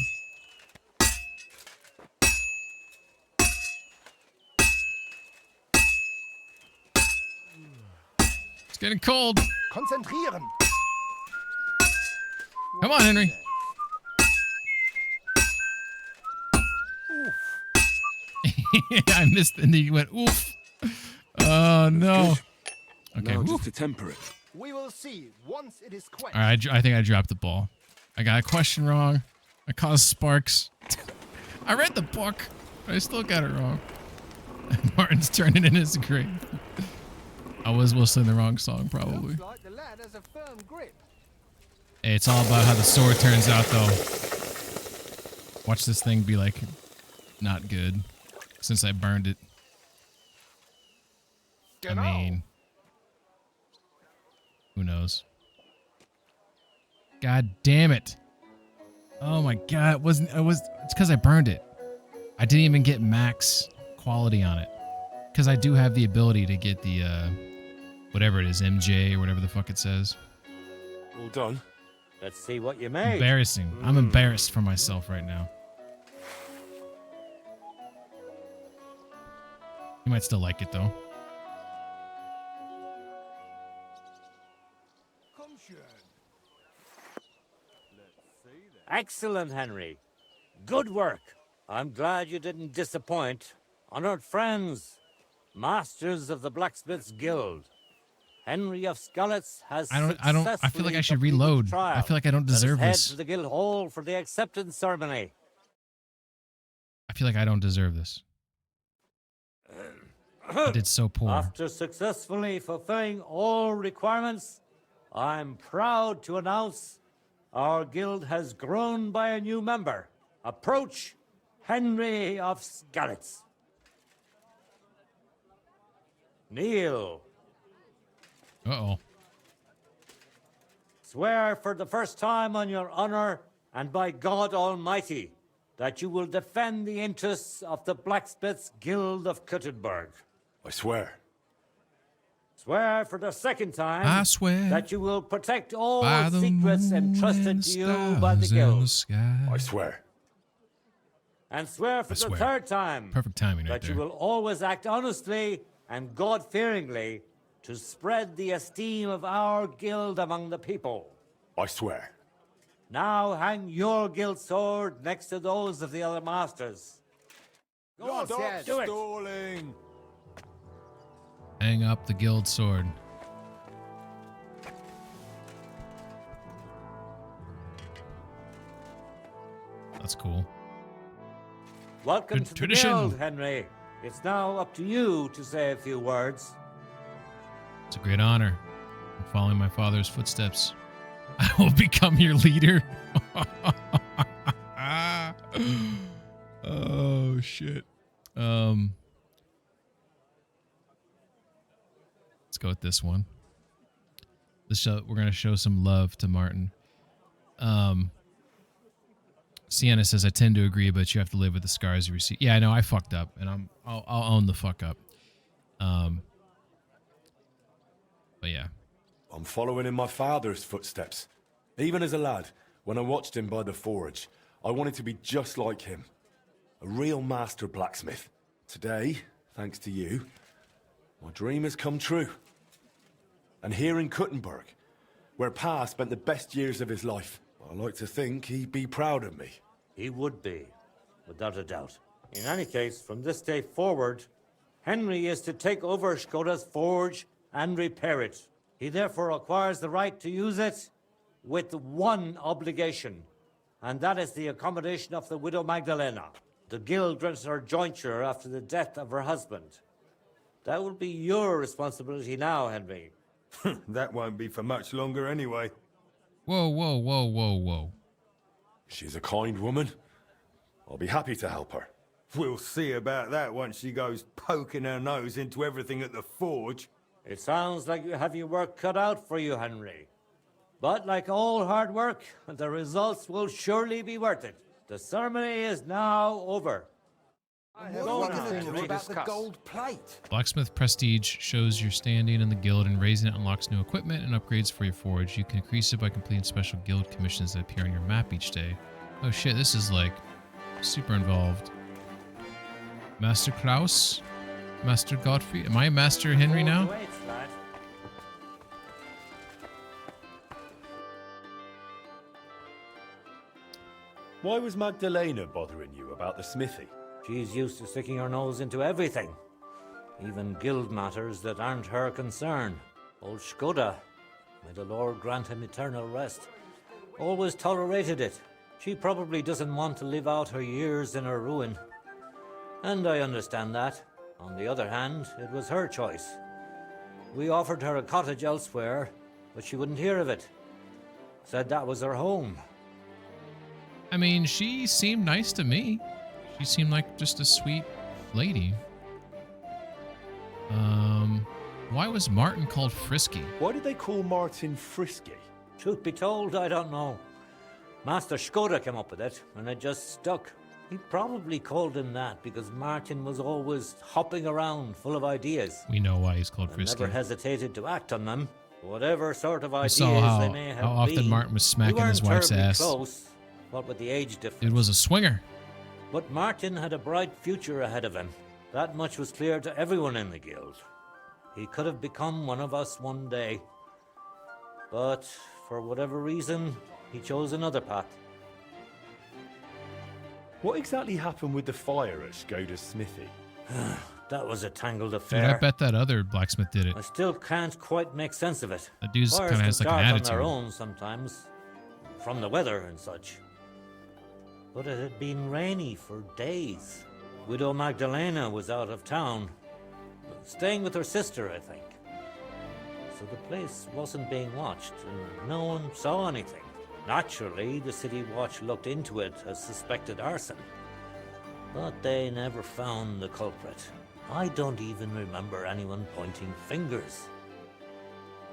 S1: It's getting cold.
S4: Konzentrieren.
S1: Come on, Henry. I missed and he went oof. Oh no. Okay.
S21: Now just to temper it.
S4: We will see once it is quenched.
S1: All right, I think I dropped the ball. I got a question wrong. I caused sparks. I read the book, but I still got it wrong. Martin's turning in his grave. I was whistling the wrong song, probably.
S4: Looks like the lad has a firm grip.
S1: Hey, it's all about how the sword turns out, though. Watch this thing be like, not good, since I burned it. I mean, who knows? God damn it! Oh my god, it's because I burned it. I didn't even get max quality on it, because I do have the ability to get the whatever it is, MJ or whatever the fuck it says.
S21: All done.
S22: Let's see what you made.
S1: Embarrassing. I'm embarrassed for myself right now. You might still like it though.
S22: Excellent, Henry. Good work. I'm glad you didn't disappoint. Honored friends, masters of the Blacksmiths Guild. Henry of Skalitz has
S1: I feel like I should reload. I feel like I don't deserve
S22: Let us
S1: this.
S22: head to the guild hall for the acceptance ceremony.
S1: I feel like I don't deserve this. I did so poor.
S22: After successfully fulfilling all requirements, I'm proud to announce our guild has grown by a new member. Approach Henry of Skalitz. Kneel.
S1: Uh-oh.
S22: Swear for the first time on your honor and by God Almighty that you will defend the interests of the Blacksmiths Guild of Kuttenberg.
S21: I swear.
S22: Swear for the second time
S1: I swear
S22: that you will protect all
S1: by the
S22: secrets
S1: moon
S22: entrusted
S1: and
S22: to you by the
S1: stars in the
S22: guild.
S1: sky.
S21: I swear.
S22: And swear for
S1: I
S22: the
S1: swear.
S22: third time
S1: Perfect timing right
S22: that you
S1: there.
S22: will always act honestly and God-fearingly to spread the esteem of our guild among the people.
S21: I swear.
S22: Now hang your guild sword next to those of the other masters. Go on,
S10: Stop
S22: Ted, do it.
S10: stalling.
S1: Hang up the guild sword. That's cool.
S22: Welcome to
S1: Tradition.
S22: the guild, Henry. It's now up to you to say a few words.
S1: It's a great honor. I'm following my father's footsteps. I will become your leader. Oh shit. Let's go with this one. We're gonna show some love to Martin. Sienna says, I tend to agree, but you have to live with the scars you receive. Yeah, I know I fucked up, and I'll own the fuck up. But yeah.
S21: I'm following in my father's footsteps. Even as a lad, when I watched him by the forge, I wanted to be just like him. A real master blacksmith. Today, thanks to you, my dream has come true. And here in Kuttenberg, where Pa spent the best years of his life, I like to think he'd be proud of me.
S22: He would be, without a doubt. In any case, from this day forward, Henry is to take over Skoda's forge and repair it. He therefore acquires the right to use it with one obligation, and that is the accommodation of the widow Magdalena. The guild grants her jointure after the death of her husband. That will be your responsibility now, Henry.
S10: That won't be for much longer anyway.
S1: Whoa, whoa, whoa, whoa, whoa.
S21: She's a kind woman. I'll be happy to help her.
S10: We'll see about that once she goes poking her nose into everything at the forge.
S22: It sounds like you have your work cut out for you, Henry. But like all hard work, the results will surely be worth it. The ceremony is now over.
S5: What are we going to do about the gold plate?
S1: Blacksmith Prestige shows your standing in the guild, and raising it unlocks new equipment and upgrades for your forge. You can increase it by completing special guild commissions that appear on your map each day. Oh shit, this is like super involved. Master Klaus? Master Godfrey? Am I Master Henry now?
S21: Why was Magdalena bothering you about the smithy?
S22: She's used to sticking her nose into everything, even guild matters that aren't her concern. Old Skoda, may the Lord grant him eternal rest, always tolerated it. She probably doesn't want to live out her years in her ruin. And I understand that. On the other hand, it was her choice. We offered her a cottage elsewhere, but she wouldn't hear of it. Said that was her home.
S1: I mean, she seemed nice to me. She seemed like just a sweet lady. Why was Martin called Frisky?
S21: Why did they call Martin Frisky?
S22: Truth be told, I don't know. Master Skoda came up with it, and it just stuck. He probably called him that because Martin was always hopping around, full of ideas.
S1: We know why he's called
S22: And
S1: Frisky.
S22: never hesitated to act on them, whatever sort of
S1: We
S22: ideas
S1: saw
S22: they may have
S1: how often
S22: been.
S1: Martin was
S22: We
S1: smacking his
S22: weren't
S1: wife's
S22: terribly
S1: ass.
S22: Close, what with the age difference.
S1: It was a swinger.
S22: But Martin had a bright future ahead of him. That much was clear to everyone in the guild. He could have become one of us one day. But for whatever reason, he chose another path.
S21: What exactly happened with the fire at Skoda's smithy?
S22: That was a tangled
S1: Dude,
S22: affair.
S1: I bet that other blacksmith did it.
S22: I still can't quite make sense of it.
S1: That dude's
S22: Fires
S1: kinda
S22: can
S1: has like an
S22: start on
S1: attitude.
S22: their own sometimes, from the weather and such. But it had been rainy for days. Widow Magdalena was out of town, staying with her sister, I think. So the place wasn't being watched, and no one saw anything. Naturally, the city watch looked into it as suspected arson. But they never found the culprit. I don't even remember anyone pointing fingers.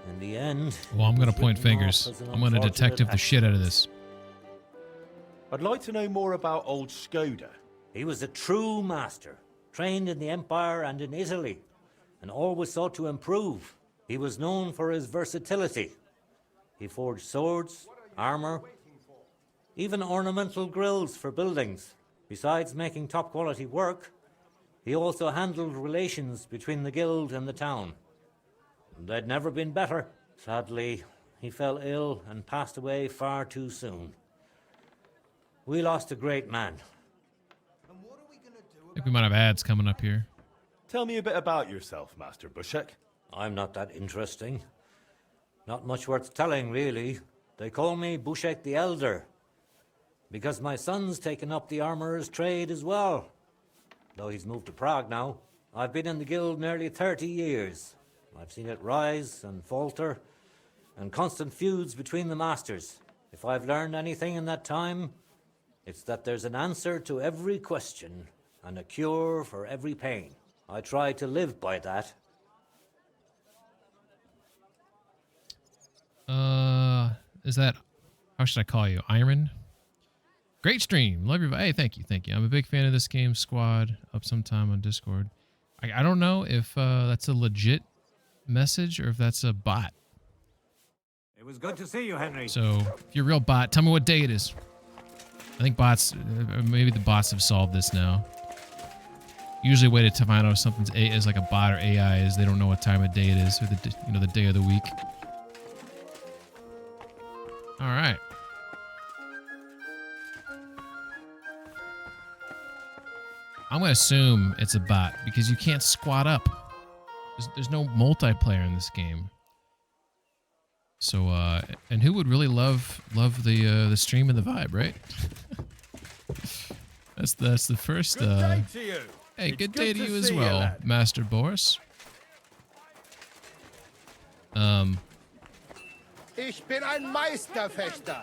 S22: In the end...
S1: Well, I'm going to
S22: it was
S1: point
S22: written
S1: fingers.
S22: off as an
S1: I'm going to
S22: unfortunate
S1: detective the shit out of
S22: accident.
S1: this.
S21: I'd like to know more about old Skoda.
S22: He was a true master, trained in the Empire and in Italy, and always sought to improve. He was known for his versatility. He forged swords, armor, even ornamental grills for buildings. Besides making top-quality work, he also handled relations between the guild and the town. They'd never been better. Sadly, he fell ill and passed away far too soon. We lost a great man.
S1: I think we might have ads coming up here.
S21: Tell me a bit about yourself, Master Bushek.
S22: I'm not that interesting. Not much worth telling, really. They call me Bushek the Elder, because my son's taken up the armorer's trade as well. Though he's moved to Prague now. I've been in the guild nearly 30 years. I've seen it rise and falter, and constant feuds between the masters. If I've learned anything in that time, it's that there's an answer to every question and a cure for every pain. I try to live by that.
S1: Is that, how should I call you? Iron? Great stream. Love your, hey, thank you. I'm a big fan of this game, Squad. Up sometime on Discord. I don't know if that's a legit message or if that's a bot.
S17: It was good to see you, Henry.
S1: So, if you're a real bot, tell me what day it is. I think bots, maybe the bots have solved this now. Usually, a way to find out if something's is like a bot or AI is they don't know what time of day it is or the day of the week. All right. I'm gonna assume it's a bot because you can't squat up. There's no multiplayer in this game. So, and who would really love the stream and the vibe, right? that's the first.
S21: Good day to you.
S1: Hey,
S21: It's
S1: good day to
S21: good to
S1: you as
S21: see you,
S1: well,
S21: lad.
S1: Master Boris.
S4: Ich bin ein Meisterfechter.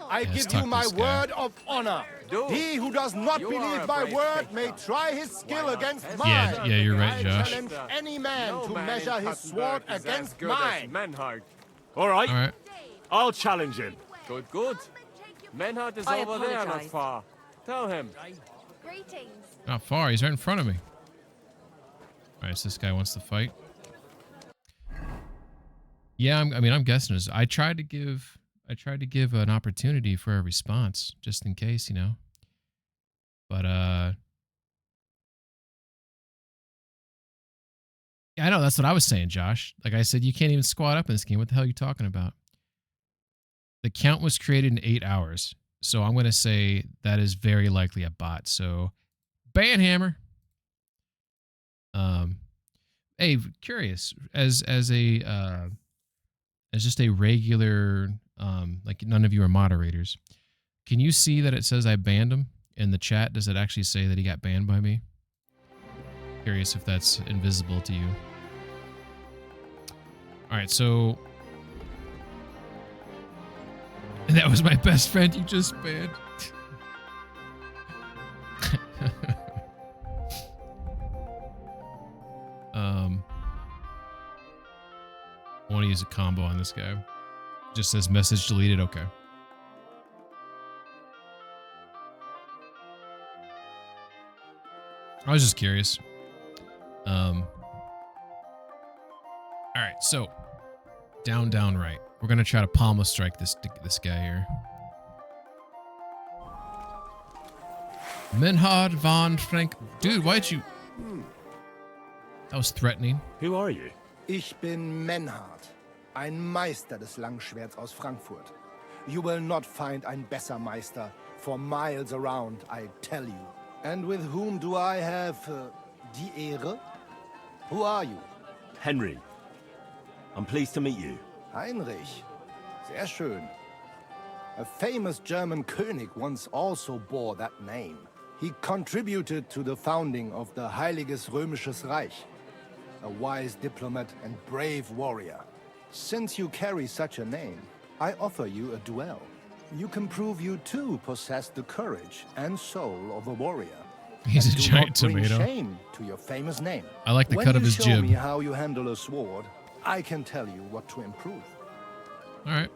S4: I
S1: Yeah, let's
S4: give
S1: talk
S4: you
S1: to
S4: my
S1: this guy.
S4: word of honor. He who does not
S10: You are
S4: believe
S10: a
S4: my
S10: brave
S4: word
S10: fechter.
S4: may try his skill against mine.
S1: Yeah, you're right,
S4: I
S1: Josh.
S4: challenge any man
S10: No
S4: to
S10: man
S4: measure
S10: in
S4: his sword
S10: Cuttenburg is as
S4: against
S10: good
S4: mine.
S10: as Menhard.
S21: All right.
S1: All right.
S21: I'll challenge him.
S10: Good, good. Menhard is
S14: I
S10: over there, not
S14: apologize.
S10: far. Tell him.
S15: Greetings.
S1: Not far. He's right in front of me. All right, so this guy wants to fight. Yeah, I'm guessing this. I tried to give an opportunity for a response just in case, you know. But yeah, I know that's what I was saying, Josh. Like I said, you can't even squat up in this game. What the hell are you talking about? The count was created in 8 hours, so I'm going to say that is very likely a bot. So, Banhammer. Hey, curious as just a regular, like none of you are moderators. Can you see that it says I banned him in the chat? Does it actually say that he got banned by me? Curious if that's invisible to you. All right, so that was my best friend you just banned. I want to use a combo on this guy. Just says message deleted. Okay. I was just curious. All right, so down, right. We're gonna try to palma strike this guy here. Menhard von Frank. Dude, why'd you? That was threatening.
S21: Who are you?
S4: Ich bin Menhard, ein Meister des Langschwerts aus Frankfurt. You will not find ein besser Meister for miles around, I tell you. And with whom do I have die Ehre? Who are you?
S21: Henry. I'm pleased to meet you.
S4: Heinrich. Sehr schön. A famous German König once also bore that name. He contributed to the founding of the Heiliges Römisches Reich. A wise diplomat and brave warrior. Since you carry such a name, I offer you a duel. You can prove you too possess the courage and soul of a warrior.
S1: He's
S4: And
S1: a
S4: do
S1: giant
S4: not bring
S1: tomato.
S4: shame to your famous name.
S1: I like the
S4: When
S1: cut of
S4: you
S1: his
S4: show
S1: jib.
S4: me how you handle a sword, I can tell you what to improve.
S1: All right.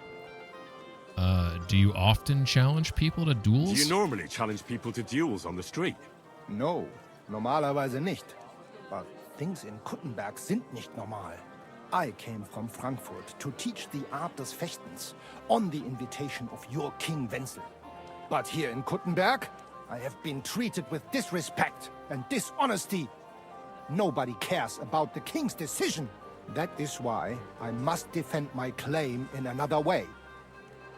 S1: Do you often challenge people to duels?
S21: Do you normally challenge people to duels on the street?
S4: No, normalerweise nicht. But things in Kuttenberg sind nicht normal. I came from Frankfurt to teach the art des Fechtens on the invitation of your King Wenzel. But here in Kuttenberg, I have been treated with disrespect and dishonesty. Nobody cares about the king's decision. That is why I must defend my claim in another way.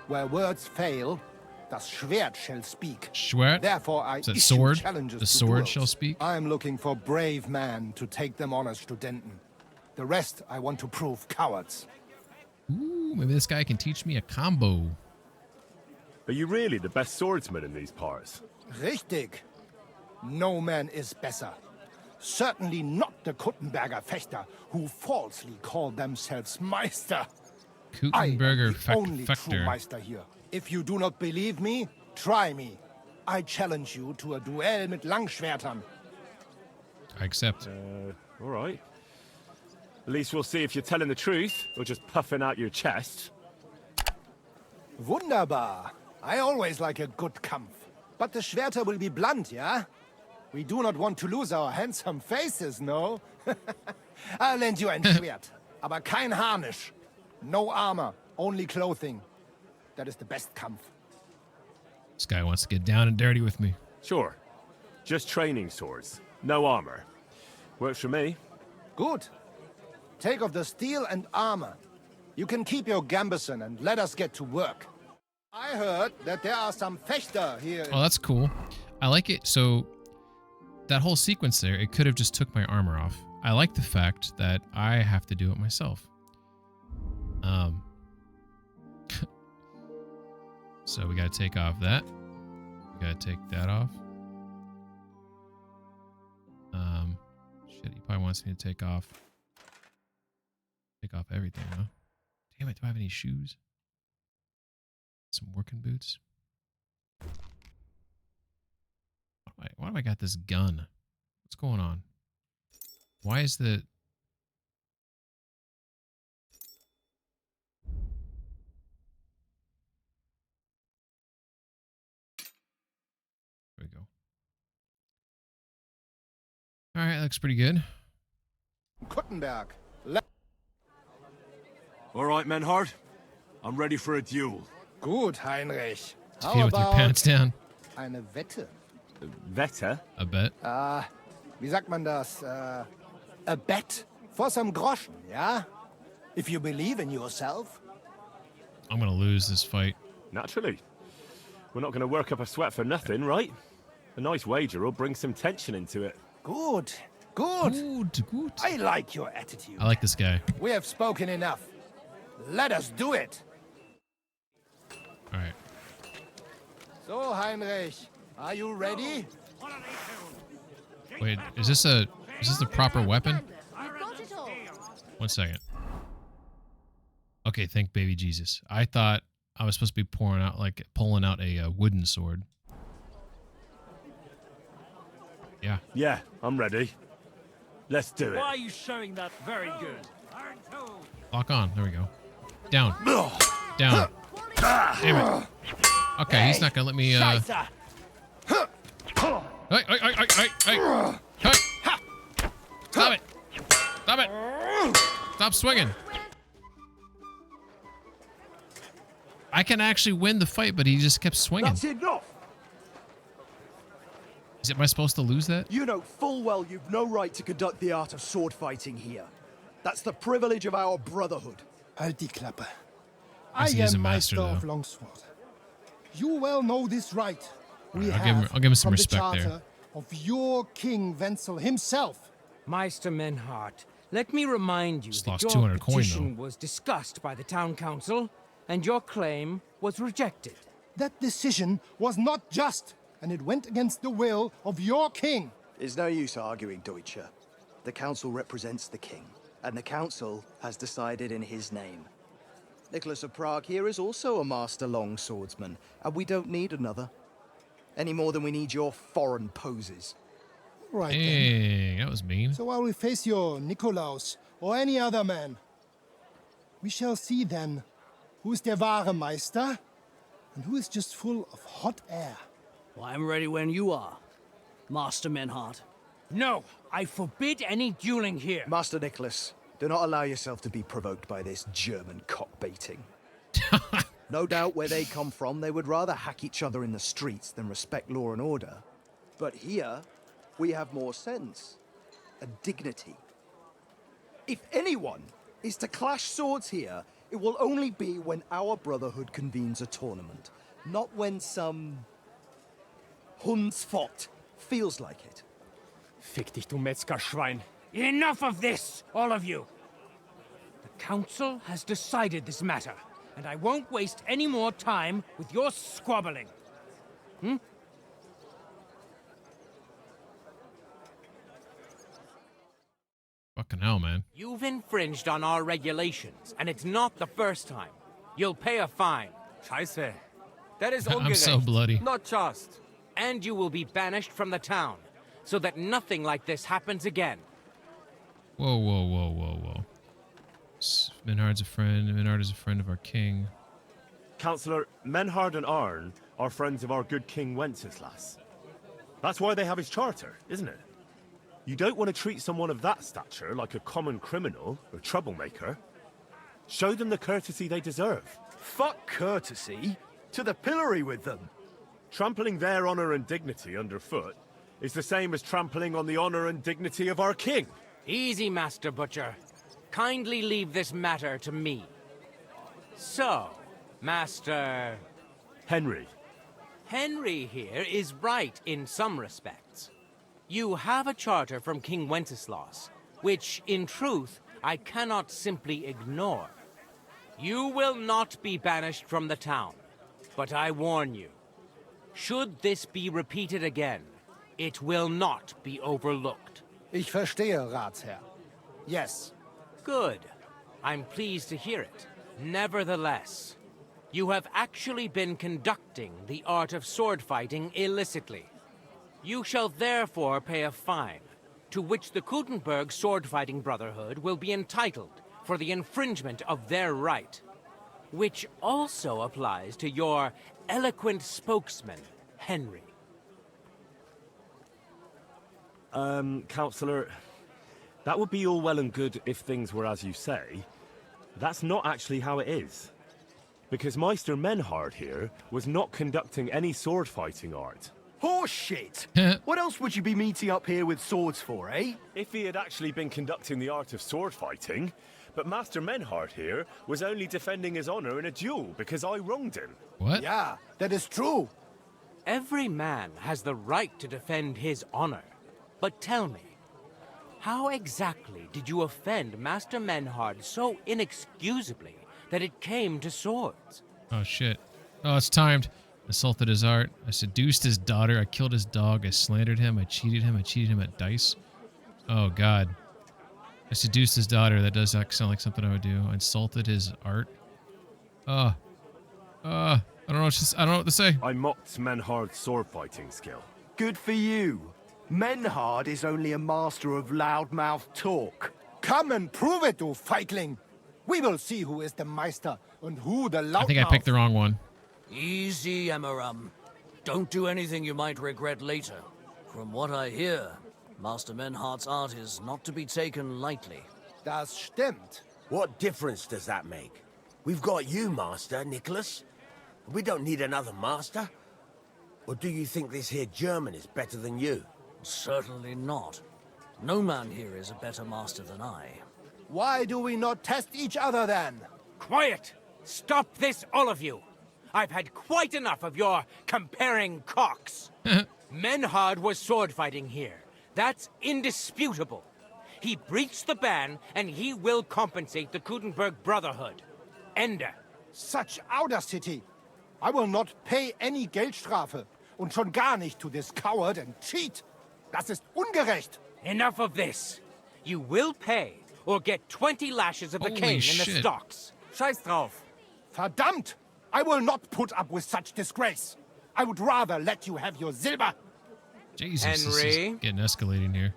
S4: Where words fail, das Schwert shall speak.
S1: Schwert?
S4: Therefore, I
S1: Is that
S4: issue
S1: sword?
S4: challenges
S1: The
S4: to
S1: sword
S4: duels.
S1: shall speak?
S4: I am looking for brave men to take them on as Studenten. The rest I want to prove cowards.
S1: Ooh, maybe this guy can teach me a combo.
S21: Are you really the best swordsman in these parts?
S4: Richtig. No man is better. Certainly not the Kuttenberger Fechter, who falsely call themselves Meister.
S1: Kuttenberger
S4: I am the only true
S1: Fechter.
S4: Meister here. If you do not believe me, try me. I challenge you to a duel mit Langschwertern.
S1: I accept.
S21: All right. At least we'll see if you're telling the truth or just puffing out your chest.
S4: Wunderbar. I always like a good Kampf. But the Schwerter will be blunt, yeah? We do not want to lose our handsome faces, no? I'll lend you ein Schwert, aber kein Harnisch. No armor, only clothing. That is the best Kampf.
S1: This guy wants to get down and dirty with me.
S21: Sure. Just training swords. No armor. Works for me.
S4: Good. Take off the steel and armor. You can keep your gambeson and let us get to work. I heard that there are some Fechter here.
S1: Oh, that's cool. I like it. So that whole sequence there, it could have just took my armor off. I like the fact that I have to do it myself. So we got to take off that. We got to take that off. Shit, he probably wants me to take off everything, huh? Damn it, do I have any shoes? Some working boots? Why do I got this gun? What's going on? Why is the... There we go. All right, looks pretty good.
S4: Kuttenberg.
S21: All right, Menhard. I'm ready for a duel.
S4: Gut, Heinrich.
S1: Defeat with your pants down.
S4: Eine Wette?
S21: Wette?
S1: A bet?
S4: Wie sagt man das? A bet for some groschen, yeah? If you believe in yourself.
S1: I'm gonna lose this fight.
S21: Naturally. We're not going to work up a sweat for nothing, right? A nice wager will bring some tension into it.
S4: Good. Good.
S1: Good.
S4: I like your attitude.
S1: I like this guy.
S4: We have spoken enough. Let us do it.
S1: All right.
S4: So, Heinrich, are you ready?
S1: Wait, is this the proper weapon? One second. Okay, thank baby Jesus. I thought I was supposed to be pulling out a wooden sword. Yeah.
S21: Yeah, I'm ready. Let's do it.
S2: Why are you showing that? Very good.
S1: Lock on. There we go. Down. Down. Damn it. Okay, he's not gonna let me. Hey! Stop it! Stop it! Stop swinging! I can actually win the fight, but he just kept swinging.
S9: That's enough!
S1: Am I supposed to lose that?
S9: You know full well you've no right to conduct the art of sword fighting here. That's the privilege of our brotherhood.
S4: Halt die Klappe.
S1: I
S4: I
S1: see he's a
S4: am
S1: master,
S4: Meister of
S1: though.
S4: Longsword. You well know this right. We
S1: I'll give him some
S4: from
S1: respect
S4: the
S1: there.
S4: charter of your King Wenzel himself.
S13: Meister Menhard, let me remind you
S1: Just
S13: that
S1: lost
S13: your
S1: 200 coin,
S13: petition was discussed by the town council, and your claim was rejected.
S4: That decision was not just, and it went against the will of your king.
S9: It's no use arguing, Deutscher. The council represents the king, and the council has decided in his name. Nicholas of Prague here is also a master longswordsman, and we don't need another. Any more than we need your foreign poses.
S4: Right
S1: Hey, that was mean.
S4: So I will face your Nikolaus or any other man. We shall see then who is der wahre Meister and who is just full of hot air.
S23: Well, I'm ready when you are, Master Menhard.
S13: No, I forbid any dueling here.
S9: Master Nicholas, Do not allow yourself to be provoked by this German cock-baiting. No doubt where they come from, they would rather hack each other in the streets than respect law and order. But here, we have more sense and dignity. If anyone is to clash swords here, it will only be when our brotherhood convenes a tournament, not when some Hundsfott feels like it.
S13: Fick dich, du Metzgerschwein. Enough of this, all of you! The council has decided this matter, and I won't waste any more time with your squabbling.
S1: Fucking hell, man.
S13: You've infringed on our regulations, and it's not the first time. You'll pay a fine.
S8: Scheiße. That is
S1: I'm so bloody.
S8: Not just.
S13: And you will be banished from the town, so that nothing like this happens again.
S1: Whoa, whoa, whoa, whoa, whoa. Menhard's a friend. Menhard is a friend of our king.
S11: Councillor, Menhard and Arn are friends of our good King Wenceslas. That's why they have his charter, isn't it? You don't want to treat someone of that stature like a common criminal or troublemaker. Show them the courtesy they deserve.
S3: Fuck courtesy. To the pillory with them.
S11: Trampling their honor and dignity underfoot is the same as trampling on the honor and dignity of our king.
S13: Easy, Master Butcher. Kindly leave this matter to me. So, Master...
S11: Henry.
S13: Henry here is right in some respects. You have a charter from King Wenceslas, which, in truth, I cannot simply ignore. You will not be banished from the town, but I warn you, should this be repeated again, it will not be overlooked.
S4: Ich verstehe, Ratsherr. Yes.
S13: Good. I'm pleased to hear it. Nevertheless, you have actually been conducting the art of sword fighting illicitly. You shall therefore pay a fine, to which the Kuttenberg Sword-Fighting Brotherhood will be entitled for the infringement of their right, which also applies to your eloquent spokesman, Henry.
S11: Councillor, that would be all well and good if things were as you say. That's not actually how it is. Because Meister Menhard here was not conducting any sword-fighting art.
S3: Horseshit! What else would you be meeting up here with swords for, eh?
S11: If he had actually been conducting the art of sword fighting, but Master Menhard here was only defending his honor in a duel because I wronged him.
S1: What?
S4: Yeah, that is true.
S13: Every man has the right to defend his honor. But tell me, how exactly did you offend Master Menhard so inexcusably that it came to swords?
S1: Oh, shit. Oh, it's timed. Assaulted his art. I seduced his daughter. I killed his dog. I slandered him. I cheated him. I cheated him at dice. Oh, God. I seduced his daughter. That does sound like something I would do. I insulted his art. I don't know what to say.
S11: I mocked Menhard's sword fighting skill.
S3: Good for you. Menhard is only a master of loudmouth talk.
S4: Come and prove it, you feigling. We will see who is the Meister and who the loudmouth.
S1: I think I picked the wrong one.
S23: Easy, Emmeram. Don't do anything you might regret later. From what I hear, Master Menhard's art is not to be taken lightly.
S4: Das stimmt.
S5: What difference does that make? We've got you, Master, Nicholas. We don't need another master. Or do you think this here German is better than you?
S23: Certainly not. No man here is a better master than I.
S4: Why do we not test each other then?
S13: Quiet! Stop this, all of you! I've had quite enough of your comparing cocks. Menhard was sword fighting here. That's indisputable. He breached the ban, and he will compensate the Kuttenberg Brotherhood. Ende.
S4: Such audacity! I will not pay any Geldstrafe. Und schon gar nicht to this coward and cheat. Das ist ungerecht.
S13: Enough of this. You will pay, or get 20 lashes of the cane in the stocks.
S8: Scheiß drauf.
S4: Verdammt! I will not put up with such disgrace. I would rather let you have your silver.
S1: Jesus,
S13: Henry?
S1: this is getting escalating here.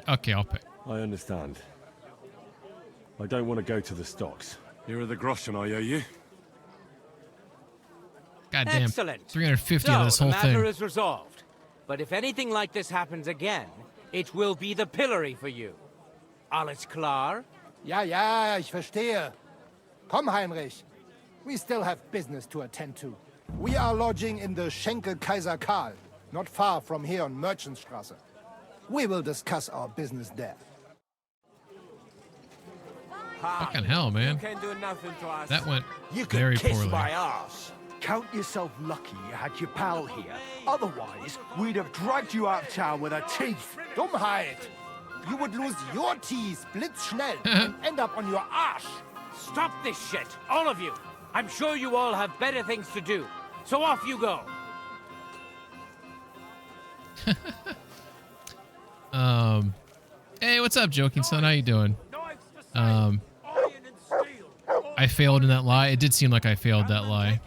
S1: Okay, I'll pay.
S11: I understand. I don't want to go to the stocks.
S7: Here are the groschen I owe you.
S1: Goddamn.
S13: Excellent.
S1: 350 out of this whole
S13: the matter
S1: thing.
S13: is resolved. But if anything like this happens again, it will be the pillory for you. Alles klar?
S4: Ja, ja, ich verstehe. Komm, Heinrich. We still have business to attend to. We are lodging in the Schenkel Kaiser Karl, not far from here on Merchantstrasse. We will discuss our business there.
S1: Fucking hell, man.
S5: You can do nothing to us.
S1: That went
S5: You can
S1: very
S5: kiss
S1: poorly.
S5: my ass.
S2: Count yourself lucky you had your pal here. Otherwise, we'd have dragged you out of town with our teeth.
S4: Dummheit! You would lose your teeth blitzschnell and end up on your arse.
S13: Stop this shit, all of you. I'm sure you all have better things to do. So off you go.
S1: Hey, what's up, Joking Son? How you doing? I failed in that lie. It did seem like I failed that lie.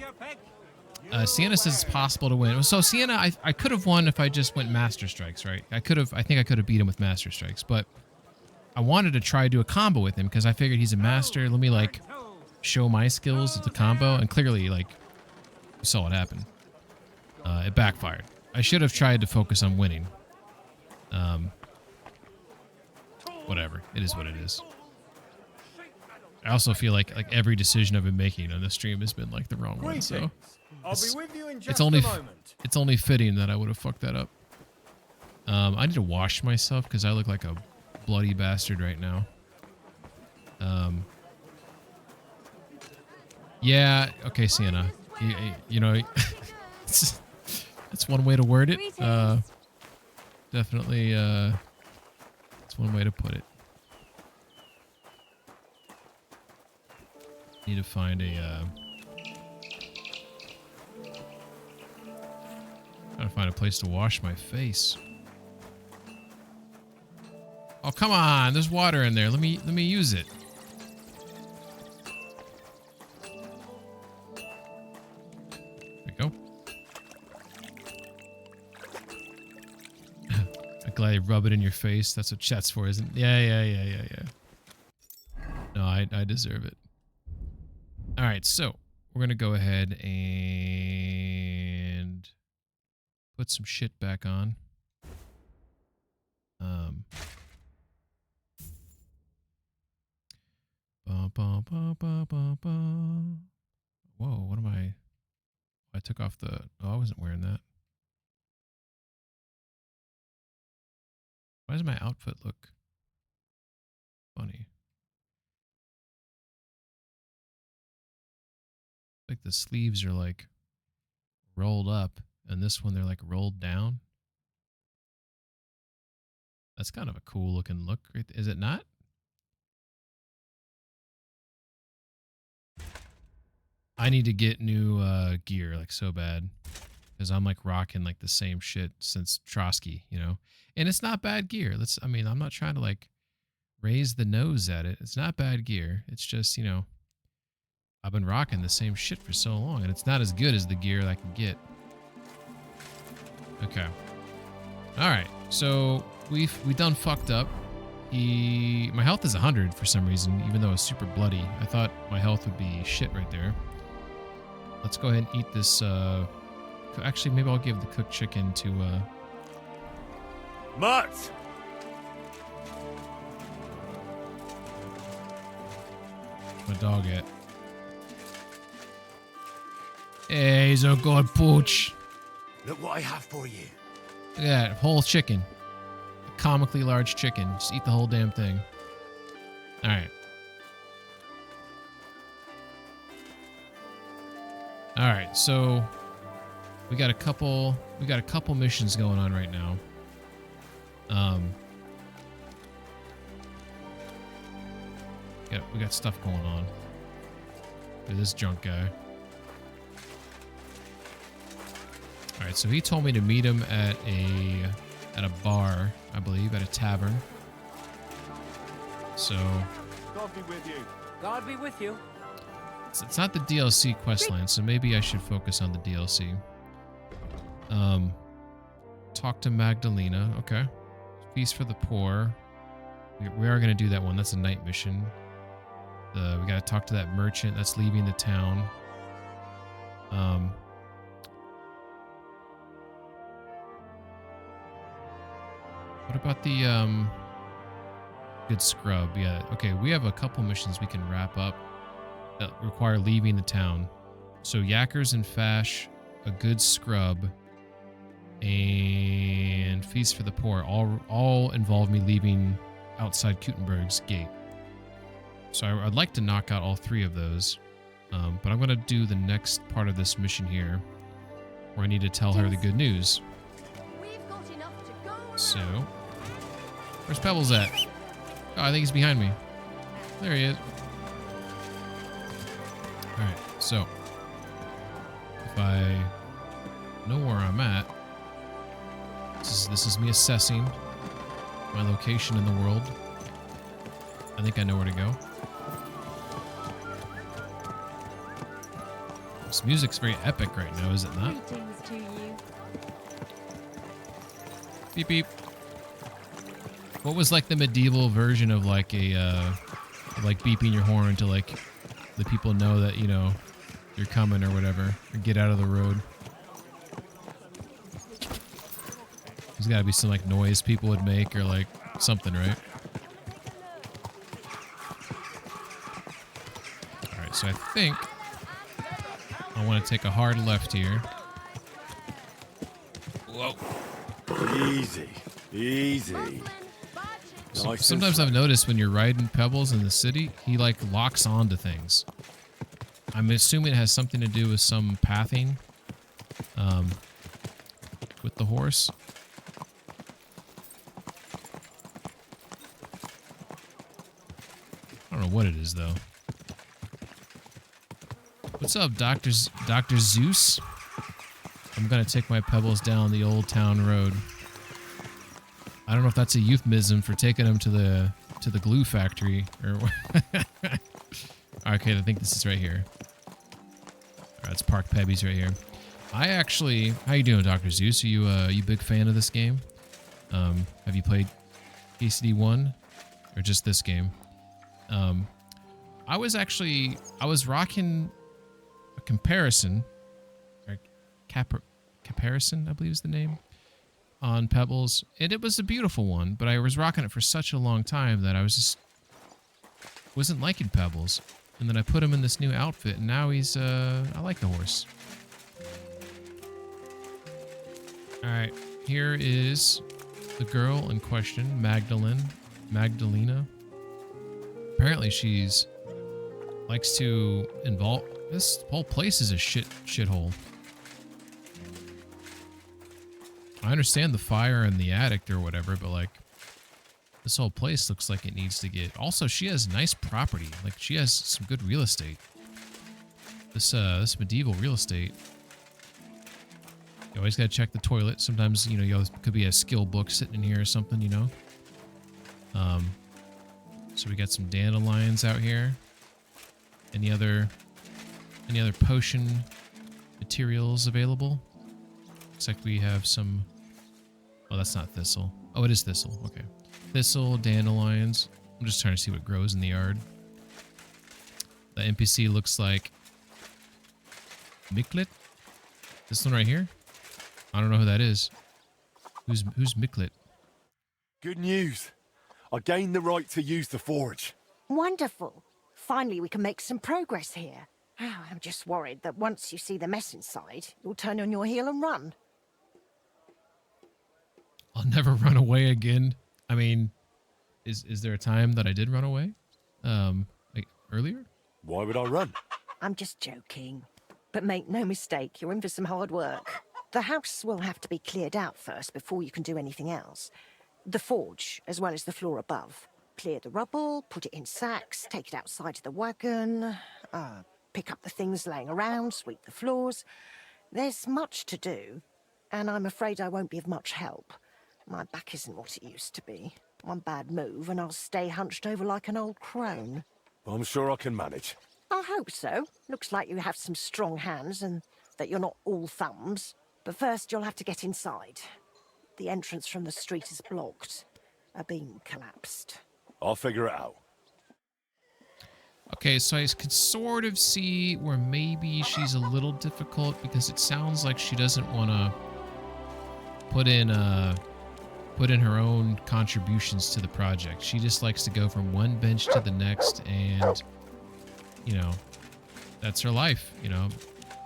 S1: Sienna says it's possible to win. So Sienna, I could have won if I just went Master Strikes, right? I think I could have beat him with Master Strikes, but I wanted to try to do a combo with him because I figured he's a master. Let me like show my skills at the combo, and clearly, like, you saw what happened. It backfired. I should have tried to focus on winning. Whatever. It is what it is. I also feel like every decision I've been making on this stream has been like the wrong one. So
S10: I'll be with you in just
S1: it's only
S10: a moment.
S1: it's only fitting that I would have fucked that up. I need to wash myself because I look like a bloody bastard right now. Yeah. Okay, Sienna. You know, that's one way to word it. Definitely. That's one way to put it. Need to find a. Trying to find a place to wash my face. Oh, come on! There's water in there. Let me use it. There we go. I'm glad you rub it in your face. That's what chat's for, isn't it? Yeah. No, I deserve it. All right, so we're gonna go ahead and put some shit back on. Whoa, what am I? I took off the. Oh, I wasn't wearing that. Why does my outfit look funny? Like the sleeves are like rolled up, and this one they're like rolled down. That's kind of a cool looking look, right? Is it not? I need to get new gear like so bad because I'm like rocking like the same shit since Trotsky, you know. And it's not bad gear. I mean, I'm not trying to like raise the nose at it. It's not bad gear. It's just, you know, I've been rocking the same shit for so long, and it's not as good as the gear I can get. Okay. All right. So we done fucked up. My health is 100 for some reason, even though it's super bloody. I thought my health would be shit right there. Let's go ahead and eat this. Actually, maybe I'll give the cooked chicken to.
S11: Mutt!
S1: My dog at. Hey, he's a good pooch.
S5: Look what I have for you.
S1: Look at that, whole chicken. A comically large chicken. Just eat the whole damn thing. All right. All right, so we got a couple missions going on right now. We got stuff going on. Look at this drunk guy. All right, so he told me to meet him at a bar, I believe, at a tavern. So
S10: God be with you.
S13: God be with you.
S1: it's not the DLC questline, so maybe I should focus on the DLC. Talk to Magdalena. Okay. Feast for the poor. We are going to do that one. That's a night mission. We got to talk to that merchant that's leaving the town. What about the Good scrub. Yeah. Okay, we have a couple missions we can wrap up that require leaving the town. So Yackers and Fash, a good scrub, and Feast for the Poor all involve me leaving outside Kutenberg's gate. So I'd like to knock out all 3 of those. But I'm going to do the next part of this mission here, where I need to tell her the good news. So, where's Pebbles at? Oh, I think he's behind me. There he is. Alright, so if I know where I'm at, this is me assessing my location in the world. I think I know where to go. This music's very epic right now, is it not?
S15: Greetings to you.
S1: Beep beep. What was like the medieval version of like a like beeping your horn to like the people know that, you know, you're coming or whatever, or get out of the road? There's got to be some like noise people would make or like something, right? All right, so I think I want to take a hard left here. Whoa.
S21: Easy. Easy.
S1: So sometimes I've noticed when you're riding Pebbles in the city, he like locks onto things. I'm assuming it has something to do with some pathing with the horse. I don't know what it is though. What's up, Dr. Zeus? I'm gonna take my Pebbles down the old town road. I don't know if that's a euphemism for taking them to the glue factory or okay, I think this is right here. Alright, it's Park Pebby's right here. I actually, how you doing, Dr. Zeus? Are you a big fan of this game? Have you played KCD 1 or just this game? I was rocking a comparison, or comparison, I believe is the name, on Pebbles, and it was a beautiful one, but I was rocking it for such a long time that I wasn't liking Pebbles. And then I put him in this new outfit, and now he's, I like the horse. Alright, here is the girl in question, Magdalena. Apparently she's, likes to involve, this whole place is a shithole. I understand the fire in the attic or whatever, but like, this whole place looks like it needs to get... Also, she has nice property. Like, she has some good real estate. This medieval real estate. You always gotta check the toilet. Sometimes, you know, could be a skill book sitting in here or something, you know? So we got some dandelions out here. Any other potion materials available? Looks like we have some... Oh, that's not thistle. Oh, it is thistle. Okay. Thistle, dandelions. I'm just trying to see what grows in the yard. The NPC looks like Miklet. This one right here? I don't know who that is. Who's Miklet?
S21: Good news. I gained the right to use the forge.
S20: Wonderful. Finally, we can make some progress here. Oh, I'm just worried that once you see the mess inside, you'll turn on your heel and run.
S1: I'll never run away again. I mean, is there a time that I did run away? Like earlier?
S21: Why would I run?
S20: I'm just joking. But make no mistake, you're in for some hard work. The house will have to be cleared out first before you can do anything else. The forge, as well as the floor above. Clear the rubble, put it in sacks, take it outside to the wagon, pick up the things laying around, sweep the floors. There's much to do, and I'm afraid I won't be of much help. My back isn't what it used to be. One bad move and I'll stay hunched over like an old crone.
S21: I'm sure I can manage.
S20: I hope so. Looks like you have some strong hands and that you're not all thumbs. But first you'll have to get inside. The entrance from the street is blocked. A beam collapsed.
S21: I'll figure it out.
S1: Okay, so I could sort of see where maybe she's a little difficult because it sounds like she doesn't want to put in put in her own contributions to the project. She just likes to go from one bench to the next, and you know, that's her life. You know,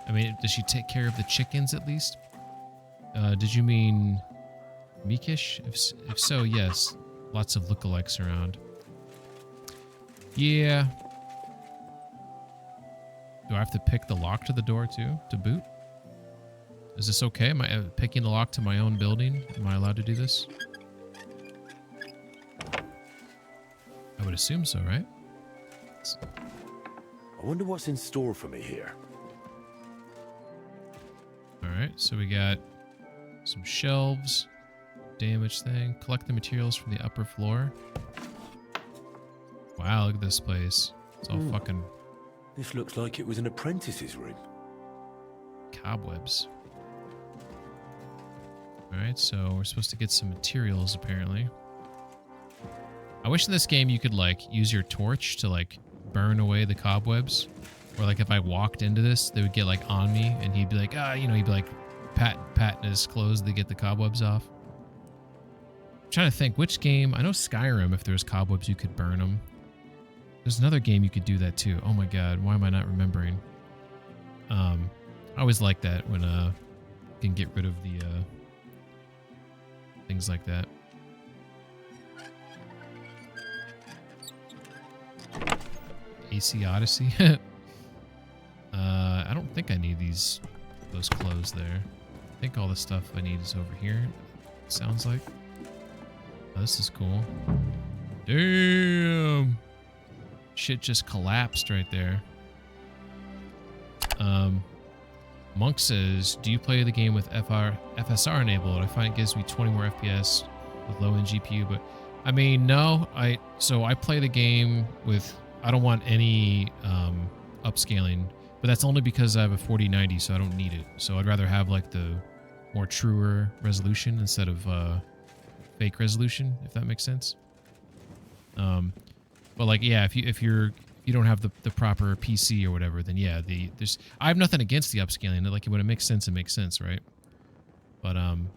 S1: I mean, does she take care of the chickens at least? Did you mean Mikish? If so, yes. Lots of lookalikes around. Yeah. Do I have to pick the lock to the door too, to boot? Is this okay? Am I picking the lock to my own building? Am I allowed to do this? I would assume so, right?
S21: I wonder what's in store for me here.
S1: Alright, so we got some shelves, damage thing, collect the materials from the upper floor. Wow, look at this place. It's all fucking
S21: This looks like it was an apprentice's room.
S1: cobwebs. Alright, so we're supposed to get some materials apparently. I wish in this game you could like use your torch to like burn away the cobwebs. Or like if I walked into this, they would get like on me and he'd be like, you know, he'd be like patting his clothes to get the cobwebs off. I'm trying to think which game. I know Skyrim, if there's cobwebs, you could burn them. There's another game you could do that too. Oh my god, why am I not remembering? I always like that when you can get rid of the things like that. AC Odyssey. I don't think I need those clothes there. I think all the stuff I need is over here. Sounds like. Oh, this is cool. Damn. Shit just collapsed right there. Monk says, do you play the game with FSR enabled? I find it gives me 20 more FPS with low-end GPU, but I mean, no. So I play the game with, I don't want any upscaling, but that's only because I have a 4090, so I don't need it. So I'd rather have like the more truer resolution instead of fake resolution, if that makes sense. But like, yeah, if you don't have the proper PC or whatever, then yeah, I have nothing against the upscaling. Like when it makes sense, right? But and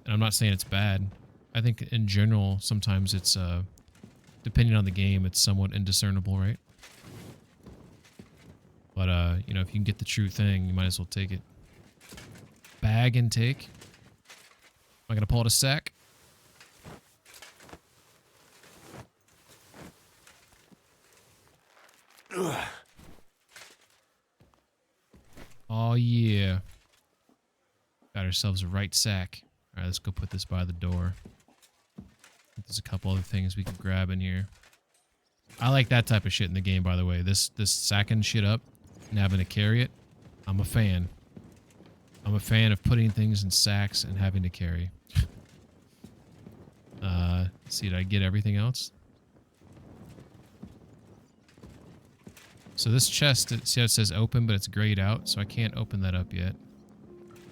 S1: I'm not saying it's bad. I think in general, sometimes it's depending on the game, it's somewhat indiscernible, right? But you know, if you can get the true thing, you might as well take it. Bag and take. Am I gonna pull out a sack? Ugh. Oh yeah. Got ourselves a right sack. Alright, let's go put this by the door. There's a couple other things we could grab in here. I like that type of shit in the game, by the way. This sacking shit up and having to carry it. I'm a fan. I'm a fan of putting things in sacks and having to carry. Let's see, did I get everything else? So this chest, see how it says open, but it's grayed out, so I can't open that up yet.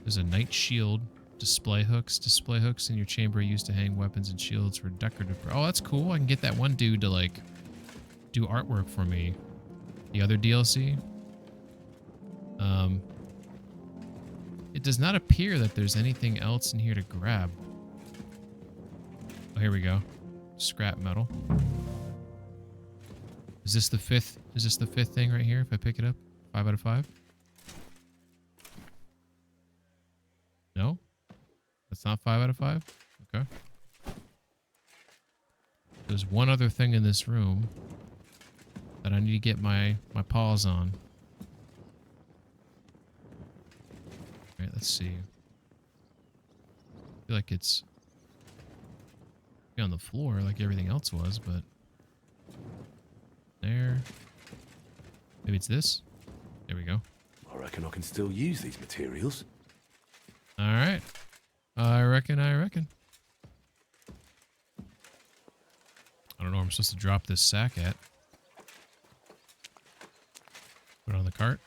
S1: There's a knight shield, display hooks. Display hooks in your chamber are used to hang weapons and shields for decorative. Oh, that's cool. I can get that one dude to like do artwork for me. The other DLC. It does not appear that there's anything else in here to grab. Oh, here we go. Scrap metal. Is this the fifth? Is this the fifth thing right here? If I pick it up, 5 out of 5. No, that's not 5 out of 5. Okay. There's one other thing in this room that I need to get my paws on. All right, let's see. I feel like it's on the floor like everything else was, but there. Maybe it's this. There we go.
S21: I reckon I can still use these materials.
S1: All right. I reckon. I don't know where I'm supposed to drop this sack at. Put it on the cart.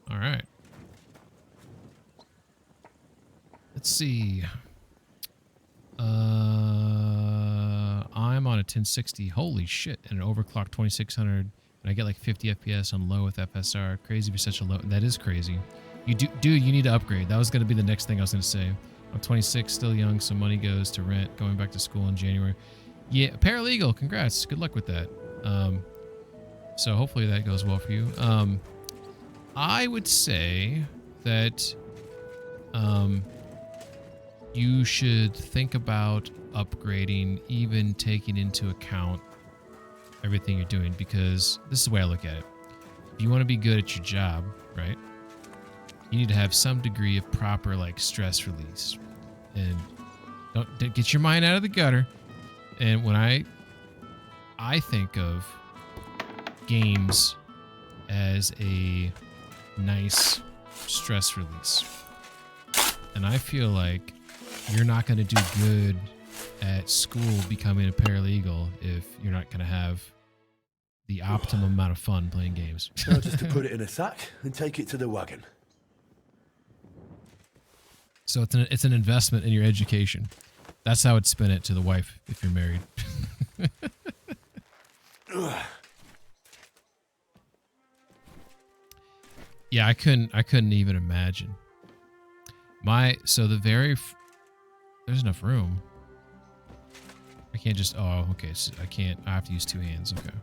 S1: All right. Let's see. I'm on a 1060. Holy shit. And an overclock 2600 and And I get like 50 FPS on low with FSR. Crazy for such a low. That is crazy. Dude, you need to upgrade. That was going to be the next thing I was going to say. I'm 26, still young, so money goes to rent, going back to school in January. Yeah, paralegal, congrats. Good luck with that. So hopefully that goes well for you. I would say that you should think about upgrading, even taking into account everything you're doing, because this is the way I look at it. If you want to be good at your job, right, you need to have some degree of proper like stress release, and don't get your mind out of the gutter. And when I think of games as a nice stress release, and I feel like you're not going to do good at school becoming a paralegal if you're not going to have the optimum amount of fun playing games.
S21: Well, just to put it in a sack and take it to the wagon.
S1: So it's an investment in your education. That's how I'd spin it to the wife if you're married. Yeah, I couldn't even imagine. There's enough room. I can't just, okay, so I have to use two hands, okay.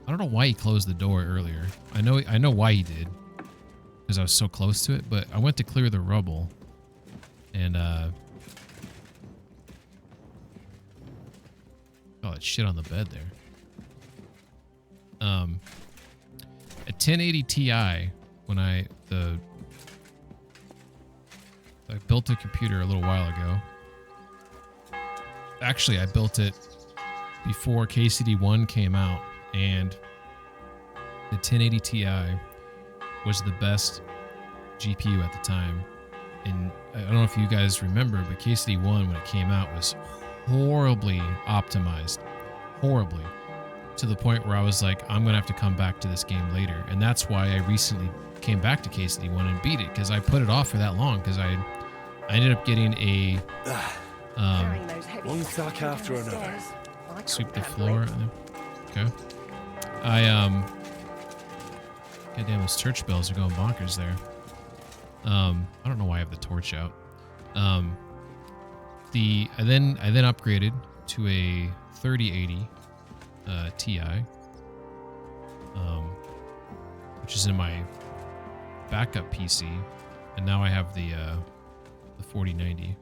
S1: I don't know why he closed the door earlier. I know why he did, because I was so close to it, but I went to clear the rubble, and, oh, that shit on the bed there. A 1080 Ti, when I built a computer a little while ago. Actually, I built it before KCD1 came out, and the 1080 Ti was the best GPU at the time. And I don't know if you guys remember, but KCD1, when it came out, was horribly optimized. Horribly. To the point where I was like, I'm going to have to come back to this game later. And that's why I recently came back to KCD1 and beat it, because I put it off for that long, because I ended up getting a
S21: one sack after another.
S1: Sweep the floor. Okay. Goddamn, those church bells are going bonkers there. I don't know why I have the torch out. I then upgraded to a 3080 Ti, which is in my backup PC, and now I have the 4090.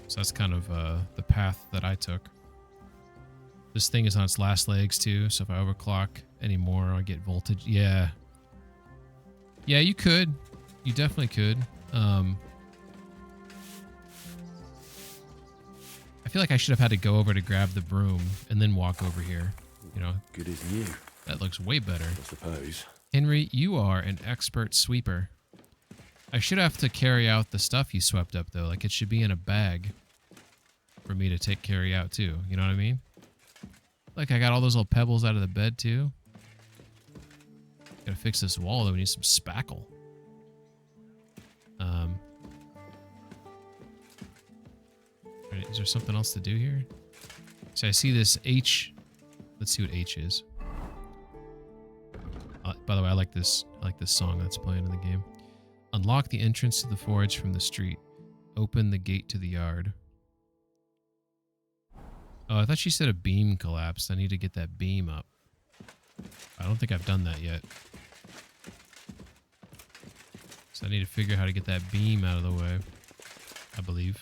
S1: So that's kind of the path that I took. This thing is on its last legs too, so if I overclock anymore, I get voltage. Yeah, you could. You definitely could. I feel like I should have had to go over to grab the broom and then walk over here. You know,
S21: good as new.
S1: That looks way better.
S21: I suppose.
S1: Henry, you are an expert sweeper. I should have to carry out the stuff you swept up, though. Like, it should be in a bag for me to carry out, too. You know what I mean? Like, I got all those little pebbles out of the bed, too. Gotta fix this wall, though. We need some spackle. Right, is there something else to do here? So I see this H. Let's see what H is. By the way, I like this song that's playing in the game. Unlock the entrance to the forge from the street. Open the gate to the yard. Oh, I thought she said a beam collapsed. I need to get that beam up. I don't think I've done that yet. So I need to figure out how to get that beam out of the way, I believe.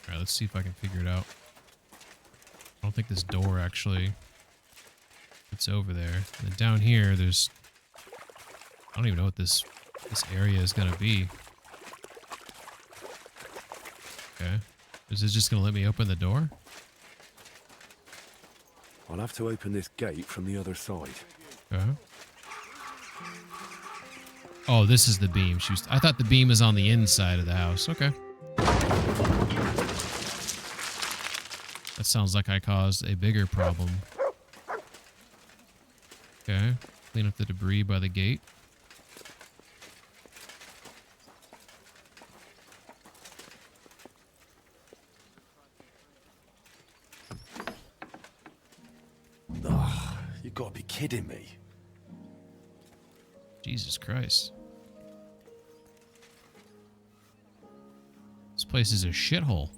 S1: Alright, let's see if I can figure it out. I don't think this door actually... It's over there. And then down here, there's... I don't even know what this area is going to be. Okay. Is this just going to let me open the door?
S21: I'll have to open this gate from the other side.
S1: Okay. Oh, this is the beam. I thought the beam was on the inside of the house. Okay. That sounds like I caused a bigger problem. Okay. Clean up the debris by the gate.
S21: You gotta be kidding me.
S1: Jesus Christ. This place is a shithole.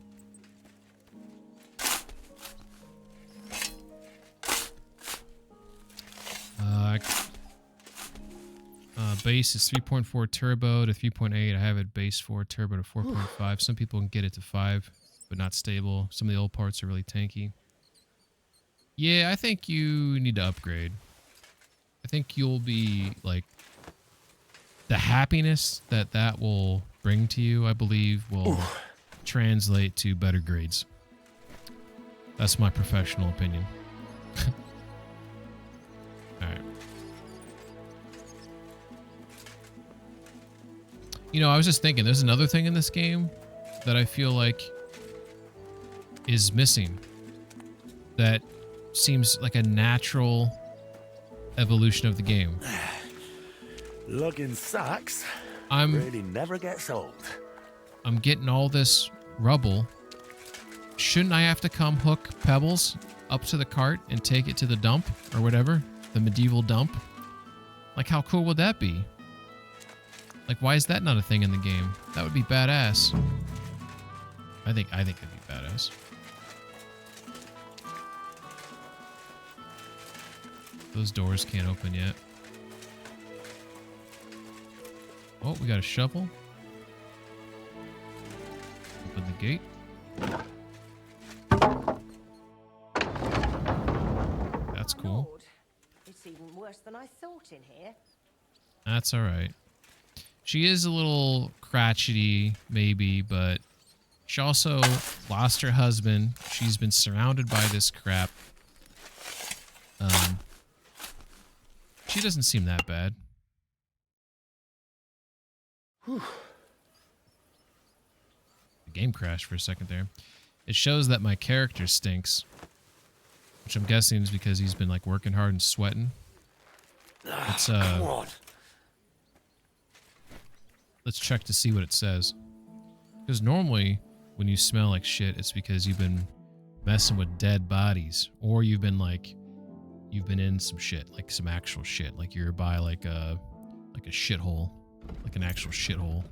S1: Base is 3.4 turbo to 3.8. I have it base 4 turbo to 4.5. Some people can get it to 5, but not stable. Some of the old parts are really tanky. Yeah, I think you need to upgrade. I think you'll be, like, the happiness that that will bring to you, I believe, will translate to better grades. That's my professional opinion. Alright. You know, I was just thinking, there's another thing in this game that I feel like is missing. That seems like a natural evolution of the game.
S21: Lugging sacks
S1: I'm
S21: really never gets old.
S1: I'm getting all this rubble. Shouldn't I have to come hook pebbles up to the cart and take it to the dump or whatever? The medieval dump? Like, how cool would that be? Like, why is that not a thing in the game? That would be badass. I think it'd be badass. Those doors can't open yet. Oh, we got a shovel. Open the gate. That's cool.
S20: Lord, it's even worse than I thought in here.
S1: That's all right. She is a little crotchety, maybe, but she also lost her husband. She's been surrounded by this crap. She doesn't seem that bad. Whew. The game crashed for a second there. It shows that my character stinks, which I'm guessing is because he's been like working hard and sweating. Let's
S21: Come on.
S1: Let's check to see what it says. Because normally when you smell like shit, it's because you've been messing with dead bodies, or you've been in some shit, like some actual shit, like you're by like a shithole, like an actual shithole.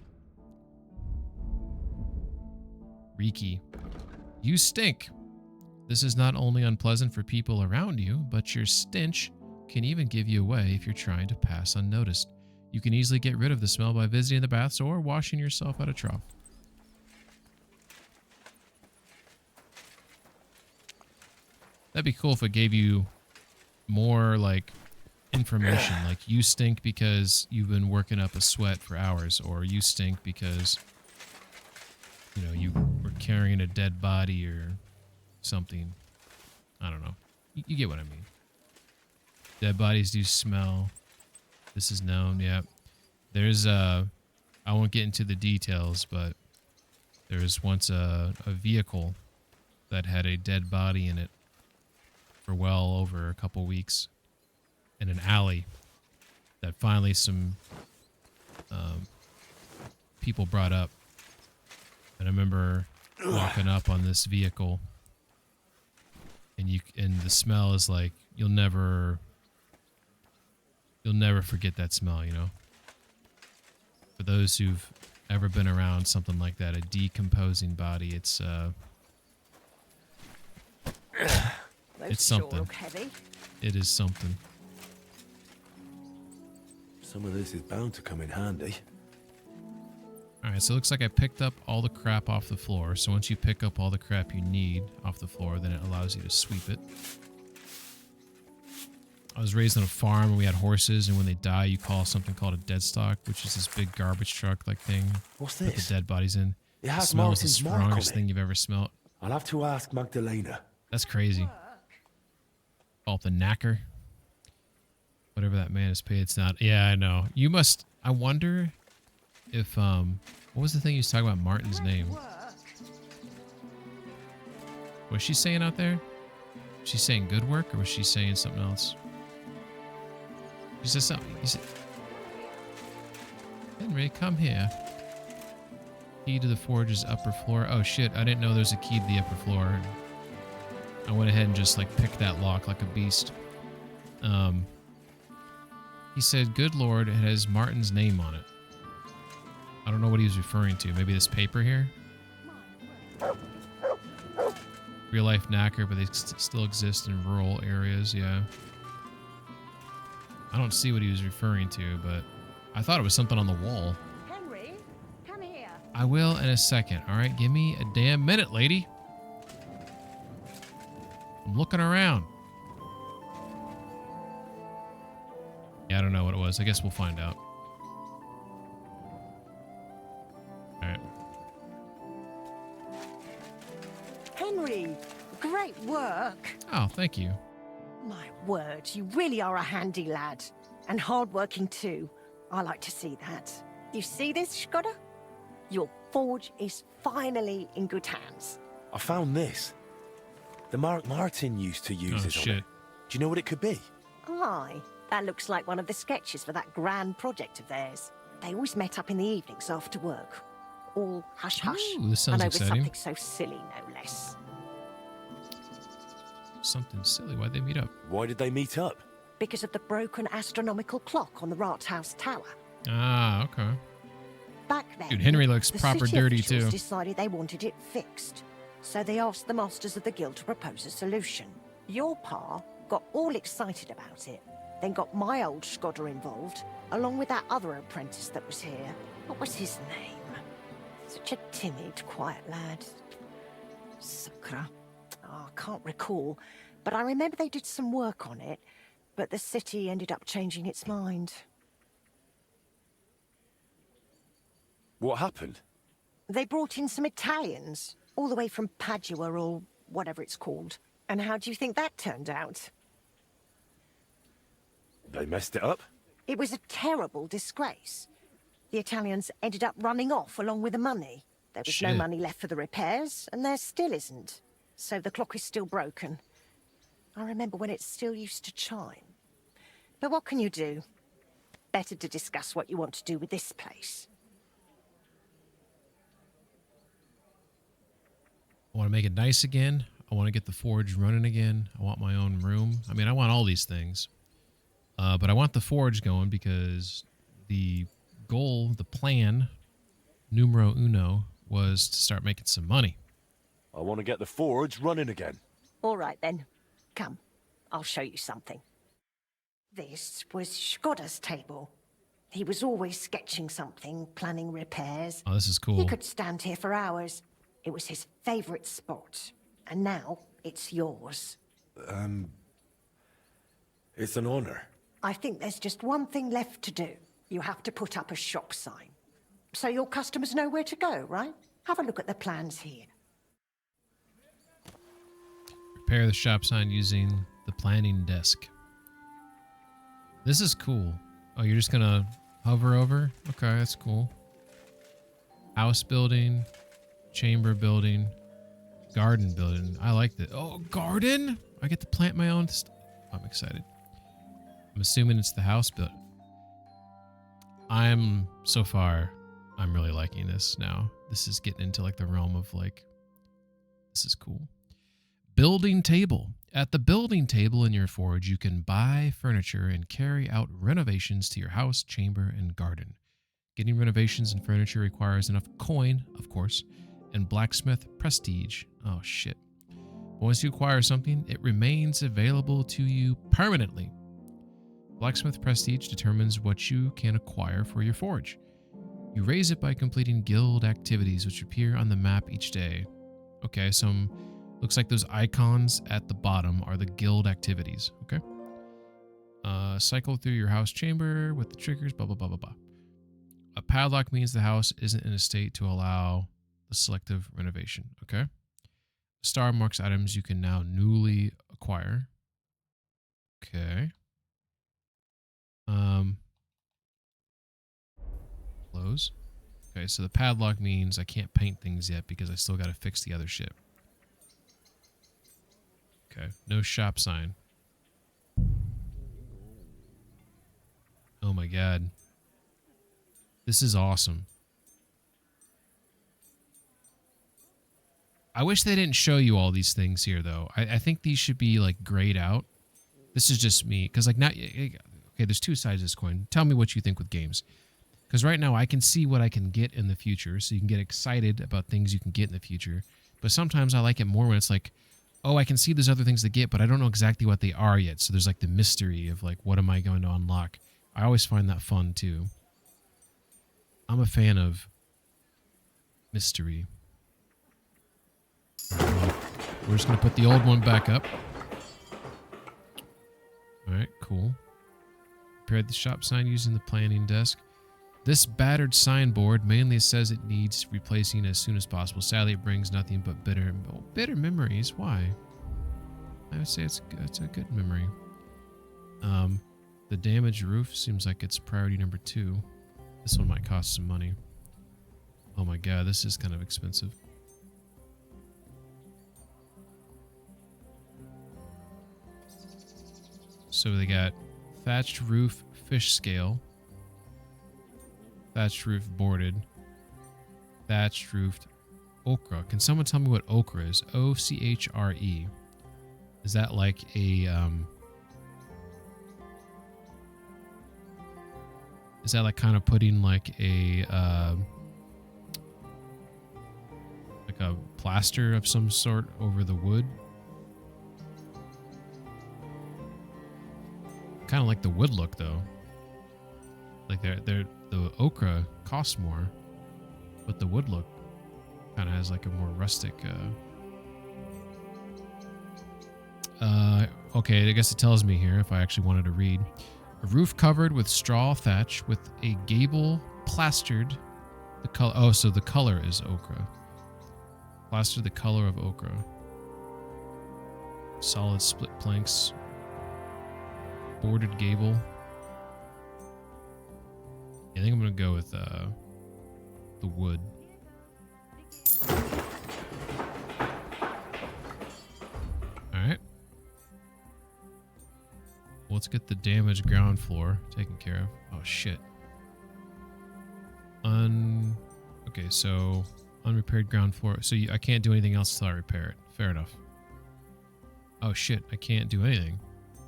S1: Riki, you stink. This is not only unpleasant for people around you, but your stench can even give you away if you're trying to pass unnoticed. You can easily get rid of the smell by visiting the baths or washing yourself at a trough. That'd be cool if it gave you more like information, like you stink because you've been working up a sweat for hours, or you stink because, you know, you were carrying a dead body or something. I don't know. You get what I mean. Dead bodies do smell. This is known, yeah. There's I won't get into the details, but there was once a vehicle that had a dead body in it for well over a couple weeks in an alley that finally some people brought up. And I remember walking up on this vehicle, and the smell is like you'll never forget that smell, you know. For those who've ever been around something like that, a decomposing body, it's something.
S20: Sure look heavy.
S1: It is something.
S21: Some of this is bound to come in handy.
S1: Alright, so it looks like I picked up all the crap off the floor. So once you pick up all the crap you need off the floor, then it allows you to sweep it. I was raised on a farm and we had horses, and when they die, you call something called a dead stock, which is this big garbage truck like thing.
S21: What's
S1: with
S21: this?
S1: the dead bodies in.
S21: It has
S1: smells the
S21: Martin's mark on
S1: strongest
S21: it.
S1: thing you've ever smelled.
S21: I'll have to ask Magdalena.
S1: That's crazy. Call it the knacker. Whatever that man is paid, it's not. Yeah, I know. You must. I wonder if what was the thing you was talking about? Martin's name. Was she saying out there? Was she saying good work, or was she saying something else? She said something. He said, Henry, come here. Key to the forge's upper floor. Oh shit, I didn't know there's a key to the upper floor. I went ahead and just like picked that lock like a beast. He said, "Good Lord, it has Martin's name on it." I don't know what he was referring to. Maybe this paper here? Real life knacker, but they still exist in rural areas, yeah. I don't see what he was referring to, but I thought it was something on the wall.
S20: Henry, come here.
S1: I will in a second, all right? Give me a damn minute, lady. I'm looking around. Yeah, I don't know what it was. I guess we'll find out. All right.
S20: Henry, great work.
S1: Oh, thank you.
S20: My word, you really are a handy lad. And hard-working too. I like to see that. You see this, Skoda? Your forge is finally in good hands.
S21: I found this. The mark Martin used to use
S1: Oh,
S21: is on
S1: shit.
S21: it. Do you know what it could be?
S20: Aye, that looks like one of the sketches for that grand project of theirs. They always met up in the evenings after work. All hush-hush.
S1: Ooh, this sounds
S20: and over
S1: exciting.
S20: something so silly, no less.
S1: Something silly. Why'd they meet up?
S21: Why did they meet up?
S20: Because of the broken astronomical clock on the Rathaus Tower.
S1: Ah, okay.
S20: Back then,
S1: Dude, Henry looks
S20: the
S1: proper
S20: city
S1: dirty,
S20: officials
S1: too.
S20: decided they wanted it fixed. So they asked the masters of the guild to propose a solution. Your pa got all excited about it, then got my old Skoda involved, along with that other apprentice that was here. What was his name? Such a timid, quiet lad. Sakra. Oh, I can't recall, but I remember they did some work on it, but the city ended up changing its mind.
S21: What happened?
S20: They brought in some Italians, all the way from Padua or whatever it's called. And how do you think that turned out?
S21: They messed it up?
S20: It was a terrible disgrace. The Italians ended up running off along with the money. There was no
S1: Shit.
S20: money left for the repairs, and there still isn't. So the clock is still broken. I remember when it still used to chime. But what can you do? Better to discuss what you want to do with this place.
S1: I want to make it nice again. I want to get the forge running again. I want my own room. I mean, I want all these things. But I want the forge going because the goal, the plan, numero uno, was to start making some money.
S21: I want to get the forge running again.
S20: All right, then. Come, I'll show you something. This was Skoda's table. He was always sketching something, planning repairs.
S1: Oh, this is cool.
S20: He could stand here for hours. It was his favorite spot. And now it's yours.
S21: It's an honor.
S20: I think there's just one thing left to do. You have to put up a shop sign. So your customers know where to go, right? Have a look at the plans here.
S1: Prepare the shop sign using the planning desk. This is cool. Oh, you're just gonna hover over? Okay, that's cool. House building, chamber building, garden building. I like that. Oh, garden? I get to plant my own I'm excited. I'm assuming it's the house building. I'm really liking this now. This is getting into like the realm of like, this is cool. Building table. At the building table in your forge, you can buy furniture and carry out renovations to your house, chamber, and garden. Getting renovations and furniture requires enough coin, of course, and blacksmith prestige. Oh, shit. Once you acquire something, it remains available to you permanently. Blacksmith prestige determines what you can acquire for your forge. You raise it by completing guild activities which appear on the map each day. Okay, looks like those icons at the bottom are the guild activities. Okay. Cycle through your house chamber with the triggers, blah, blah, blah, blah, blah. A padlock means the house isn't in a state to allow the selective renovation. Okay. A star marks items you can now newly acquire. Okay. Close. Okay, so the padlock means I can't paint things yet because I still got to fix the other shit. Okay, no shop sign. Oh my god. This is awesome. I wish they didn't show you all these things here, though. I think these should be, like, grayed out. This is just me. Because, like, okay, there's two sides of this coin. Tell me what you think with games. Because right now, I can see what I can get in the future. So you can get excited about things you can get in the future. But sometimes I like it more when it's like, oh, I can see there's other things to get, but I don't know exactly what they are yet. So there's, like, the mystery of, like, what am I going to unlock? I always find that fun, too. I'm a fan of mystery. All right, well, we're just going to put the old one back up. All right, cool. Prepared the shop sign using the planning desk. This battered signboard mainly says it needs replacing as soon as possible. Sadly, it brings nothing but bitter memories. Why? I would say it's a good memory. The damaged roof seems like it's priority number 2. This one might cost some money. Oh my god, this is kind of expensive. So they got thatched roof fish scale, thatched roof boarded, thatched roofed ochre. Can someone tell me what ochre is? O-C-H-R-E. Is that like a is that like kind of putting like a plaster of some sort over the wood? Kind of like the wood look though. Like the ochre costs more, but the wood look kind of has like a more rustic. Okay, I guess it tells me here if I actually wanted to read. A roof covered with straw thatch with a gable plastered. The color. Oh, so the color is ochre. Plastered the color of ochre. Solid split planks. Boarded gable. I think I'm gonna go with the wood. All right. Let's get the damaged ground floor taken care of. Oh shit. Okay, so unrepaired ground floor. So I can't do anything else until I repair it. Fair enough. Oh shit, I can't do anything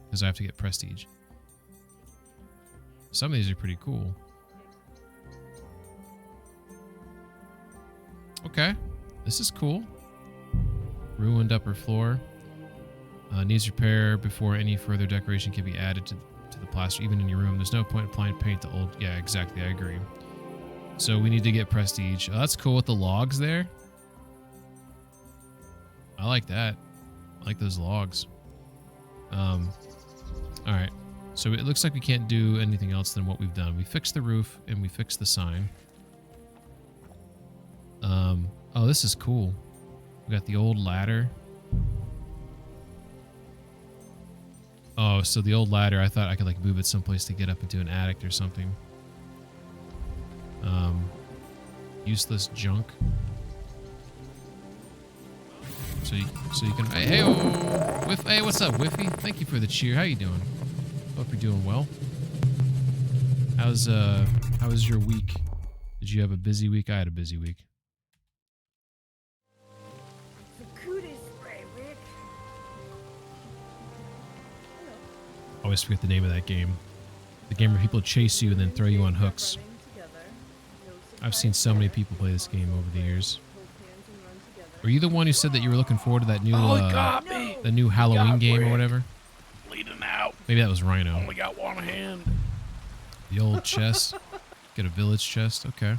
S1: because I have to get prestige. Some of these are pretty cool. Okay, this is cool. Ruined upper floor. Needs repair before any further decoration can be added to the plaster, even in your room. There's no point in applying paint to old... Yeah, exactly, I agree. So we need to get prestige. Oh, that's cool with the logs there. I like that. I like those logs. Alright. So it looks like we can't do anything else than what we've done. We fixed the roof and we fixed the sign. Oh, this is cool. We got the old ladder. Oh, so the old ladder, I thought I could like move it someplace to get up into an attic or something. Useless junk. So you can. Hey, hey, what's up, Whiffy? Thank you for the cheer. How you doing? Hope you're doing well. How was your week? Did you have a busy week? I had a busy week. I always forget the name of that game. The game where people chase you and then throw you on hooks. I've seen so many people play this game over the years. Were you the one who said that you were looking forward to that new the new Halloween game or whatever?
S6: Bleeding out.
S1: Maybe that was Rhino.
S6: Only got one hand.
S1: The old chest. Get a village chest. Okay.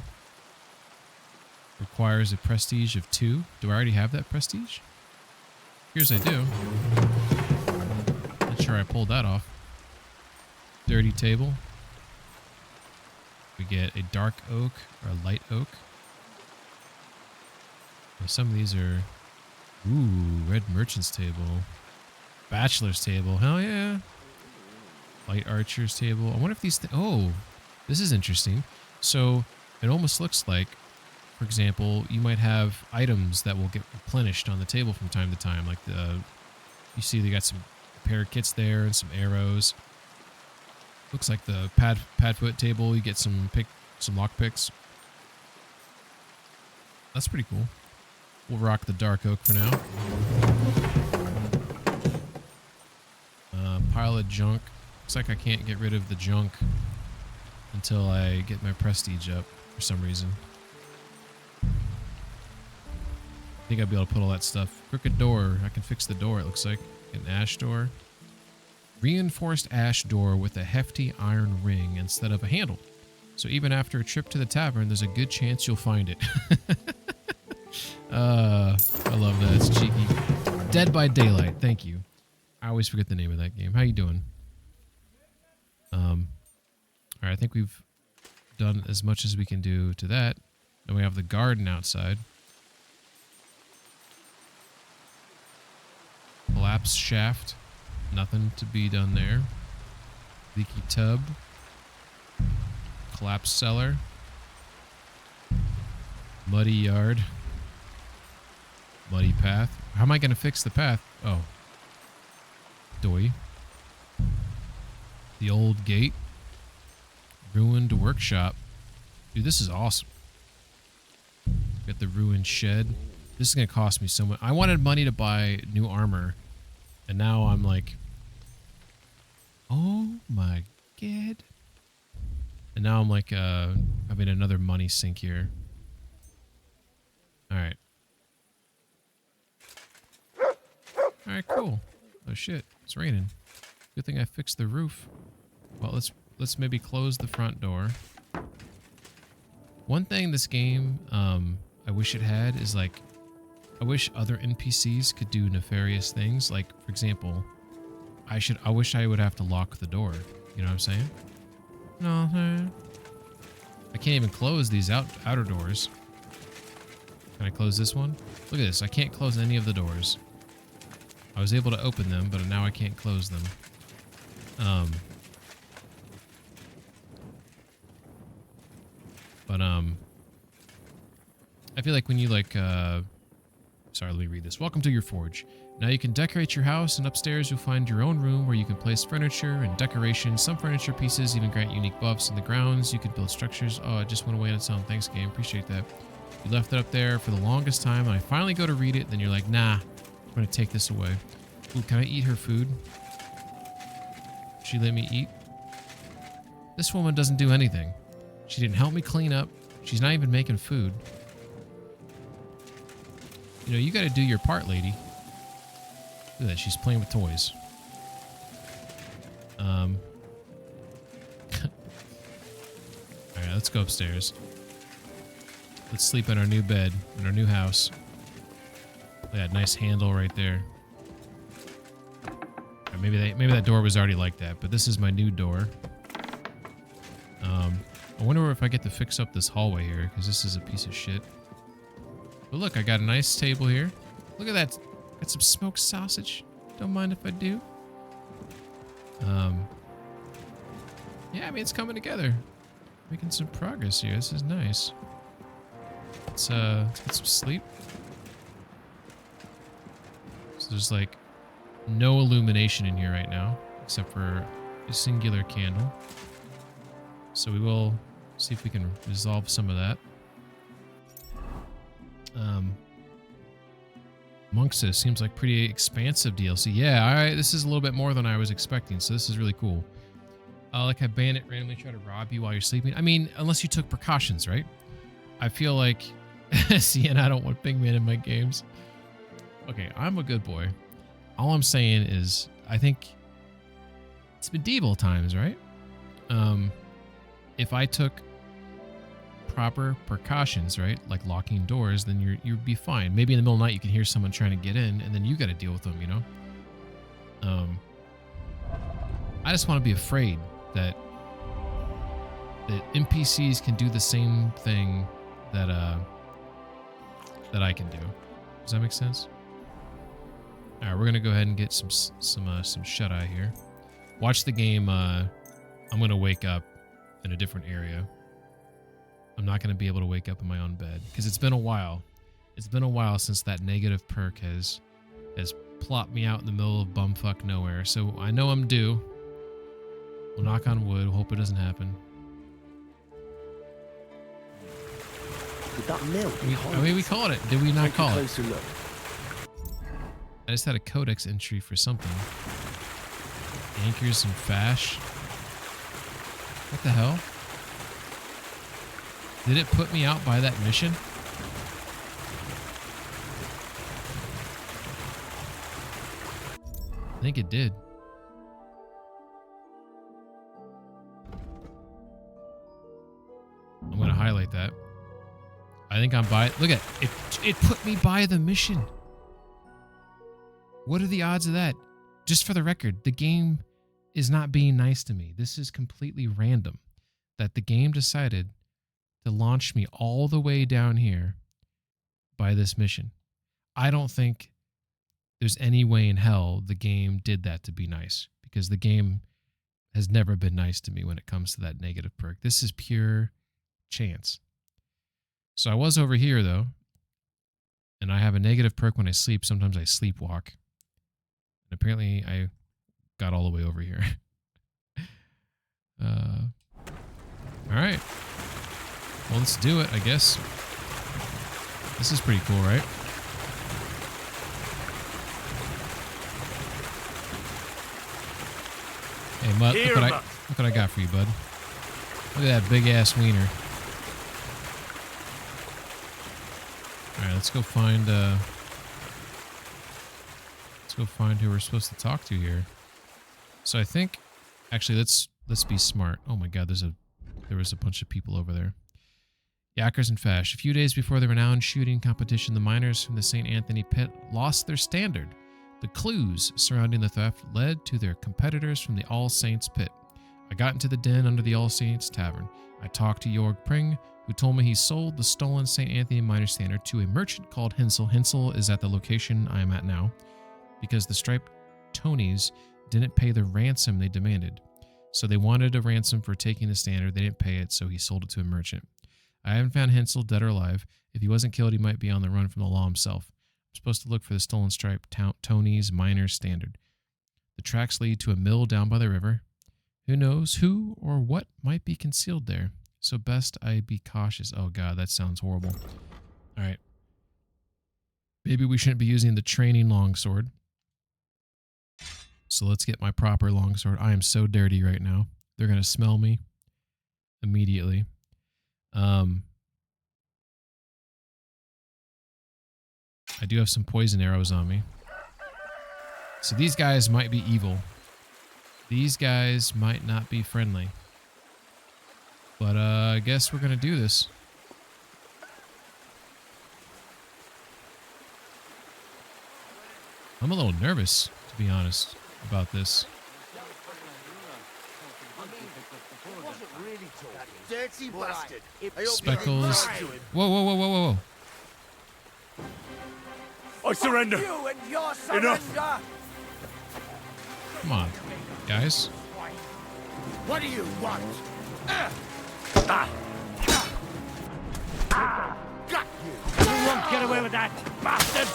S1: Requires a prestige of 2. Do I already have that prestige? Here's I do. Not sure I pulled that off. Dirty table. We get a dark oak or a light oak. Some of these are... Ooh, red merchant's table. Bachelor's table. Hell yeah. Light archer's table. I wonder if these... Oh, this is interesting. So it almost looks like, for example, you might have items that will get replenished on the table from time to time. Like you see they got some repair kits there and some arrows. Looks like the padfoot table. You get some lock picks. That's pretty cool. We'll rock the dark oak for now. Pile of junk. Looks like I can't get rid of the junk until I get my prestige up for some reason. I think I'll be able to put all that stuff. Crooked door. I can fix the door, it looks like. An ash door. Reinforced ash door with a hefty iron ring instead of a handle. So even after a trip to the tavern, there's a good chance you'll find it. I love that. It's cheeky. Dead by Daylight. Thank you. I always forget the name of that game. How you doing? All right, I think we've done as much as we can do to that. Then we have the garden outside. Collapsed shaft. Nothing to be done there. Leaky tub. Collapsed cellar. Muddy yard. Muddy path. How am I going to fix the path? Oh. Doy. The old gate. Ruined workshop. Dude, this is awesome. Got the ruined shed. This is going to cost me so much. I wanted money to buy new armor. And now I'm like, oh my god. And now I'm like, having another money sink here. Alright. Alright, cool. Oh shit, it's raining. Good thing I fixed the roof. Well, let's maybe close the front door. One thing this game, I wish it had is like, I wish other NPCs could do nefarious things. Like, for example, I wish I would have to lock the door. You know what I'm saying? No, I can't even close these outer doors. Can I close this one? Look at this. I can't close any of the doors. I was able to open them, but now I can't close them. I feel like when you like, sorry, let me read this. Welcome to your forge. Now you can decorate your house, and upstairs you'll find your own room where you can place furniture and decorations. Some furniture pieces even grant unique buffs in the grounds. You can build structures. Oh, it just went away on its own. Thanks, game. Appreciate that. You left it up there for the longest time, and I finally go to read it, then you're like, nah, I'm going to take this away. Ooh, can I eat her food? She let me eat? This woman doesn't do anything. She didn't help me clean up. She's not even making food. You know, you got to do your part, lady. Look at that. She's playing with toys. All right, let's go upstairs. Let's sleep in our new bed, in our new house. Look at that nice handle right there. Or maybe that door was already like that, but this is my new door. I wonder if I get to fix up this hallway here, because this is a piece of shit. But look, I got a nice table here. Look at that. Got some smoked sausage. Don't mind if I do. Yeah, I mean, it's coming together. Making some progress here. This is nice. Let's get some sleep. So there's like no illumination in here right now, except for a singular candle. So we will see if we can resolve some of that. Monksys seems like pretty expansive DLC. Yeah, alright, this is a little bit more than I was expecting, so this is really cool. Like a bandit randomly try to rob you while you're sleeping. I mean, unless you took precautions, right? I feel like... See, and I don't want Pigman in my games. Okay, I'm a good boy. All I'm saying is, I think... It's medieval times, right? If I took proper precautions, right, like locking doors, then you'd be fine. Maybe in the middle of the night you can hear someone trying to get in, and then you got to deal with them, you know. I just want to be afraid that NPCs can do the same thing that I can do. Does that make sense? All right, we're gonna go ahead and get some shut eye here. Watch the game. I'm gonna wake up in a different area. I'm not going to be able to wake up in my own bed because it's been a while. It's been a while since that negative perk has plopped me out in the middle of bumfuck nowhere. So I know I'm due. We'll knock on wood. Hope it doesn't happen.
S11: Did that mill?
S1: I mean, we called it. Did we not call it?
S11: Closer look.
S1: I just had a codex entry for something. Anchors and Fash. What the hell? Did it put me out by that mission? I think it did. I'm going to highlight that. I think I'm by... Look at it. It put me by the mission. What are the odds of that? Just for the record, the game is not being nice to me. This is completely random that the game decided to launch me all the way down here by this mission. I don't think there's any way in hell the game did that to be nice, because the game has never been nice to me when it comes to that negative perk. This is pure chance. So I was over here though, and I have a negative perk when I sleep. Sometimes I sleepwalk. And apparently I got all the way over here. All right. Well, let's do it, I guess. This is pretty cool, right? Hey, Mutt, look what I got for you, bud. Look at that big-ass wiener. All right, let's go find who we're supposed to talk to here. So I think, actually, let's be smart. Oh my God, there was a bunch of people over there. Yackers and Fash. A few days before the renowned shooting competition, the miners from the St. Anthony pit lost their standard. The clues surrounding the theft led to their competitors from the All Saints pit. I got into the den under the All Saints tavern. I talked to Jorg Pring, who told me he sold the stolen St. Anthony miner standard to a merchant called Hensel. Hensel is at the location I am at now, because the striped Tonys didn't pay the ransom they demanded. So they wanted a ransom for taking the standard. They didn't pay it, so he sold it to a merchant. I haven't found Hensel, dead or alive. If he wasn't killed, he might be on the run from the law himself. I'm supposed to look for the stolen striped Tonys miner's standard. The tracks lead to a mill down by the river. Who knows who or what might be concealed there? So best I be cautious. Oh God, that sounds horrible. All right. Maybe we shouldn't be using the training longsword. So let's get my proper longsword. I am so dirty right now. They're going to smell me immediately. I do have some poison arrows on me. So these guys might be evil. These guys might not be friendly. But I guess we're going to do this. I'm a little nervous, to be honest, about this.
S4: Dirty bastard.
S1: Speckles. Whoa, whoa, whoa, whoa, whoa, whoa.
S11: I surrender. Enough.
S1: Come on, guys.
S4: What do you want? Got you.
S6: You won't get away with that, bastard!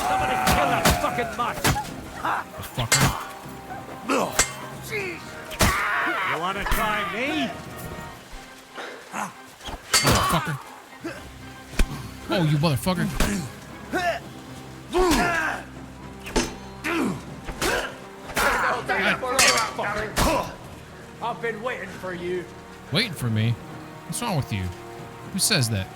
S6: Somebody kill that fucking mutt!
S1: Fucker.
S6: You wanna try me?
S1: Motherfucker. Oh, you motherfucker.
S8: I've been waiting for you.
S1: Waiting for me? What's wrong with you? Who says that?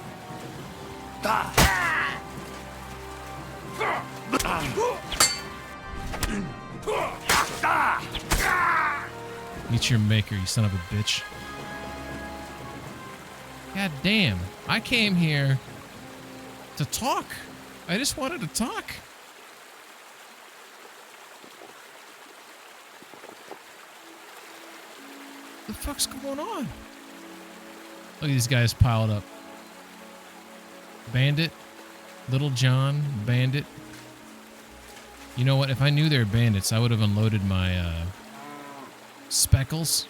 S1: Meet your maker, you son of a bitch. God damn. I came here to talk. I just wanted to talk. What the fuck's going on? Look at these guys piled up. Bandit, Little John, Bandit. You know what? If I knew they were bandits, I would have unloaded my speckles.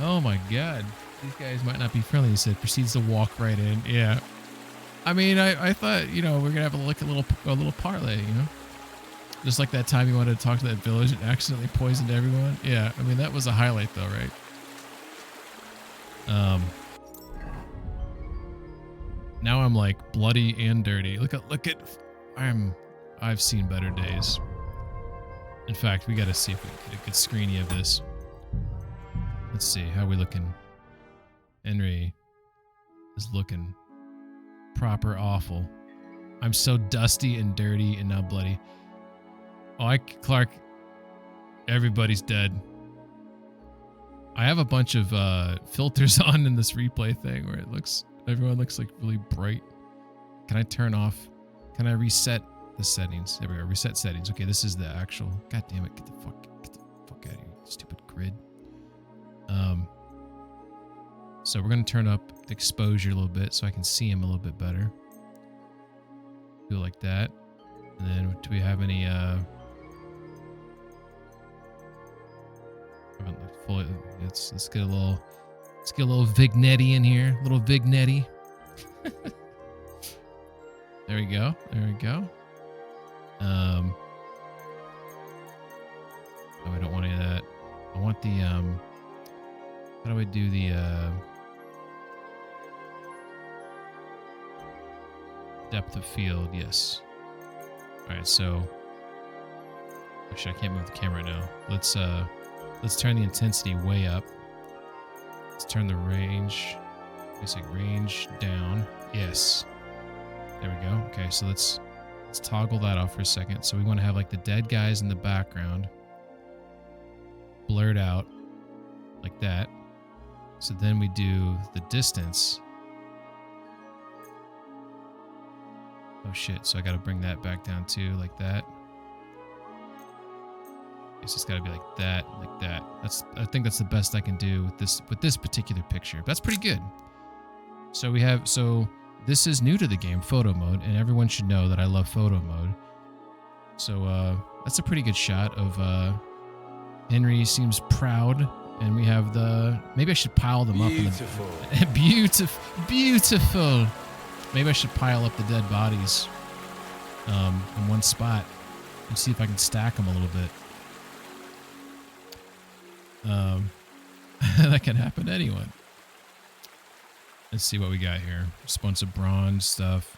S1: Oh my God. These guys might not be friendly, he said. Proceeds to walk right in. Yeah. I mean, I thought, you know, we're going to have a little parlay, you know? Just like that time you wanted to talk to that village and accidentally poisoned everyone. Yeah, I mean, that was a highlight though, right? Now I'm like bloody and dirty. Look at I've seen better days. In fact, we gotta see if we can get a good screeny of this. Let's see, how we looking? Henry is looking proper awful. I'm so dusty and dirty and now bloody. Oh, Clark, everybody's dead. I have a bunch of filters on in this replay thing where everyone looks like really bright. Can I turn off? Can I reset the settings? There we go. Reset settings. Okay, this is the actual. God damn it! Get the fuck out of here, you stupid grid. So we're gonna turn up the exposure a little bit so I can see him a little bit better. Do it like that. And then do we have any let's get a little vignetti in here. A little vignetti. There we go. There we go. Oh, I don't want any of that. I want the how do I do the depth of field? Yes. All right, so actually I can't move the camera right now. Let's turn the intensity way up. Let's turn the range, basic range down. Yes. There we go. Okay, so let's toggle that off for a second. So we want to have like the dead guys in the background blurred out like that. So then we do the distance. Oh shit, so I got to bring that back down too, like that. So it's got to be like that, like that. I think that's the best I can do with this particular picture. That's pretty good. So this is new to the game, photo mode, and everyone should know that I love photo mode. So that's a pretty good shot of Henry seems proud, and we have maybe I should pile them up.
S21: Beautiful.
S1: Beautiful. Maybe I should pile up the dead bodies in one spot and see if I can stack them a little bit. That can happen to anyone. Let's see what we got here. Just a bunch of bronze stuff.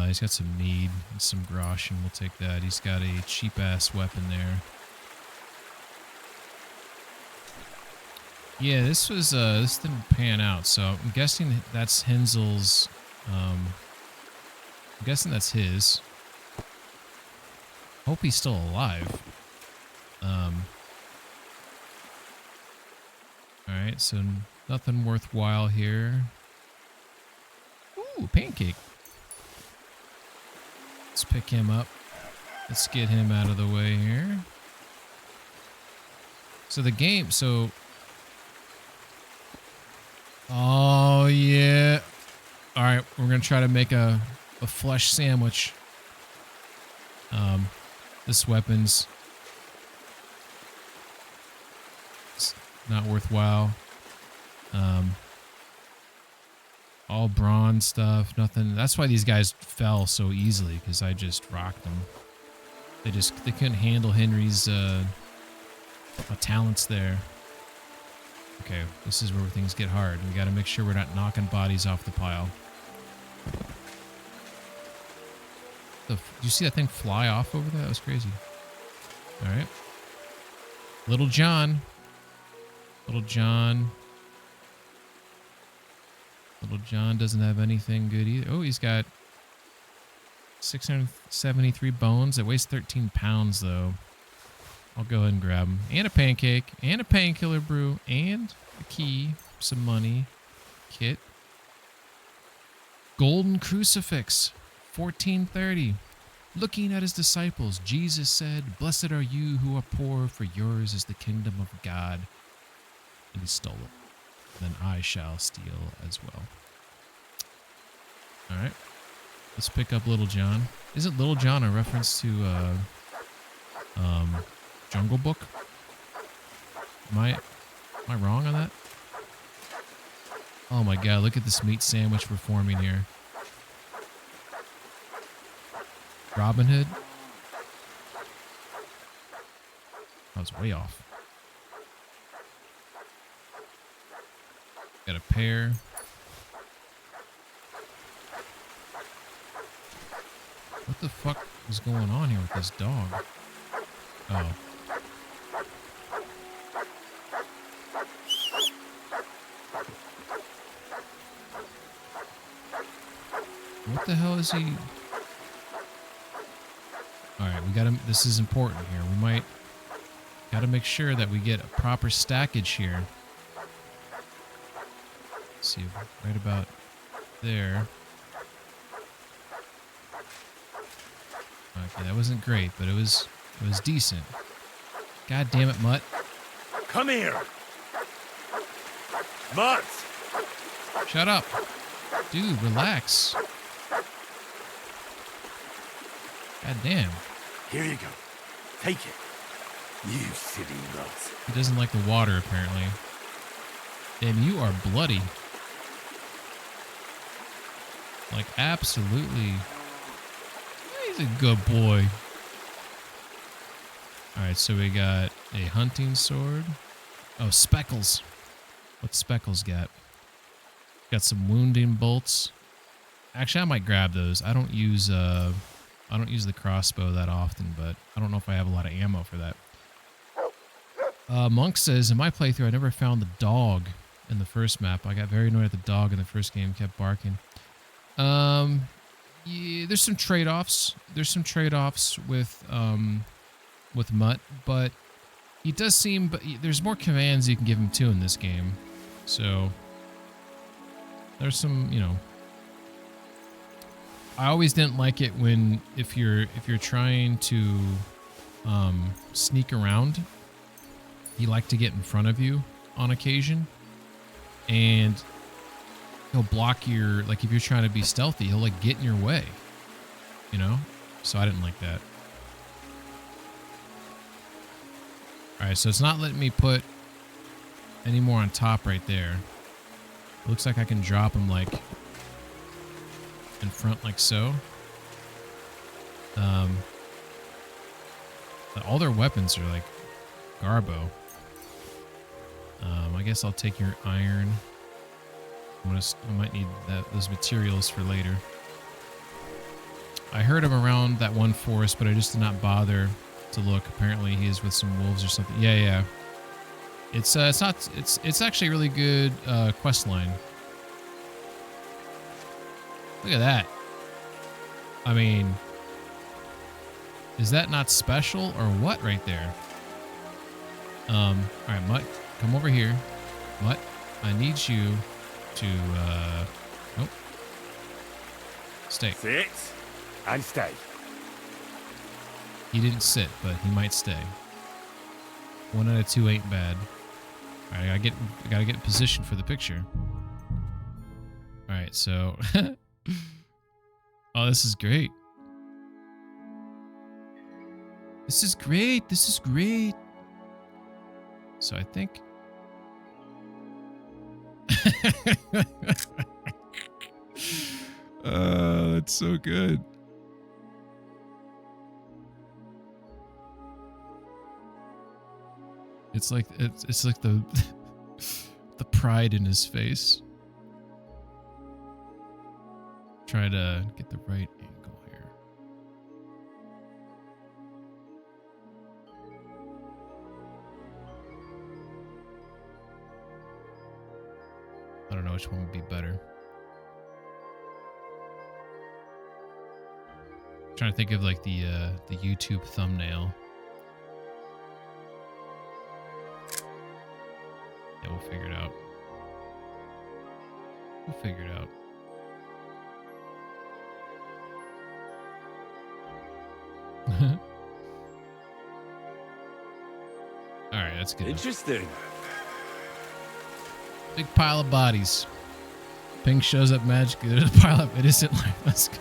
S1: He's got some mead and some grosh, and we'll take that. He's got a cheap-ass weapon there. Yeah, this didn't pan out, so I'm guessing that's Hensel's. I'm guessing that's his. Hope he's still alive. Alright, so nothing worthwhile here. Ooh, pancake. Let's pick him up. Let's get him out of the way here. So the game, oh yeah. Alright, we're gonna try to make a flesh sandwich. This weapon's not worthwhile. All bronze stuff, nothing. That's why these guys fell so easily, because I just rocked them. They couldn't handle Henry's talents there. Okay, this is where things get hard. We got to make sure we're not knocking bodies off the pile. Did you see that thing fly off over there? That was crazy. All right. Little John. Little John doesn't have anything good either. Oh, he's got 673 bones. It weighs 13 pounds, though. I'll go ahead and grab him. And a pancake. And a painkiller brew. And a key. Some money. Kit. Golden crucifix. 1430. Looking at his disciples, Jesus said, "Blessed are you who are poor, for yours is the kingdom of God." And he stole it. Then I shall steal as well. All right. Let's pick up Little John. Isn't Little John a reference to Jungle Book? Am I wrong on that? Oh my god, look at this meat sandwich we're forming here. Robin Hood? I was way off. Got a pear. What the fuck is going on here with this dog? Oh. What the hell is he? Alright, we gotta, this is important here. We might, gotta make sure that we get a proper stackage here. Let's see, right about there. Okay, that wasn't great, but it was decent. God damn it, Mutt.
S11: Come here! Mutt!
S1: Shut up. Dude, relax. God damn.
S11: Here you go. Take it. You silly nuts.
S1: He doesn't like the water, apparently. Damn, you are bloody. Like, absolutely. He's a good boy. Alright, so we got a hunting sword. Oh, Speckles. What's Speckles got? Got some wounding bolts. Actually, I might grab those. I don't use the crossbow that often, but I don't know if I have a lot of ammo for that. Monk says, in my playthrough, I never found the dog in the first map. I got very annoyed at the dog in the first game, kept barking. Yeah, there's some trade-offs. There's some trade-offs with Mutt, but he does seem, but there's more commands you can give him too in this game. So there's some, you know, I always didn't like it when if you're trying to sneak around, he liked to get in front of you on occasion, and he'll block your, like if you're trying to be stealthy, he'll like get in your way, you know? So I didn't like that. All right, so it's not letting me put any more on top right there. It looks like I can drop him like in front like so. But all their weapons are like garbo. I guess I'll take your iron. I might need those materials for later. I heard him around that one forest, but I just did not bother to look. Apparently he is with some wolves or something. Yeah. It's actually a really good quest line. Look at that. I mean, is that not special or what right there? All right, Mutt, come over here. Mutt, I need you to, nope. Stay.
S11: Sit and stay.
S1: He didn't sit, but he might stay. 1 out of 2 ain't bad. All right, I gotta get in position for the picture. All right, so, oh, this is great. This is great. This is great. So I think. That's so good. It's like the the pride in his face. Try to get the right angle here. I don't know which one would be better. I'm trying to think of like the YouTube thumbnail. Yeah, we'll figure it out. We'll figure it out. All right, that's good.
S11: Interesting.
S1: Big pile of bodies. Pink shows up magically. There's a pile of innocent life. Let's go.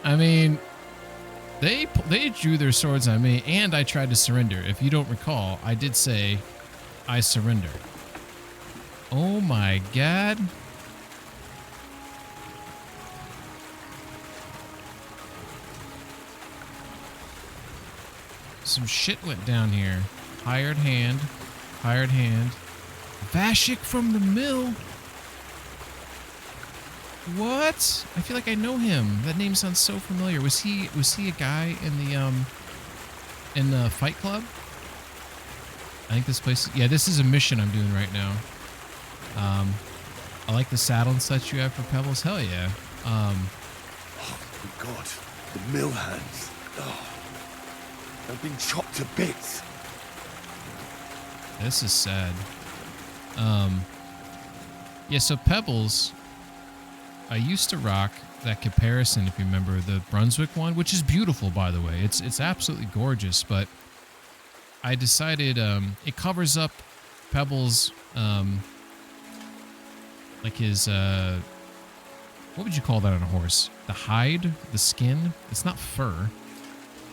S1: I mean, they drew their swords on me, and I tried to surrender. If you don't recall, I did say I surrender. Oh my god. Some shit went down here. Hired hand. Hired hand. Vashik from the mill. What? I feel like I know him. That name sounds so familiar. Was he a guy in the Fight Club? I think this place. Yeah, this is a mission I'm doing right now. I like the saddle and such you have for Pebbles. Hell yeah.
S21: Oh my God, the mill hands. Oh, they've been chopped to bits.
S1: This is sad. Yeah, so Pebbles, I used to rock that comparison, if you remember, the Brunswick one, which is beautiful, by the way. It's absolutely gorgeous, but I decided it covers up Pebbles, like his, what would you call that on a horse? The hide? The skin? It's not fur.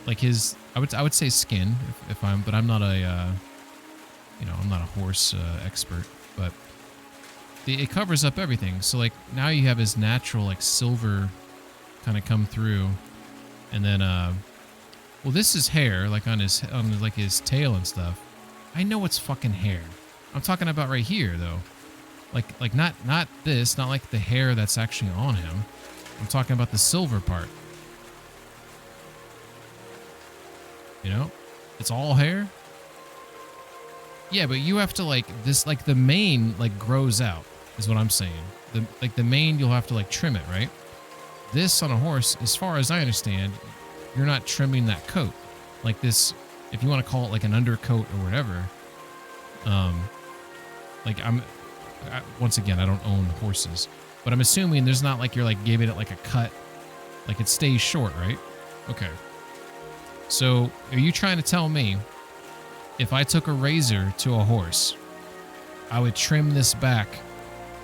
S1: Like his, I would say skin, but I'm not a, I'm not a horse expert, but it covers up everything. So like now you have his natural like silver kind of come through, and then well, this is hair like on his tail and stuff. I know it's fucking hair. I'm talking about right here though, like not this, not like the hair that's actually on him. I'm talking about the silver part. You know, it's all hair. Yeah, but you have to like this, like the mane like grows out is what I'm saying. The mane, you'll have to like trim it, right? This on a horse, as far as I understand, you're not trimming that coat. Like this, if you want to call it like an undercoat or whatever. Like once again, I don't own horses, but I'm assuming there's not like you're like giving it like a cut, like it stays short, right? Okay. So are you trying to tell me if I took a razor to a horse, I would trim this back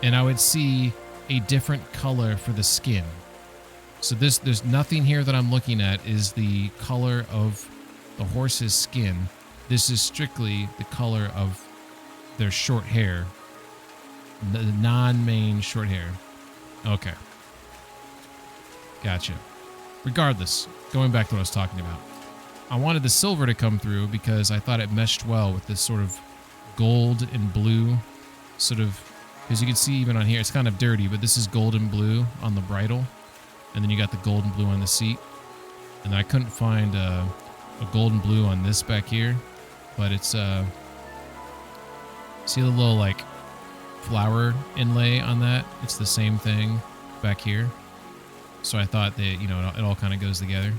S1: and I would see a different color for the skin? So there's nothing here that I'm looking at is the color of the horse's skin. This is strictly the color of their short hair, the non-mane short hair. Okay. Gotcha. Regardless, going back to what I was talking about. I wanted the silver to come through because I thought it meshed well with this sort of gold and blue sort of, because you can see even on here, it's kind of dirty, but this is gold and blue on the bridle. And then you got the gold and blue on the seat. And I couldn't find a gold and blue on this back here, but it's, see the little like flower inlay on that? It's the same thing back here. So I thought that, it all kind of goes together,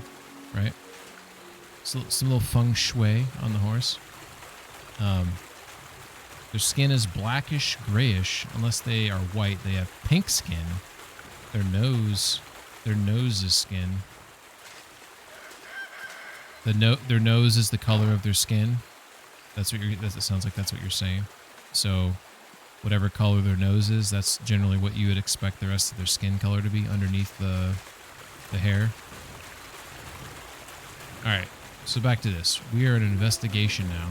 S1: right? So some little feng shui on the horse. Their skin is blackish, grayish, unless they are white. They have pink skin. Their nose is skin. Their nose is the color of their skin. That sounds like that's what you're saying. So whatever color their nose is, that's generally what you would expect the rest of their skin color to be underneath the hair. All right. So back to this. We are in an investigation now.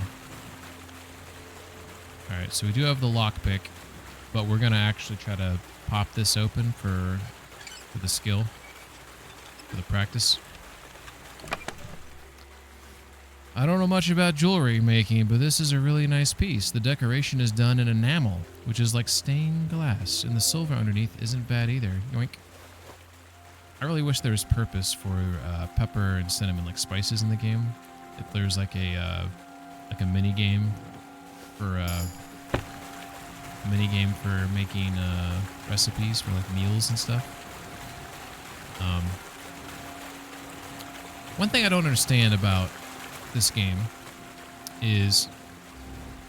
S1: All right, so we do have the lockpick, but we're going to actually try to pop this open for the skill, for the practice. I don't know much about jewelry making, but this is a really nice piece. The decoration is done in enamel, which is like stained glass, and the silver underneath isn't bad either. Yoink. I really wish there was purpose for pepper and cinnamon, like spices in the game. If there's like a mini game for making recipes for like meals and stuff. One thing I don't understand about this game is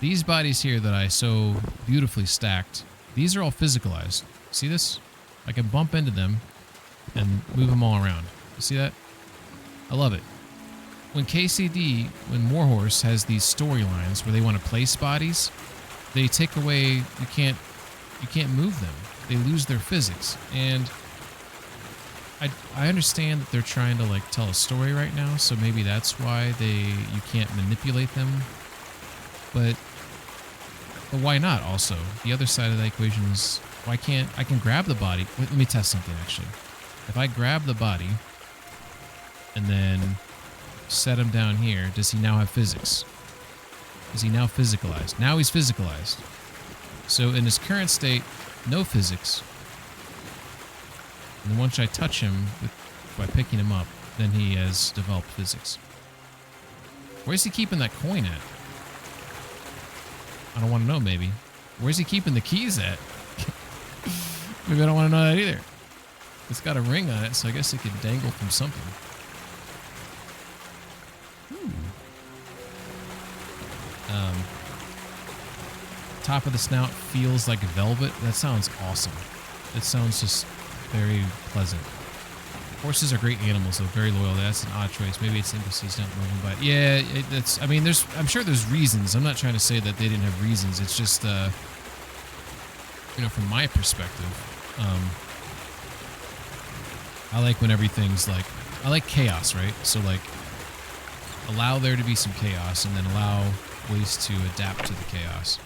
S1: these bodies here that I so beautifully stacked. These are all physicalized. See this? I can bump into them and move them all around. You see that? I love it. When KCD, when Warhorse has these storylines where they want to place bodies, they take away, you can't move them. They lose their physics. And I understand that they're trying to like tell a story right now, so maybe that's why you can't manipulate them. But why not also? The other side of the equation is why can't I can grab the body. Wait, let me test something actually. If I grab the body and then set him down here, does he now have physics? Is he now physicalized? Now he's physicalized. So in his current state, no physics. And once I touch him by picking him up, then he has developed physics. Where's he keeping that coin at? I don't want to know, maybe. Where's he keeping the keys at? Maybe I don't want to know that either. It's got a ring on it, so I guess it could dangle from something. Top of the snout feels like velvet. That sounds awesome. It sounds just very pleasant. Horses are great animals, though. Very loyal. That's an odd choice. Maybe it's NPCs not moving, but yeah, that's. I mean, I'm sure there's reasons. I'm not trying to say that they didn't have reasons. It's just, you know, from my perspective, I like when everything's like, I like chaos, right? So like, allow there to be some chaos, and then allow ways to adapt to the chaos.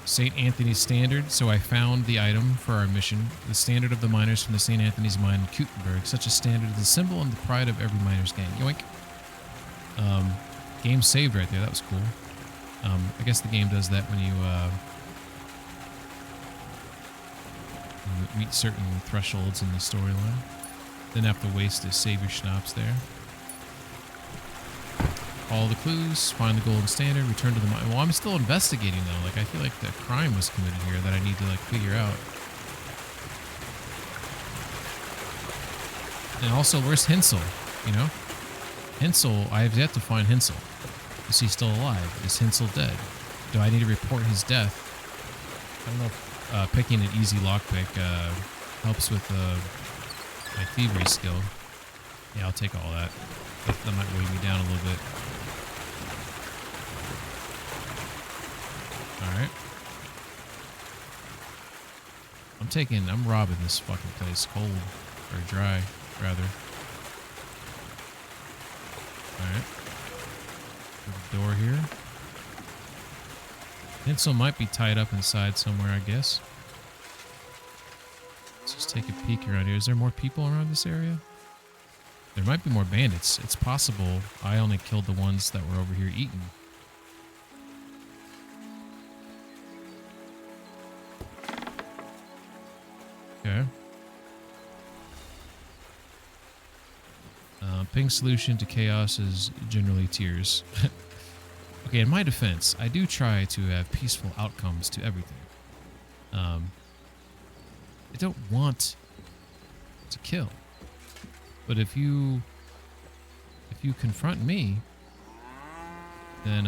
S1: St. Anthony's Standard. So I found the item for our mission. The standard of the miners from the St. Anthony's mine in Kutenberg. Such a standard is the symbol and the pride of every miner's gang. Yoink. Game saved right there. That was cool. I guess the game does that when you meet certain thresholds in the storyline. Then have to waste to save your schnapps there. Follow the clues, find the golden standard, return to the mine. Well, I'm still investigating, though. Like, I feel like the crime was committed here that I need to, like, figure out. And also, where's Hinsel? You know? Hinsel, I have yet to find Hinsel. Is he still alive? Is Hinsel dead? Do I need to report his death? I don't know if picking an easy lockpick helps with my thievery skill. Yeah, I'll take all that. That might weigh me down a little bit. Alright. I'm robbing this fucking place cold. Or dry, rather. Alright. The door here. Hinsel might be tied up inside somewhere, I guess. Let's just take a peek around here. Is there more people around this area? There might be more bandits. It's possible I only killed the ones that were over here eating. Okay. Ping solution to chaos is generally tears. Okay, in my defense, I do try to have peaceful outcomes to everything. I don't want to kill. But if you confront me, then,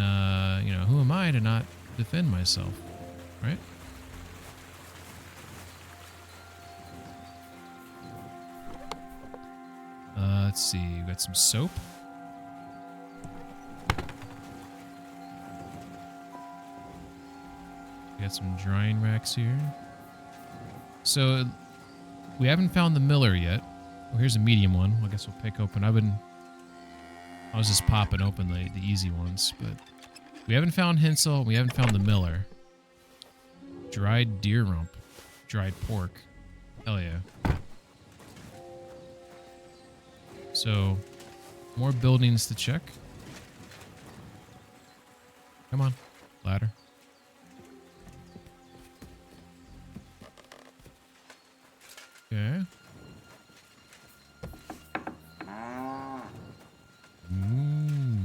S1: you know, who am I to not defend myself, right? Let's see, we got some soap. We got some drying racks here. So, we haven't found the miller yet. Well, here's a medium one. I guess we'll pick open. I was just popping open the easy ones, but we haven't found Hinsel. We haven't found the miller. Dried deer rump. Dried pork. Hell yeah. So, more buildings to check. Come on. Ladder. Okay. Ooh.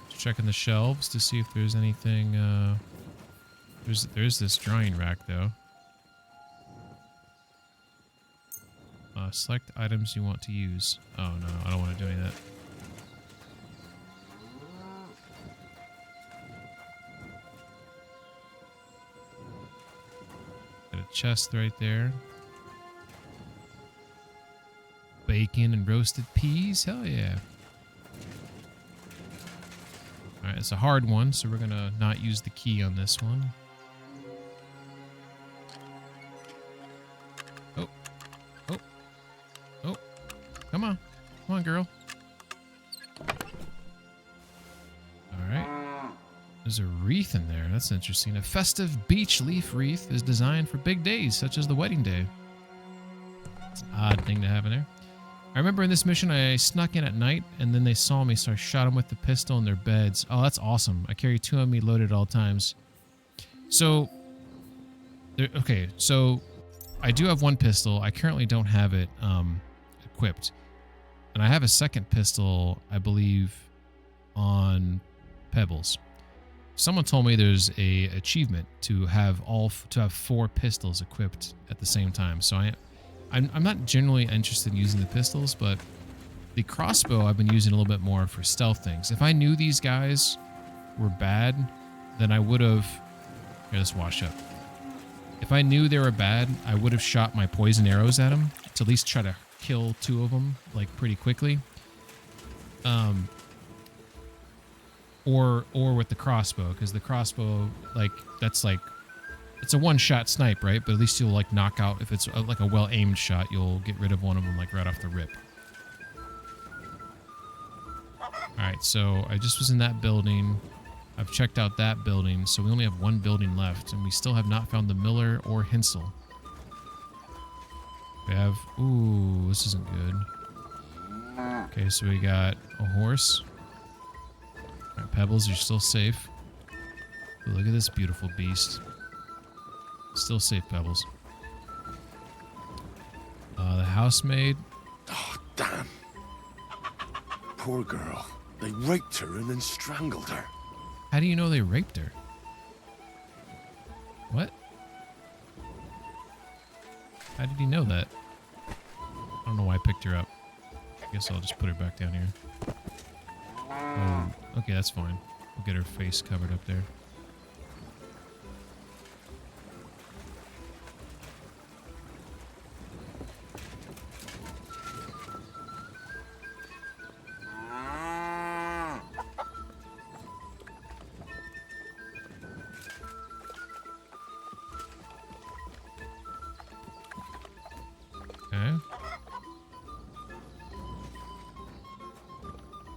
S1: Just checking the shelves to see if there's anything. There's this drying rack though. Select items you want to use. Oh no, I don't want to do any of that. Got a chest right there. Bacon and roasted peas. Hell yeah. Alright, it's a hard one, so we're gonna not use the key on this one. Oh. Oh. Oh. Come on. Come on, girl. Alright. There's a wreath in there. That's interesting. A festive beech leaf wreath is designed for big days, such as the wedding day. It's an odd thing to have in there. I remember in this mission, I snuck in at night, and then they saw me, so I shot them with the pistol in their beds. Oh, that's awesome. I carry 2 on me loaded at all times. So, okay, so I do have one pistol. I currently don't have it equipped. And I have a second pistol, I believe, on Pebbles. Someone told me there's a achievement to have 4 pistols equipped at the same time. So I'm not generally interested in using the pistols, but the crossbow I've been using a little bit more for stealth things. If I knew these guys were bad, then I would have... Here, let's wash up. If I knew they were bad, I would have shot my poison arrows at them to at least try to kill 2 of them, like, pretty quickly. Or with the crossbow, because the crossbow, like, that's like, it's a one-shot snipe, right? But at least you'll, like, knock out, if it's like a well-aimed shot, you'll get rid of one of them, like, right off the rip. Alright, so I just was in that building. I've checked out that building, so we only have 1 building left, and we still have not found the Miller or Hinsel. We have... Ooh, this isn't good. Okay, so we got a horse. Alright, Pebbles, you're still safe. But look at this beautiful beast. Still safe, Pebbles. The housemaid.
S21: Oh, damn. Poor girl. They raped her and then strangled her.
S1: How do you know they raped her? What? How did he know that? I don't know why I picked her up. I guess I'll just put her back down here. Oh, okay, that's fine. We'll get her face covered up there. Okay.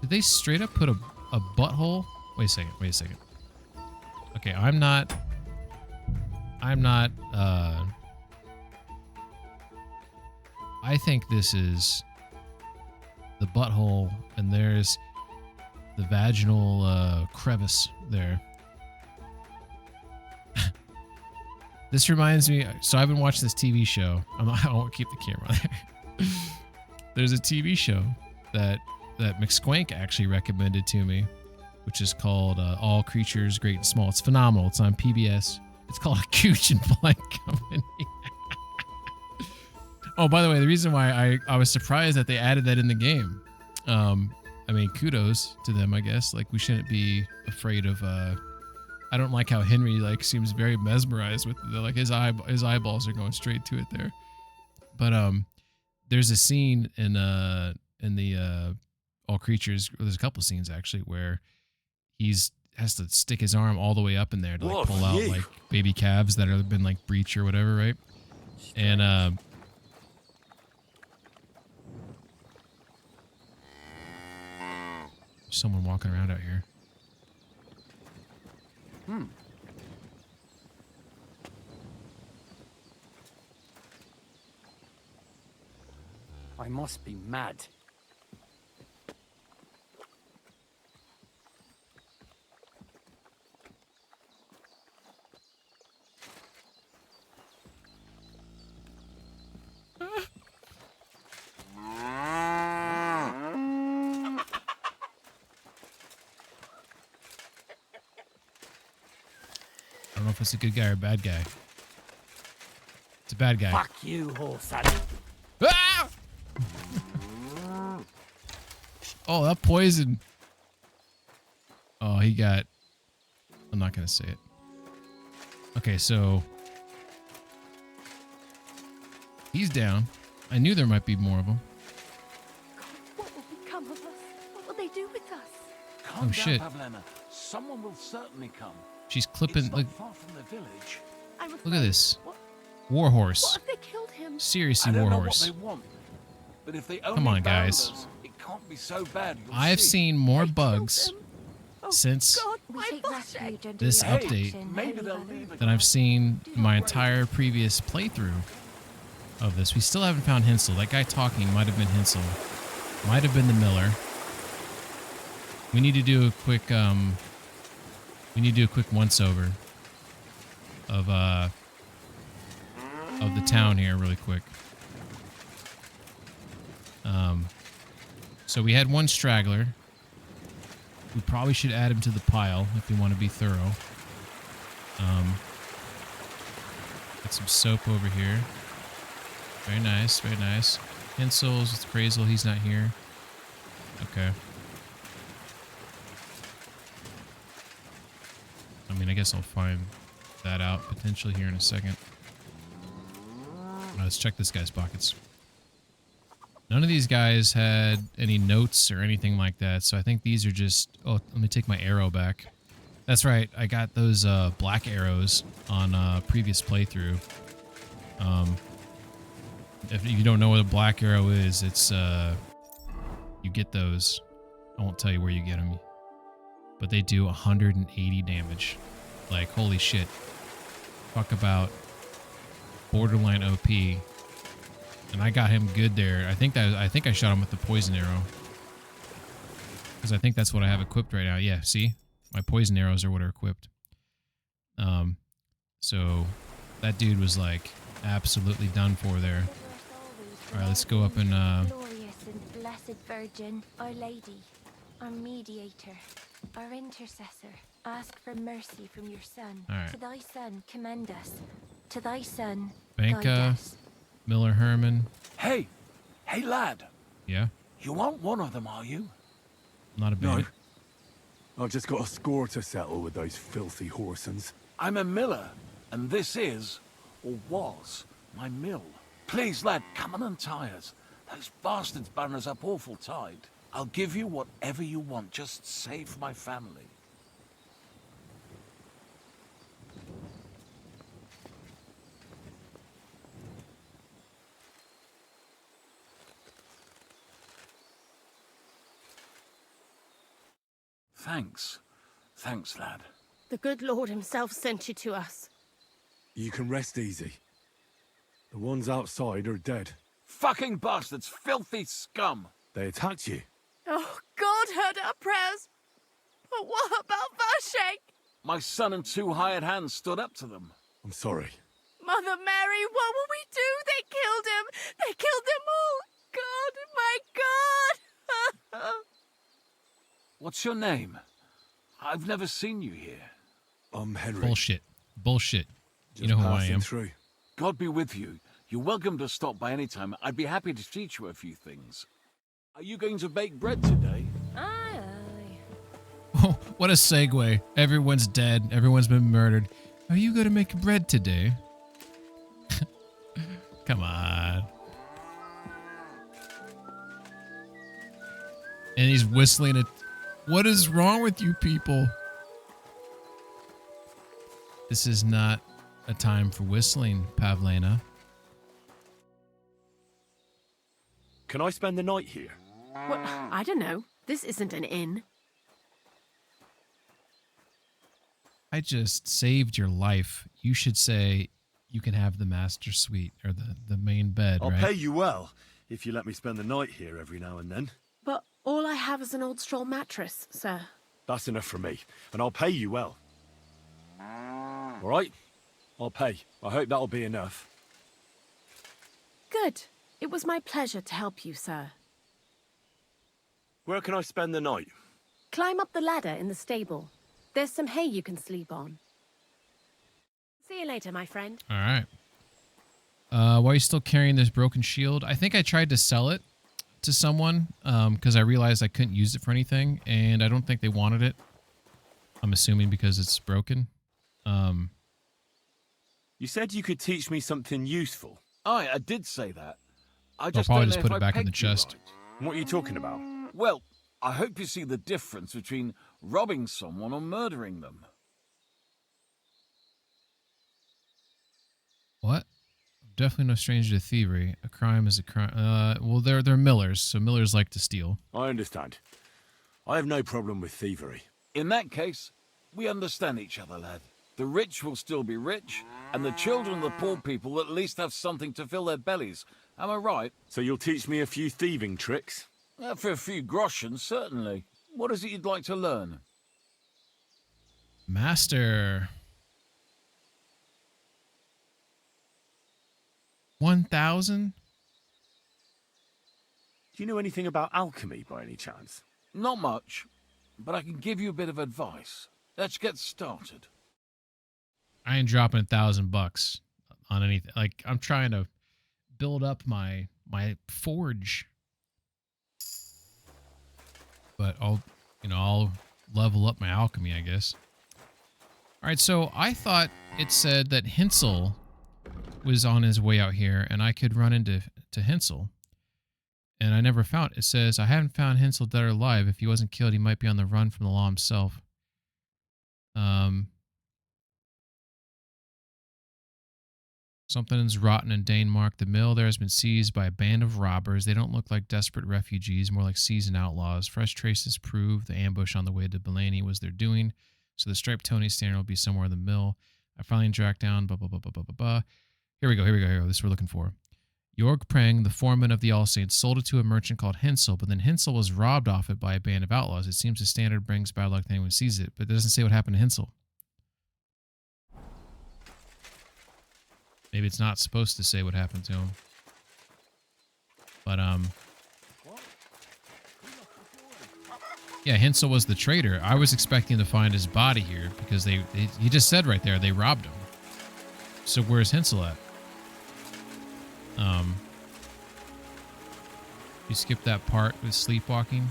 S1: Did they straight up put a butthole? Wait a second. Okay, I'm not, I think this is the butthole, and there's the vaginal crevice there. This reminds me, so I've been watching this TV show. I won't keep the camera there. There's a TV show that McSquank actually recommended to me, which is called All Creatures Great and Small. It's phenomenal. It's on PBS. It's called A Cooch and Blank Company. Oh, by the way, the reason why I was surprised that they added that in the game. I mean, kudos to them, I guess. Like, we shouldn't be afraid of... I don't like how Henry, like, seems very mesmerized with the, like, his eyeballs are going straight to it there. But there's a scene in the All Creatures. There's a couple scenes actually where has to stick his arm all the way up in there to like pull out like baby calves that have been like breech or whatever, right? And someone walking around out here.
S23: I must be mad.
S1: I don't know if it's a good guy or a bad guy. It's a bad guy.
S23: Fuck you, horse.
S1: Ah! Oh, that poison. Oh, he got... I'm not going to say it. Okay, so... He's down. I knew there might be more of them.
S15: What will become of us? What will they do with us?
S6: Calm down,
S1: shit.
S6: Pavlena. Someone will certainly come.
S1: She's clipping...
S6: It's
S1: Look,
S6: not far from the village.
S1: look at this. Warhorse.
S15: What if they killed him?
S1: Seriously,
S6: I don't know
S1: Warhorse.
S6: what they want, but if they only
S1: Come on,
S6: bound
S1: guys.
S6: us, it can't be so bad. You'll
S1: I've
S6: see.
S1: seen more bugs since this
S6: Hey,
S1: update
S6: maybe they'll leave
S1: than I've seen in my entire previous playthrough of this. We still haven't found Hinsel. That guy talking might have been Hinsel. Might have been the Miller. We need to do a quick once over of of the town here really quick. So we had one straggler. We probably should add him to the pile if we want to be thorough. Got some soap over here. Very nice, very nice. Pencils with Crazel, he's not here. Okay. I mean, I guess I'll find that out potentially here in a second. Let's check this guy's pockets. None of these guys had any notes or anything like that, so I think these are just... Oh, let me take my arrow back. That's right, I got those black arrows on a previous playthrough. If you don't know what a black arrow is, it's... you get those. I won't tell you where you get them. But they do 180 damage. Like, holy shit. Talk about borderline OP. And I got him good there. I think I shot him with the poison arrow. Because I think that's what I have equipped right now. Yeah, see? My poison arrows are what are equipped. So that dude was like absolutely done for there. Alright, let's go up and
S12: Glorious and blessed Virgin, Our Lady, our mediator, our intercessor, ask for mercy from your Son.
S1: All right.
S12: To thy Son, commend us. To thy Son,
S1: Banka,
S12: guide us.
S1: Miller Herman.
S6: Hey, lad.
S1: Yeah?
S6: You aren't one of them, are you?
S1: Not a bandit.
S11: I've just got a score to settle with those filthy horsens.
S6: I'm a miller, and this is, or was, my mill. Please, lad, come and untie us. Those bastards burn us up awful tight. I'll give you whatever you want, just save my family. Thanks. Thanks, lad.
S18: The good Lord himself sent you to us.
S11: You can rest easy. The ones outside are dead.
S6: Fucking bastards, filthy scum!
S11: They attacked you.
S18: Oh, God heard our prayers. But what about Vashek?
S6: My son and two hired hands stood up to them.
S11: I'm sorry.
S18: Mother Mary, what will we do? They killed him. They killed them all. God, my God.
S6: What's your name? I've never seen you here.
S11: I'm Henry.
S1: Bullshit. Bullshit. You
S11: Just
S1: know who I
S11: passing
S1: am.
S11: through.
S6: God be with you. You're welcome to stop by any time. I'd be happy to teach you a few things. Are you going to bake bread today?
S12: Aye,
S1: Oh, what a segue. Everyone's dead. Everyone's been murdered. Are you going to make bread today? Come on. And he's whistling it. What is wrong with you people? This is not a time for whistling, Pavlena.
S11: Can I spend the night here?
S18: What? I don't know. This isn't an inn.
S1: I just saved your life. You should say you can have the master suite or the main bed,
S11: I'll
S1: right?
S11: pay you well if you let me spend the night here every now and then.
S18: But all I have is an old straw mattress, sir.
S11: That's enough for me, and I'll pay you well. All right? I'll pay. I hope that'll be enough.
S18: Good. It was my pleasure to help you, sir.
S11: Where can I spend the night?
S18: Climb up the ladder in the stable. There's some hay you can sleep on. See you later, my friend.
S1: All right. Why are you still carrying this broken shield? I think I tried to sell it to someone because I realized I couldn't use it for anything, and I don't think they wanted it. I'm assuming because it's broken.
S11: You said you could teach me something useful.
S6: Aye, I did say that. I
S1: I'll
S6: just
S1: probably
S6: don't
S1: just
S6: know
S1: put
S6: if
S1: it
S6: I
S1: back in the
S6: pegged you
S1: chest.
S6: right.
S11: What are you talking about?
S6: Well, I hope you see the difference between robbing someone or murdering them.
S1: What? Definitely no stranger to thievery. A crime is a crime. Well, they're millers, so millers like to steal.
S11: I understand. I have no problem with thievery.
S6: In that case, we understand each other, lad. The rich will still be rich, and the children of the poor people at least have something to fill their bellies. Am I right?
S11: So you'll teach me a few thieving tricks?
S6: For a few groschen, certainly. What is it you'd like to learn?
S1: Master. 1,000?
S11: Do you know anything about alchemy by any chance?
S6: Not much, but I can give you a bit of advice. Let's get started.
S1: I ain't dropping $1,000 on anything. Like, I'm trying to build up my forge. But I'll level up my alchemy, I guess. All right, so I thought it said that Hinsel was on his way out here, and I could run into Hinsel. And I never found it. It says, I haven't found Hinsel dead or alive. If he wasn't killed, he might be on the run from the law himself. Something's rotten in Danemark. The mill there has been seized by a band of robbers. They don't look like desperate refugees, more like seasoned outlaws. Fresh traces prove the ambush on the way to Bellany was their doing. So the striped Tony standard will be somewhere in the mill. I finally tracked down, blah, blah, blah, blah, blah, blah, blah. Here we go. This is what we're looking for. Jorg Preng, the foreman of the All Saints, sold it to a merchant called Hinsel, but then Hinsel was robbed off it by a band of outlaws. It seems the standard brings bad luck to anyone who sees it, but it doesn't say what happened to Hinsel. Maybe it's not supposed to say what happened to him. But, yeah, Hinsel was the traitor. I was expecting to find his body here because he just said right there they robbed him. So where's Hinsel at? You skip that part with sleepwalking.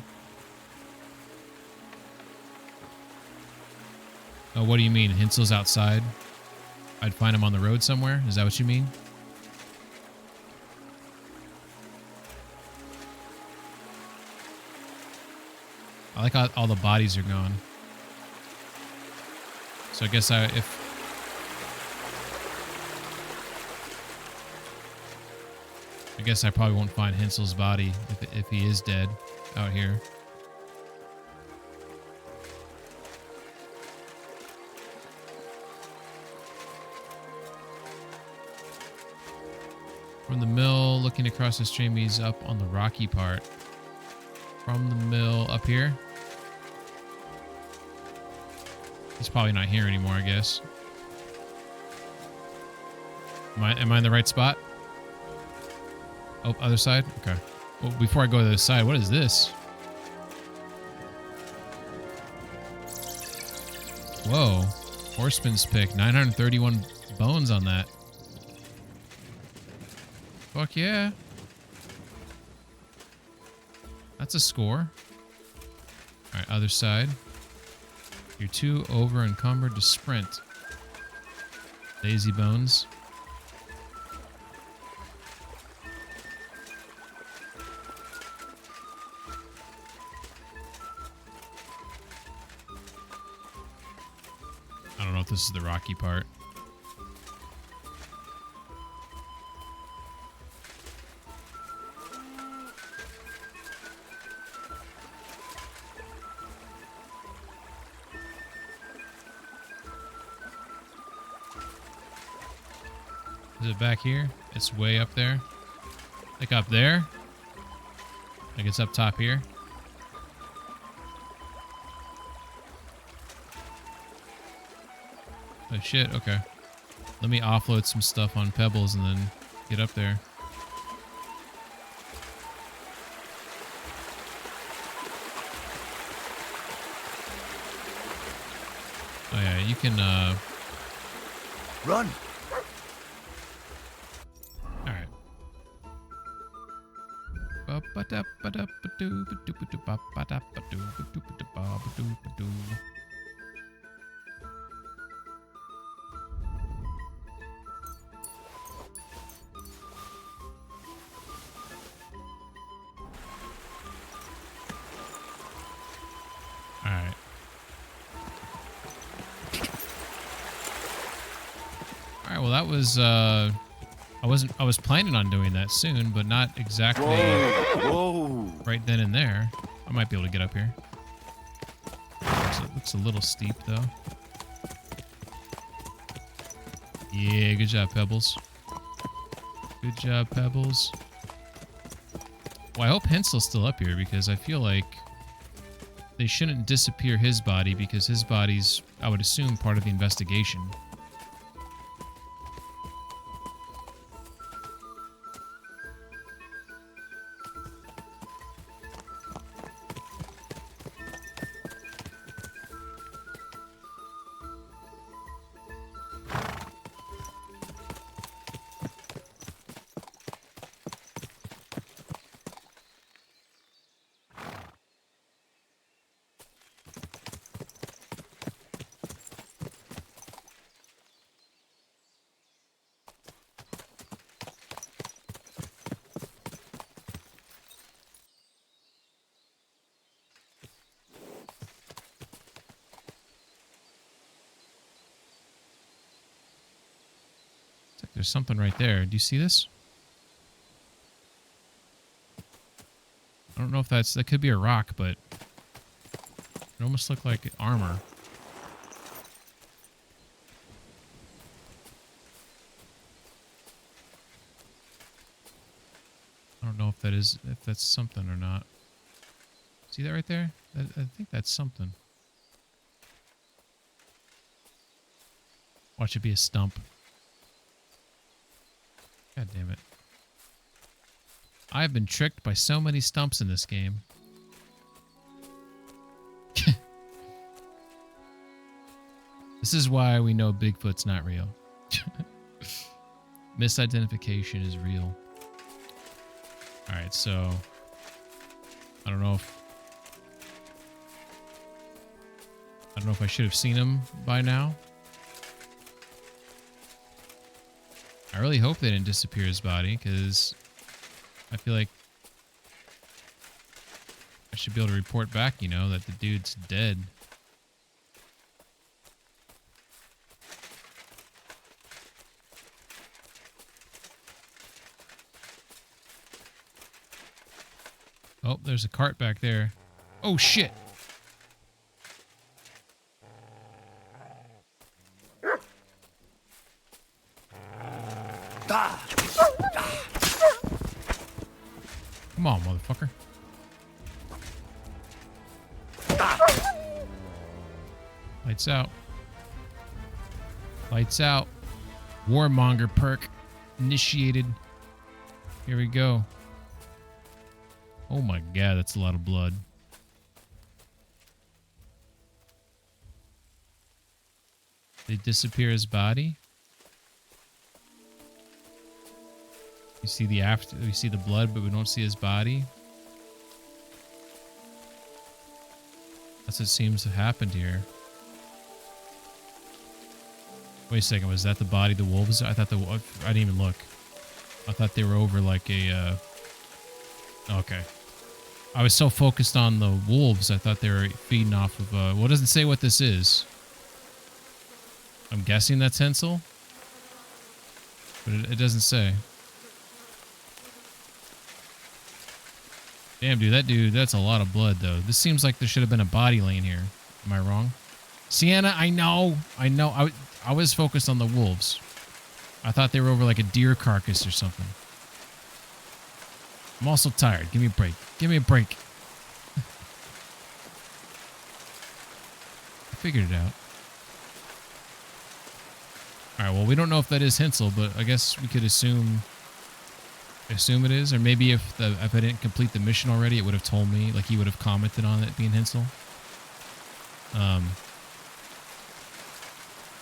S1: Oh, what do you mean? Hinsel's outside? I'd find him on the road somewhere? Is that what you mean? I like how all the bodies are gone. So I guess I guess I probably won't find Hinsel's body if he is dead out here. From the mill, looking across the stream, he's up on the rocky part. From the mill up here. He's probably not here anymore, I guess. Am I in the right spot? Oh, other side? Okay. Well, before I go to the other side, what is this? Whoa. Horseman's pick. 931 bones on that. Fuck yeah. That's a score. Alright, other side. You're too over encumbered to sprint. Lazy bones. I don't know if this is the rocky part. Is it back here? It's way up there. Like up there? Like it's up top here? Oh shit, okay. Let me offload some stuff on Pebbles and then get up there. Oh yeah, you can
S5: run.
S1: Alright. Alright. Alright, well that was I was planning on doing that soon, but not exactly
S5: Whoa.
S1: right then and there. I might be able to get up here. Looks a little steep though. Yeah, good job, Pebbles. Good job, Pebbles. Well, I hope Hensel's still up here because I feel like they shouldn't disappear his body because his body's, I would assume, part of the investigation. There's something right there. Do you see this? I don't know if that could be a rock, but it almost looked like armor. I don't know if that's something or not. See that right there? I think that's something. Watch it be a stump. God damn it. I've been tricked by so many stumps in this game. This is why we know Bigfoot's not real. Misidentification is real. Alright, so I don't know if I should have seen him by now. I really hope they didn't disappear his body, because I feel like I should be able to report back, you know, that the dude's dead. Oh, there's a cart back there. Oh, shit. Come on, motherfucker. Lights out. Lights out. Warmonger perk initiated. Here we go. Oh my god, that's a lot of blood. They disappear his body? You see the we see the blood, but we don't see his body. That's what seems to have happened here. Wait a second, was that the body of the wolves? I thought I didn't even look. I thought they were over like a okay. I was so focused on the wolves, I thought they were feeding off of well, it doesn't say what this is. I'm guessing that's Hensel. But it doesn't say. Damn, dude, that's a lot of blood, though. This seems like there should have been a body laying here. Am I wrong? Sienna, I know. I was focused on the wolves. I thought they were over like a deer carcass or something. I'm also tired. Give me a break. Give me a break. I figured it out. Alright, well, we don't know if that is Hensel, but I guess we could assume it is, or maybe if I didn't complete the mission already, it would have told me, like he would have commented on it being Hensel.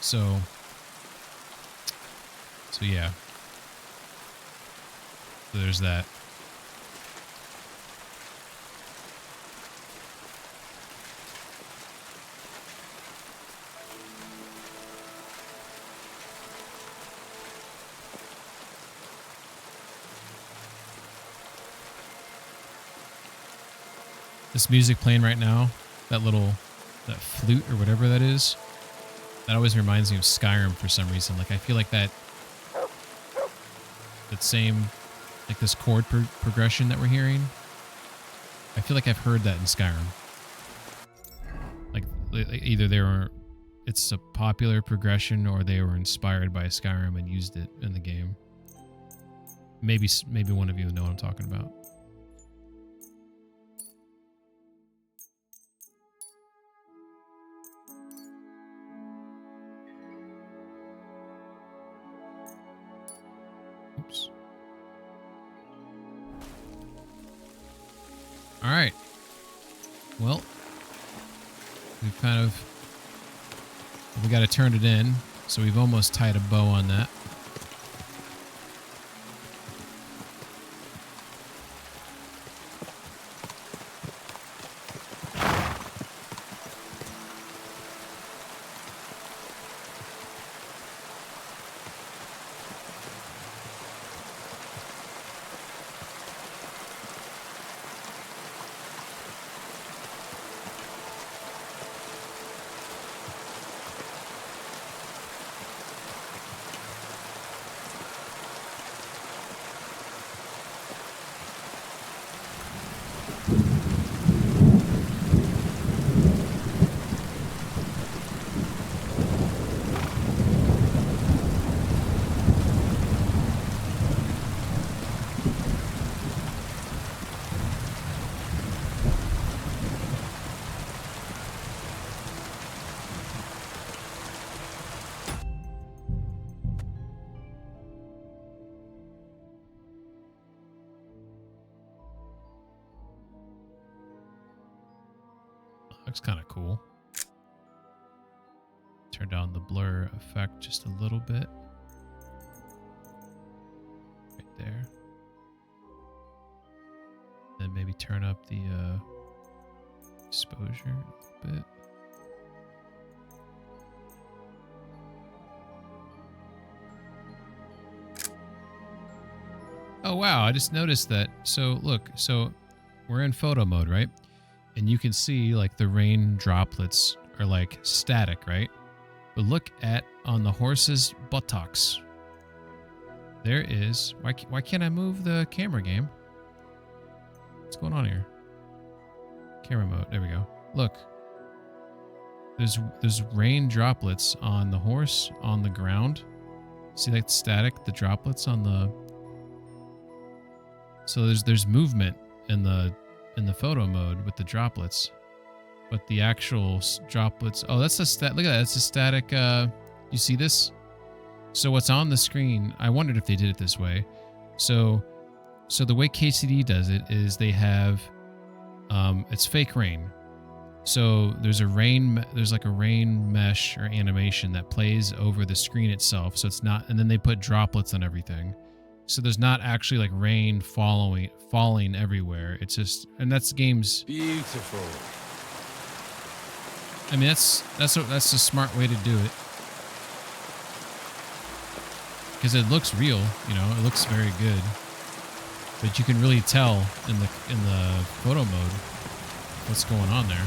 S1: So yeah. So there's that. This music playing right now, that flute or whatever that is, that always reminds me of Skyrim for some reason. Like I feel like that same, like this chord progression that we're hearing, I feel like I've heard that in Skyrim. Like either it's a popular progression, or they were inspired by Skyrim and used it in the game. Maybe one of you know what I'm talking about. Oops. All right. Well, we got to turn it in, so we've almost tied a bow on that. Looks kind of cool. Turn down the blur effect just a little bit. Right there. Then maybe turn up the exposure a little bit. Oh wow, I just noticed that. So look, so we're in photo mode, right? And you can see like the rain droplets are like static, right? But look at on the horse's buttocks. There is, why can't I move the camera game? What's going on here? Camera mode, there we go. Look. There's rain droplets on the horse, on the ground. See that static, the droplets on the... So there's movement in the photo mode with the droplets, but the actual droplets. Oh, that's a stat. Look at that. That's a static. You see this? So what's on the screen? I wondered if they did it this way. So the way KCD does it is they have, it's fake rain. So there's like a rain mesh or animation that plays over the screen itself. So it's not, and then they put droplets on everything. So there's not actually like rain falling everywhere. It's just, and that's the game's
S6: beautiful.
S1: I mean, that's a smart way to do it, because it looks real. You know, it looks very good, but you can really tell in the photo mode what's going on there.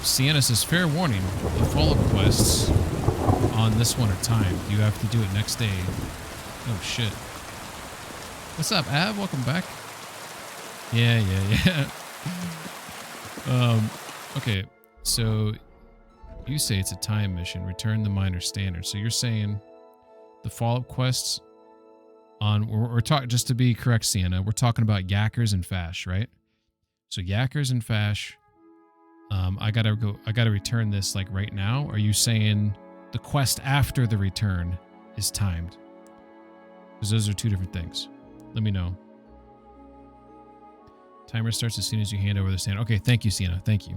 S1: Sienna says, fair warning, the follow-up quests on this one are timed. You have to do it next day. Oh shit. What's up, Ab? Welcome back. Yeah. Okay, so you say it's a time mission. Return the minor standard. So you're saying the follow-up quests on, we're talking, just to be correct, Sienna, we're talking about Yackers and Fash, right? So Yackers and Fash, I gotta return this like right now. Are you saying the quest after the return is timed? Because those are two different things. Let me know. Timer starts as soon as you hand over the stand. Okay, thank you, Sienna. Thank you.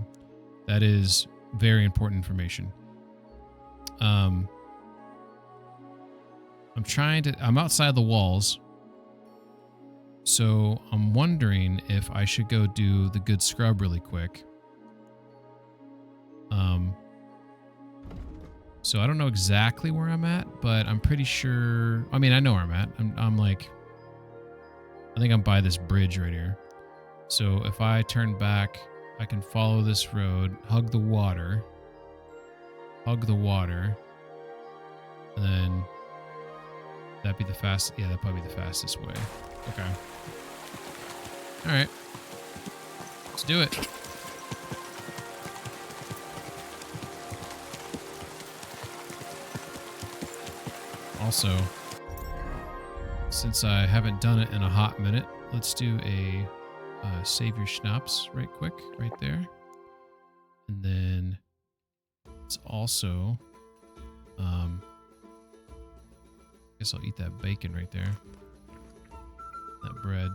S1: That is very important information. I'm outside the walls. So I'm wondering if I should go do the good scrub really quick. So I don't know exactly where I'm at, but I'm pretty sure, I mean, I know where I'm at. I'm like, I think I'm by this bridge right here. So if I turn back, I can follow this road, hug the water, and then that'd be the fast. Yeah, that'd probably be the fastest way. Okay. All right. Let's do it. Also, since I haven't done it in a hot minute, let's do a save your schnapps right quick, right there. And then it's also, I guess I'll eat that bacon right there. That bread.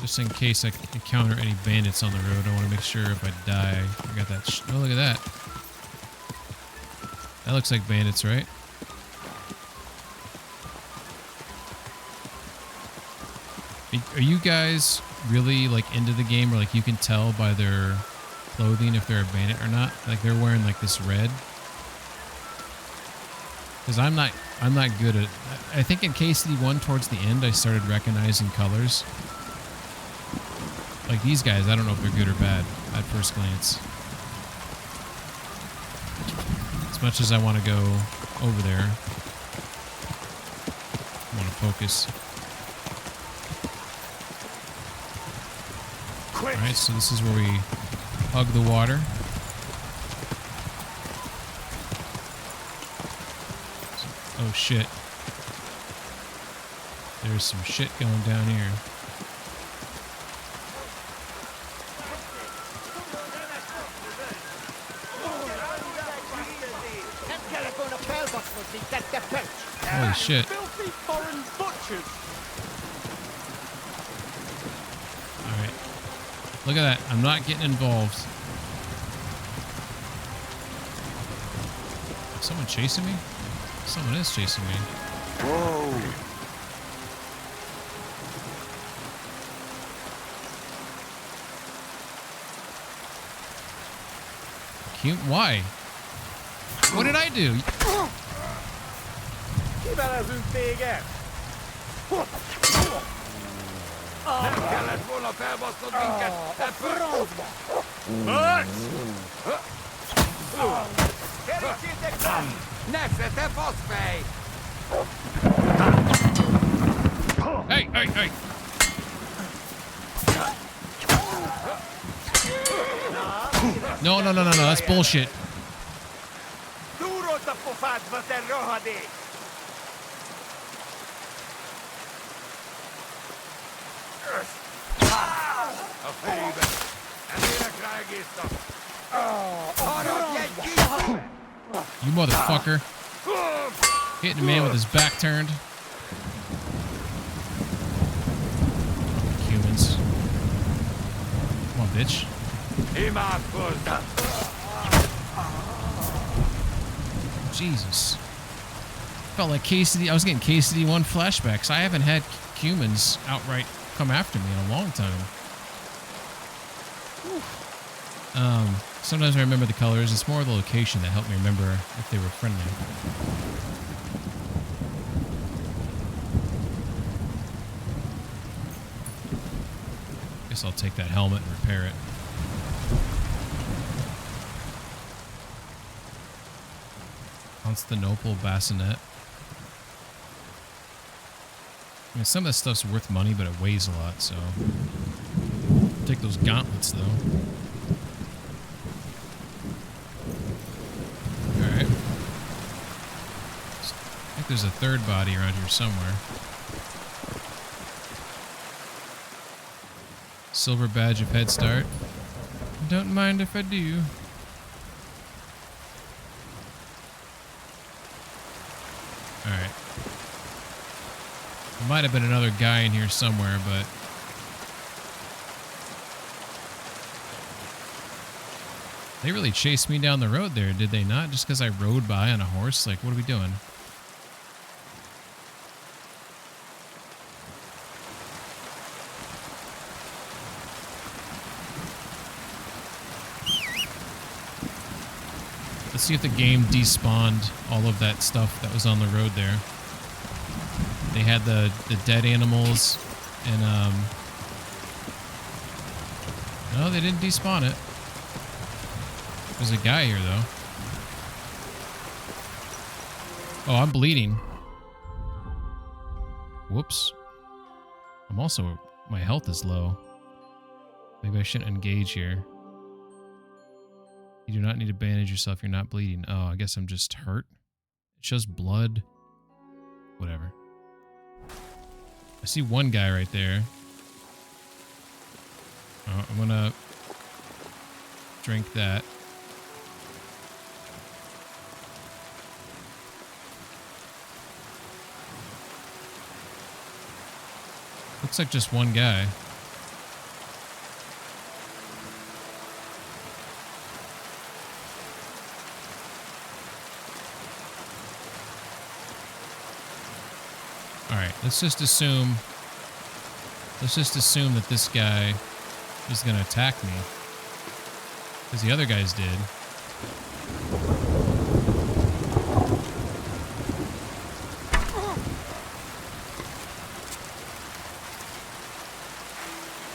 S1: Just in case I encounter any bandits on the road, I want to make sure if I die, I got that. Oh, look at that. That looks like bandits, right? Are you guys really like into the game, or like you can tell by their clothing if they're a bandit or not? Like they're wearing like this red. Because I'm not good at. I think in KCD1 towards the end, I started recognizing colors. Like these guys, I don't know if they're good or bad at first glance. As much as I want to go over there, I want to focus. Alright, so this is where we hug the water. Oh shit. There's some shit going down here. Holy shit.
S4: Filthy foreign butchers.
S1: Look at that. I'm not getting involved. Is someone chasing me? Someone is chasing me.
S5: Whoa.
S1: Cute. Why? What did I do?
S6: Nem kellett volna felbasznod minket, te Kerítsétek fel! Nesze, te faszfej!
S1: Hey, hey, hey! No, no, no, no, no, that's bullshit.
S2: Túrod a pofádba, te rohadék!
S6: A fejébe! Emének rá egész nap! Harapj egy kis!
S1: You motherfucker. Hitting a man with his back turned. Humans. Come on, bitch.
S6: Imádkozz!
S1: Jesus. Felt like KCD. I was getting KCD 1 flashbacks. I haven't had humans outright come after me in a long time. Sometimes I remember the colors. It's more the location that helped me remember if they were friendly. Guess I'll take that helmet and repair it. Constantinople bassinet. I mean, some of this stuff's worth money, but it weighs a lot, so... I'll take those gauntlets, though. Alright. I think there's a third body around here somewhere. Silver badge of Head Start. Don't mind if I do. Alright. There might have been another guy in here somewhere, but... They really chased me down the road there, did they not? Just because I rode by on a horse? Like, what are we doing? Let's see if the game despawned all of that stuff that was on the road there. They had the dead animals and no, they didn't despawn it. There's a guy here though. Oh, I'm bleeding. Whoops. I'm also, my health is low. Maybe I shouldn't engage here. You do not need to bandage yourself. You're not bleeding. Oh, I guess I'm just hurt. It shows blood. Whatever. I see one guy right there. Oh, I'm gonna drink that. Looks like just one guy. Alright, let's just assume that this guy is going to attack me. Because the other guys did.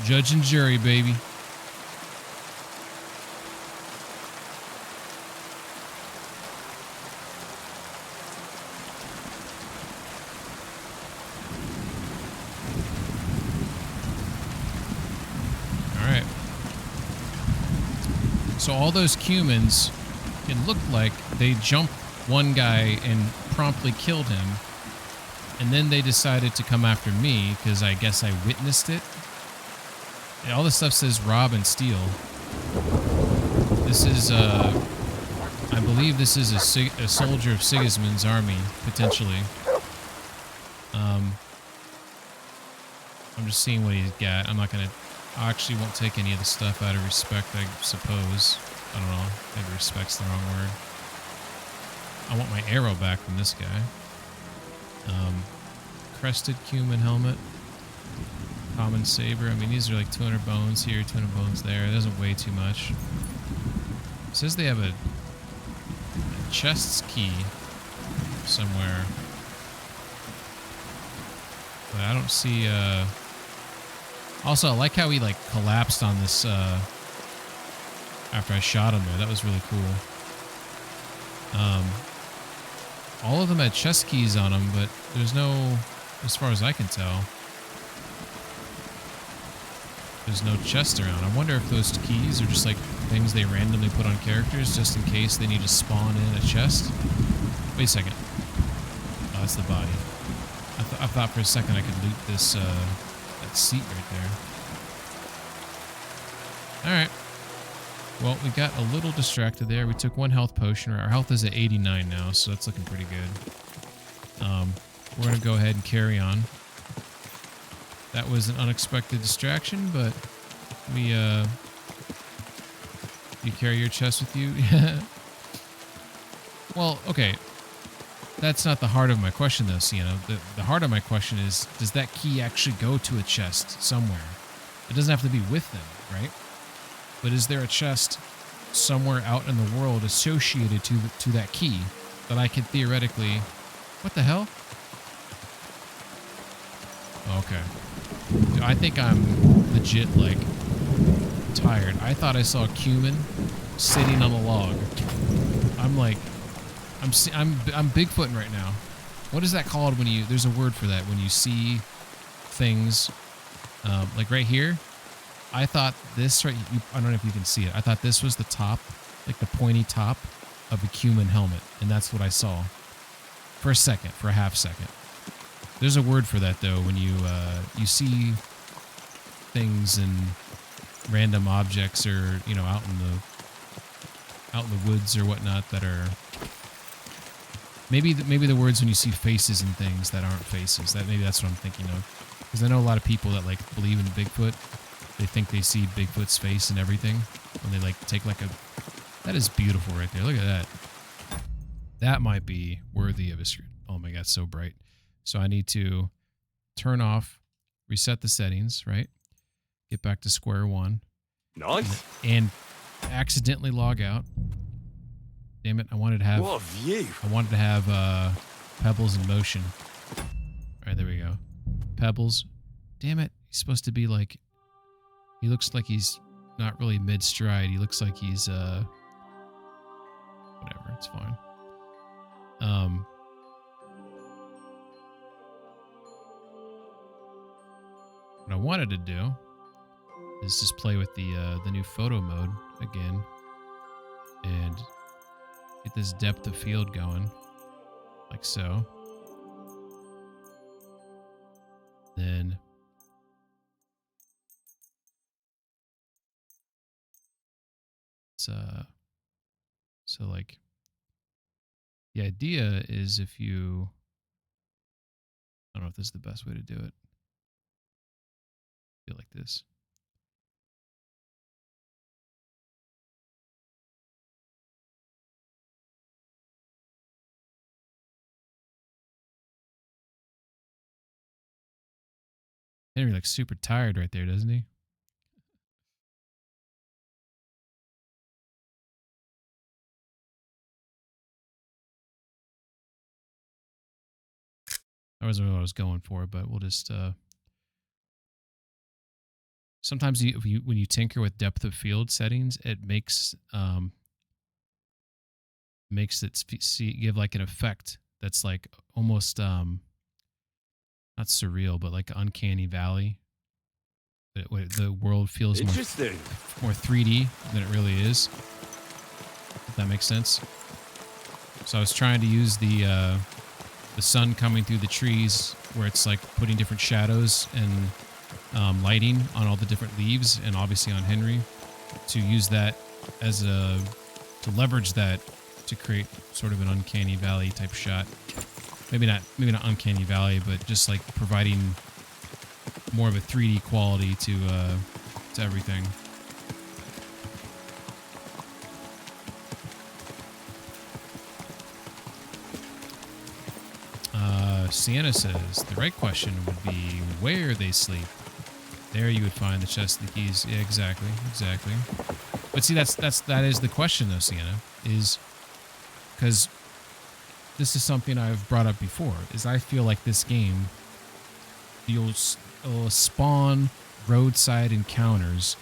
S1: Judge and jury, baby. So all those Cumans, it looked like they jumped one guy and promptly killed him. And then they decided to come after me because I guess I witnessed it. And all this stuff says rob and steal. This is, I believe this is a soldier of Sigismund's army, potentially. I'm just seeing what he's got. I'm not going to I actually won't take any of the stuff out of respect, I suppose. I don't know. Maybe respect's the wrong word. I want my arrow back from this guy. Crested cumin helmet. Common saber. I mean, these are like 200 bones here, 200 bones there. It doesn't weigh too much. It says they have a chest's key somewhere. But I don't see... Also, I like how he like collapsed on this after I shot him there. That was really cool. All of them had chest keys on them, but there's no, as far as I can tell, there's no chest around. I wonder if those keys are just like things they randomly put on characters just in case they need to spawn in a chest. Wait a second. Oh, that's the body. I thought for a second I could loot this, that seat right there. Alright. Well, we got a little distracted there. We took 1 health potion. Our health is at 89 now, so that's looking pretty good. We're going to go ahead and carry on. That was an unexpected distraction, but we, you carry your chest with you? Well, okay. That's not the heart of my question, though, Sienna. The heart of my question is, does that key actually go to a chest somewhere? It doesn't have to be with them, right? But is there a chest somewhere out in the world associated to that key that I could theoretically... What the hell? Okay. Dude, I think I'm legit, like, tired. I thought I saw cumin sitting on a log. I'm like... I'm Bigfooting right now. What is that called when you... There's a word for that. When you see things... like right here... I thought this right... I don't know if you can see it. I thought this was the top, like the pointy top of a cumin helmet. And that's what I saw. For a second. For a half second. There's a word for that, though, when you see things and random objects or, you know, out in the woods or whatnot that are... Maybe the words when you see faces and things that aren't faces. Maybe that's what I'm thinking of. Because I know a lot of people that, like, believe in Bigfoot. They think they see Bigfoot's face and everything. When they, like, take, like, a... That is beautiful right there. Look at that. That might be worthy of a screen. Oh, my God, so bright. So I need to turn off, reset the settings, right? Get back to square one.
S11: Nice.
S1: And accidentally log out. Damn it, I wanted to have...
S11: What a view.
S1: I wanted to have pebbles in motion. All right, there we go. Pebbles. Damn it, he's supposed to be like... He looks like he's not really mid-stride. He looks like he's, whatever, it's fine. What I wanted to do is just play with the new photo mode again and get this depth of field going, like so. Then so like the idea is if you, I don't know if this is the best way to do it. Feel like this. Henry looks super tired right there, doesn't he? That wasn't what I was going for, but we'll just... Sometimes when you tinker with depth of field settings, it makes it give like an effect that's like almost not surreal, but like uncanny valley. The world feels more 3D than it really is. If that makes sense. So I was trying to use the sun coming through the trees where it's like putting different shadows and lighting on all the different leaves and obviously on Henry, to use that as to leverage that to create sort of an uncanny valley type shot. Maybe not uncanny valley, but just like providing more of a 3D quality to to everything. Sienna says, the right question would be where they sleep. There you would find the chest of the keys. Yeah, exactly. But see, that is the question though, Sienna, is because this is something I've brought up before, is I feel like this game, you'll spawn roadside encounters,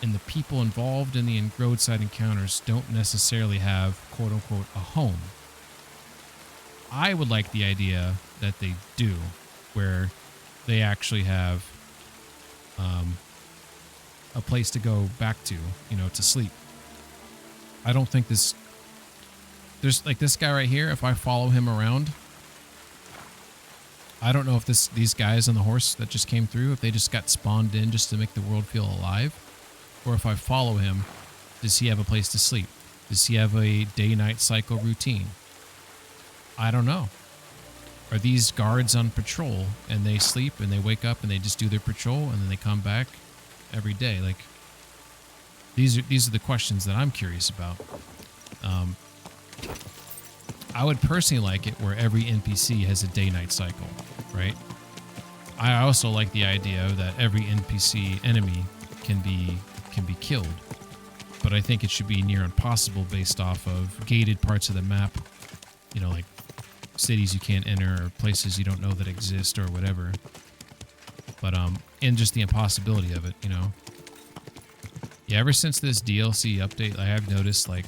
S1: and the people involved in the roadside encounters don't necessarily have, quote-unquote, a home. I would like the idea that they do, where they actually have a place to go back to, to sleep. I don't think there's like this guy right here, if I follow him around, I don't know if these guys on the horse that just came through, if they just got spawned in just to make the world feel alive, or if I follow him, does he have a place to sleep? Does he have a day-night cycle routine? I don't know. Are these guards on patrol and they sleep and they wake up and they just do their patrol and then they come back every day? Like, these are the questions that I'm curious about. I would personally like it where every NPC has a day-night cycle, right? I also like the idea that every NPC enemy can be killed, but I think it should be near impossible based off of gated parts of the map, like cities you can't enter or places you don't know that exist or whatever. But and just the impossibility of it, Yeah, ever since this DLC update, I have noticed like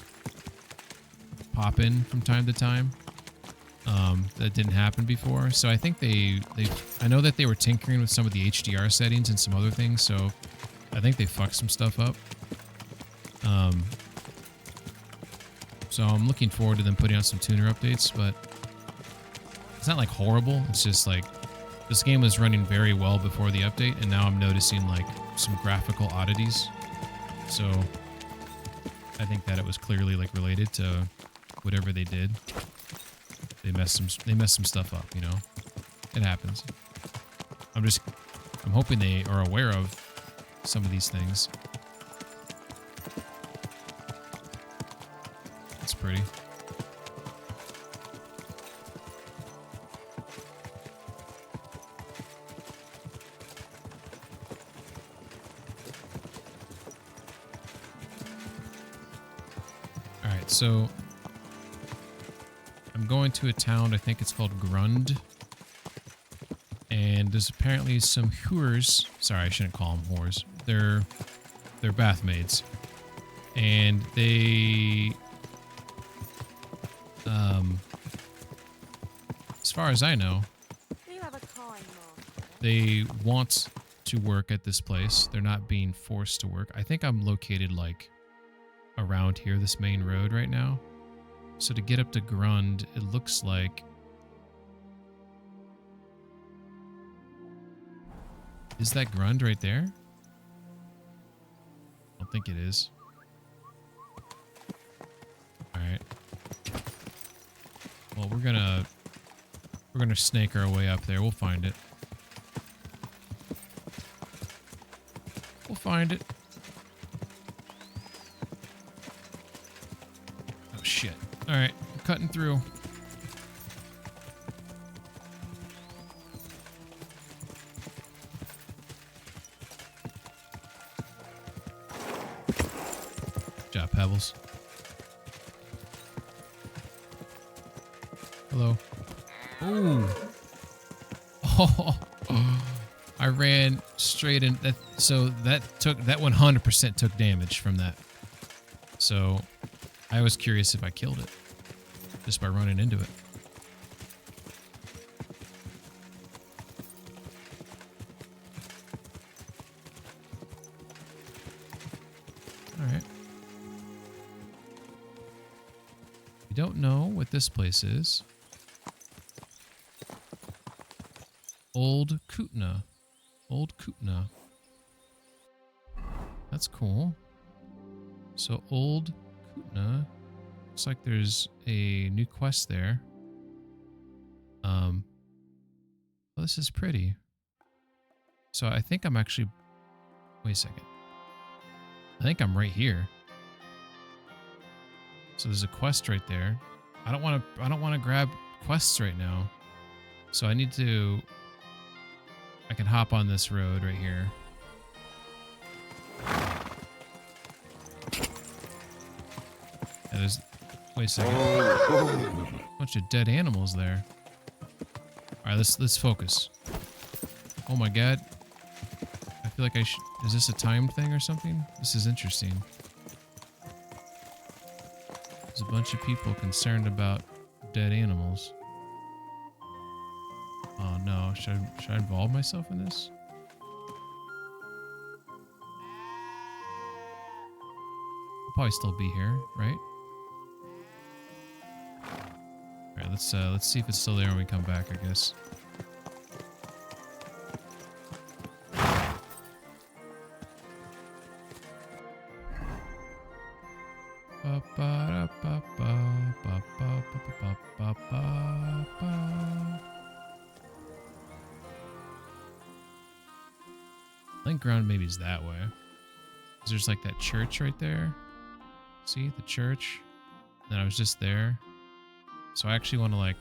S1: pop in from time to time. That didn't happen before. So I think I know that they were tinkering with some of the HDR settings and some other things, so I think they fucked some stuff up. So I'm looking forward to them putting out some tuner updates, but it's not like horrible. It's just like this game was running very well before the update, and now I'm noticing like some graphical oddities. So I think that it was clearly like related to whatever they did. They messed some stuff up, It happens. I'm hoping they are aware of some of these things. It's pretty. All right, so I'm going to a town, I think it's called Grund. And there's apparently some whores. Sorry, I shouldn't call them whores. They're bath maids. And they as far as I know, they want to work at this place. They're not being forced to work. I think I'm located like around here, this main road right now. So to get up to Grund, it looks like... Is that Grund right there? I don't think it is. Alright. Well, we're gonna snake our way up there. We'll find it. We'll find it. Oh, shit. Alright, I'm cutting through. Good job, Pebbles. Hello. Ooh. Oh, I ran straight in that. So that 100% took damage from that. So I was curious if I killed it just by running into it. All right. We don't know what this place is. Old Kutna. Old Kutna. That's cool. So Old Kutna. Looks like there's a new quest there. Well, this is pretty. So I think I'm actually... Wait a second. I think I'm right here. So there's a quest right there. I don't want to grab quests right now. So I need to... I can hop on this road right here. Yeah, there's... Wait a second. Bunch of dead animals there. Alright, let's focus. Oh my god. I feel like I should... Is this a timed thing or something? This is interesting. There's a bunch of people concerned about dead animals. Oh no, should I involve myself in this? I'll probably still be here, right? Alright, let's see if it's still there when we come back, I guess. I think ground maybe is that way. There's like that church right there. See the church? And I was just there. So I actually want to like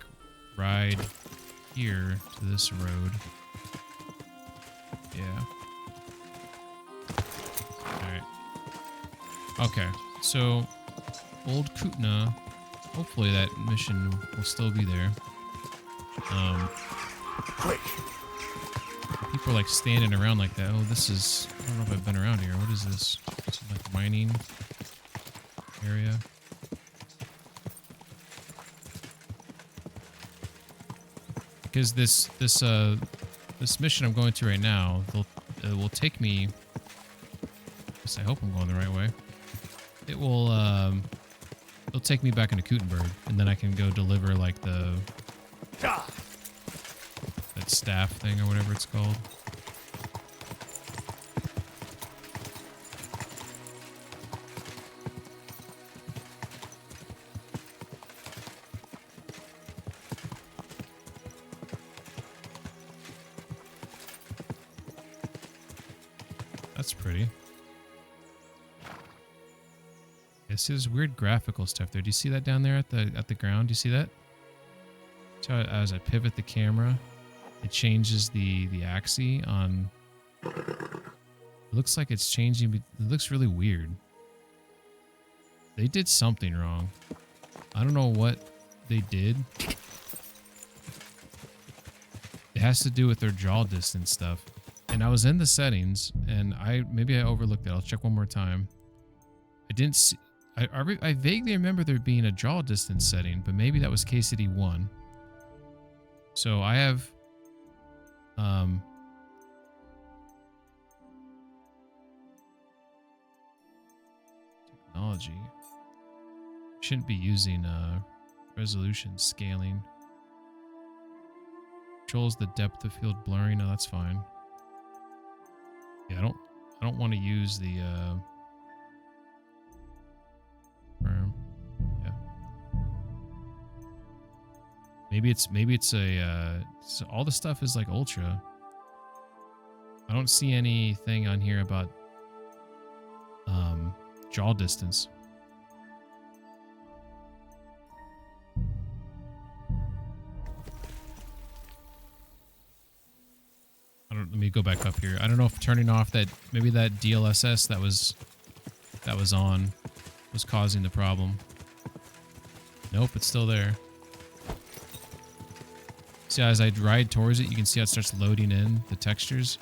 S1: ride here to this road. Yeah. Alright. Okay. So Old Kutna. Hopefully that mission will still be there.
S5: Quick.
S1: People are like standing around like that. Oh, this is... I don't know if I've been around here. What is this? Is it like mining area? Because this mission I'm going to right now, it will take me... At least I hope I'm going the right way. It will... it'll take me back into Kuttenberg, and then I can go deliver like the... that staff thing or whatever it's called. That's pretty. I see this weird graphical stuff there. Do you see that down there at the ground? Do you see that? So as I pivot the camera, it changes the axis on... It looks like it's changing. It looks really weird. They did something wrong. I don't know what they did. It has to do with their draw distance stuff. And I was in the settings, and maybe I overlooked it. I'll check one more time. I didn't see... I vaguely remember there being a draw distance setting, but maybe that was KCD 1. So I have... technology. Shouldn't be using resolution scaling. Controls the depth of field blurring. No, that's fine. Yeah, I don't want to use the yeah. Maybe it's a so all the stuff is like ultra. I don't see anything on here about draw distance. Let me go back up here. I don't know if turning off that, maybe that DLSS that was on was causing the problem. Nope, it's still there. See, as I ride towards it, you can see how it starts loading in the textures.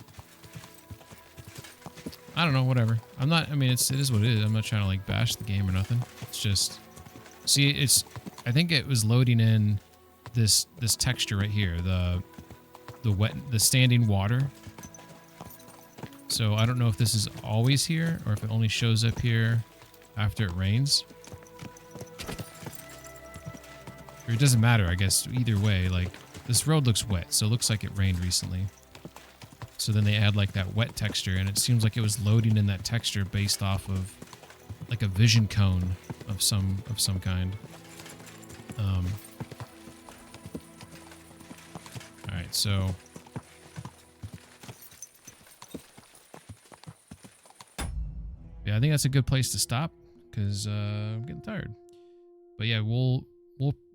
S1: I don't know, whatever. I mean, it is what it is. I'm not trying to like bash the game or nothing. It's just, see, I think it was loading in this texture right here, the standing water. So I don't know if this is always here or if it only shows up here after it rains. Or it doesn't matter, I guess. Either way, like this road looks wet, so it looks like it rained recently. So then they add like that wet texture, and it seems like it was loading in that texture based off of like a vision cone of some kind. All right, so Yeah, I think that's a good place to stop because I'm getting tired. But yeah, what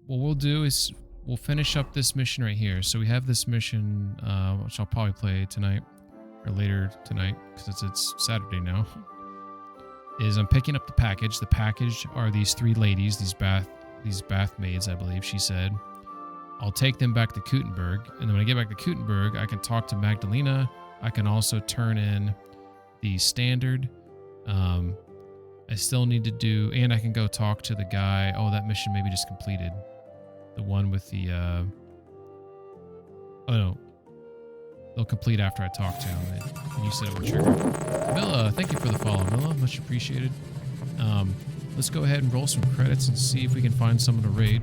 S1: we'll do is we'll finish up this mission right here. So we have this mission, which I'll probably play tonight or later tonight because it's Saturday now. Is I'm picking up the package. The package are these 3 ladies, these bath maids, I believe she said. I'll take them back to Kuttenberg, and then when I get back to Kuttenberg, I can talk to Magdalena. I can also turn in the standard. I still need to do, and I can go talk to the guy. Oh, that mission maybe just completed. The one with the, oh no. They'll complete after I talk to him. And you said it would trigger. Milla, thank you for the follow, Milla. Much appreciated. Let's go ahead and roll some credits and see if we can find someone to raid.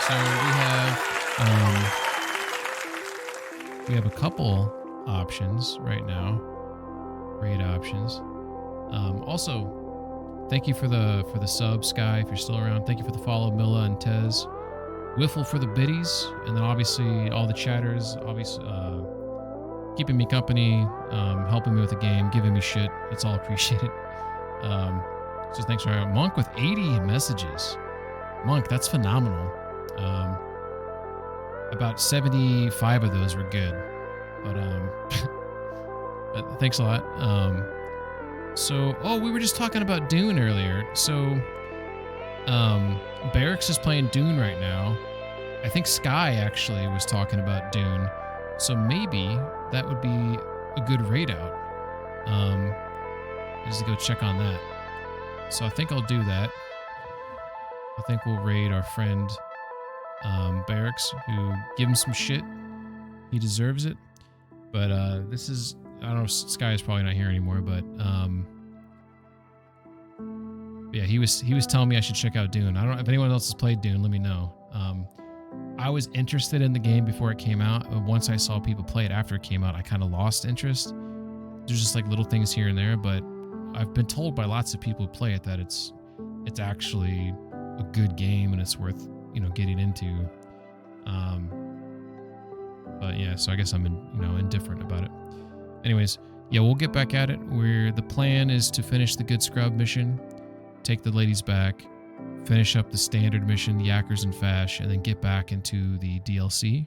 S1: So we have a couple options right now. Raid options. Also, thank you for the sub, Sky, if you're still around. Thank you for the follow, Milla and Tez. Wiffle for the biddies, and then obviously all the chatters, obviously keeping me company, helping me with the game, giving me shit. It's all appreciated. So thanks for Monk with 80 messages. Monk, that's phenomenal. About 75 of those were good, but thanks a lot. So we were just talking about Dune earlier. So Barracks is playing Dune right now. I think Sky actually was talking about Dune. So maybe that would be a good raid out. Just to go check on that. So I think I'll do that. I think we'll raid our friend Barracks, who give him some shit. He deserves it. But this is, I don't know, Sky is probably not here anymore, but yeah, he was telling me I should check out Dune. I don't know if anyone else has played Dune, let me know. I was interested in the game before it came out, but once I saw people play it after it came out, I kind of lost interest. There's just like little things here and there, but I've been told by lots of people who play it that it's actually a good game and it's worth, getting into. But yeah, so I guess I'm indifferent about it. Anyways, yeah, we'll get back at it. The plan is to finish the Good Scrub mission, take the ladies back, finish up the standard mission, the Yackers and Fash, and then get back into the DLC.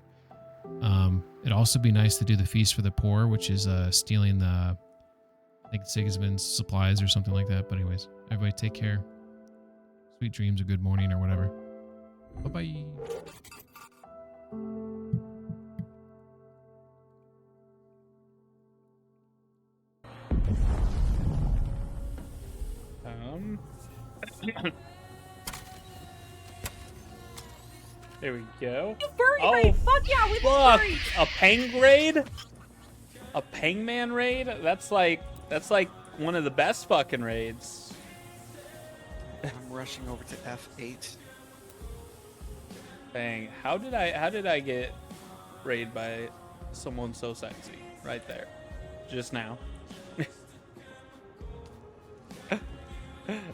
S1: It'd also be nice to do the Feast for the Poor, which is stealing I think Sigismund's supplies or something like that. But anyways, everybody take care. Sweet dreams, or good morning, or whatever. Bye-bye.
S16: There we go.
S18: You furry raid! Fuck yeah, we love furries!
S16: A Peng raid? A Pengman raid? That's like one of the best fucking raids.
S19: I'm rushing over to F8.
S16: Bang. How did I get raided by someone so sexy right there? Just now.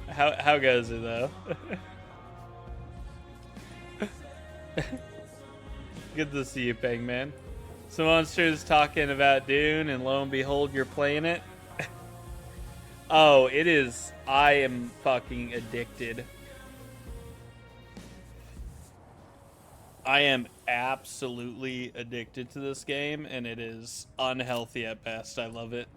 S16: How goes it though? Good to see you, Pegman. Some monsters talking about Dune, and lo and behold, you're playing it. Oh, it is. I am fucking addicted. I am absolutely addicted to this game, and it is unhealthy at best. I love it.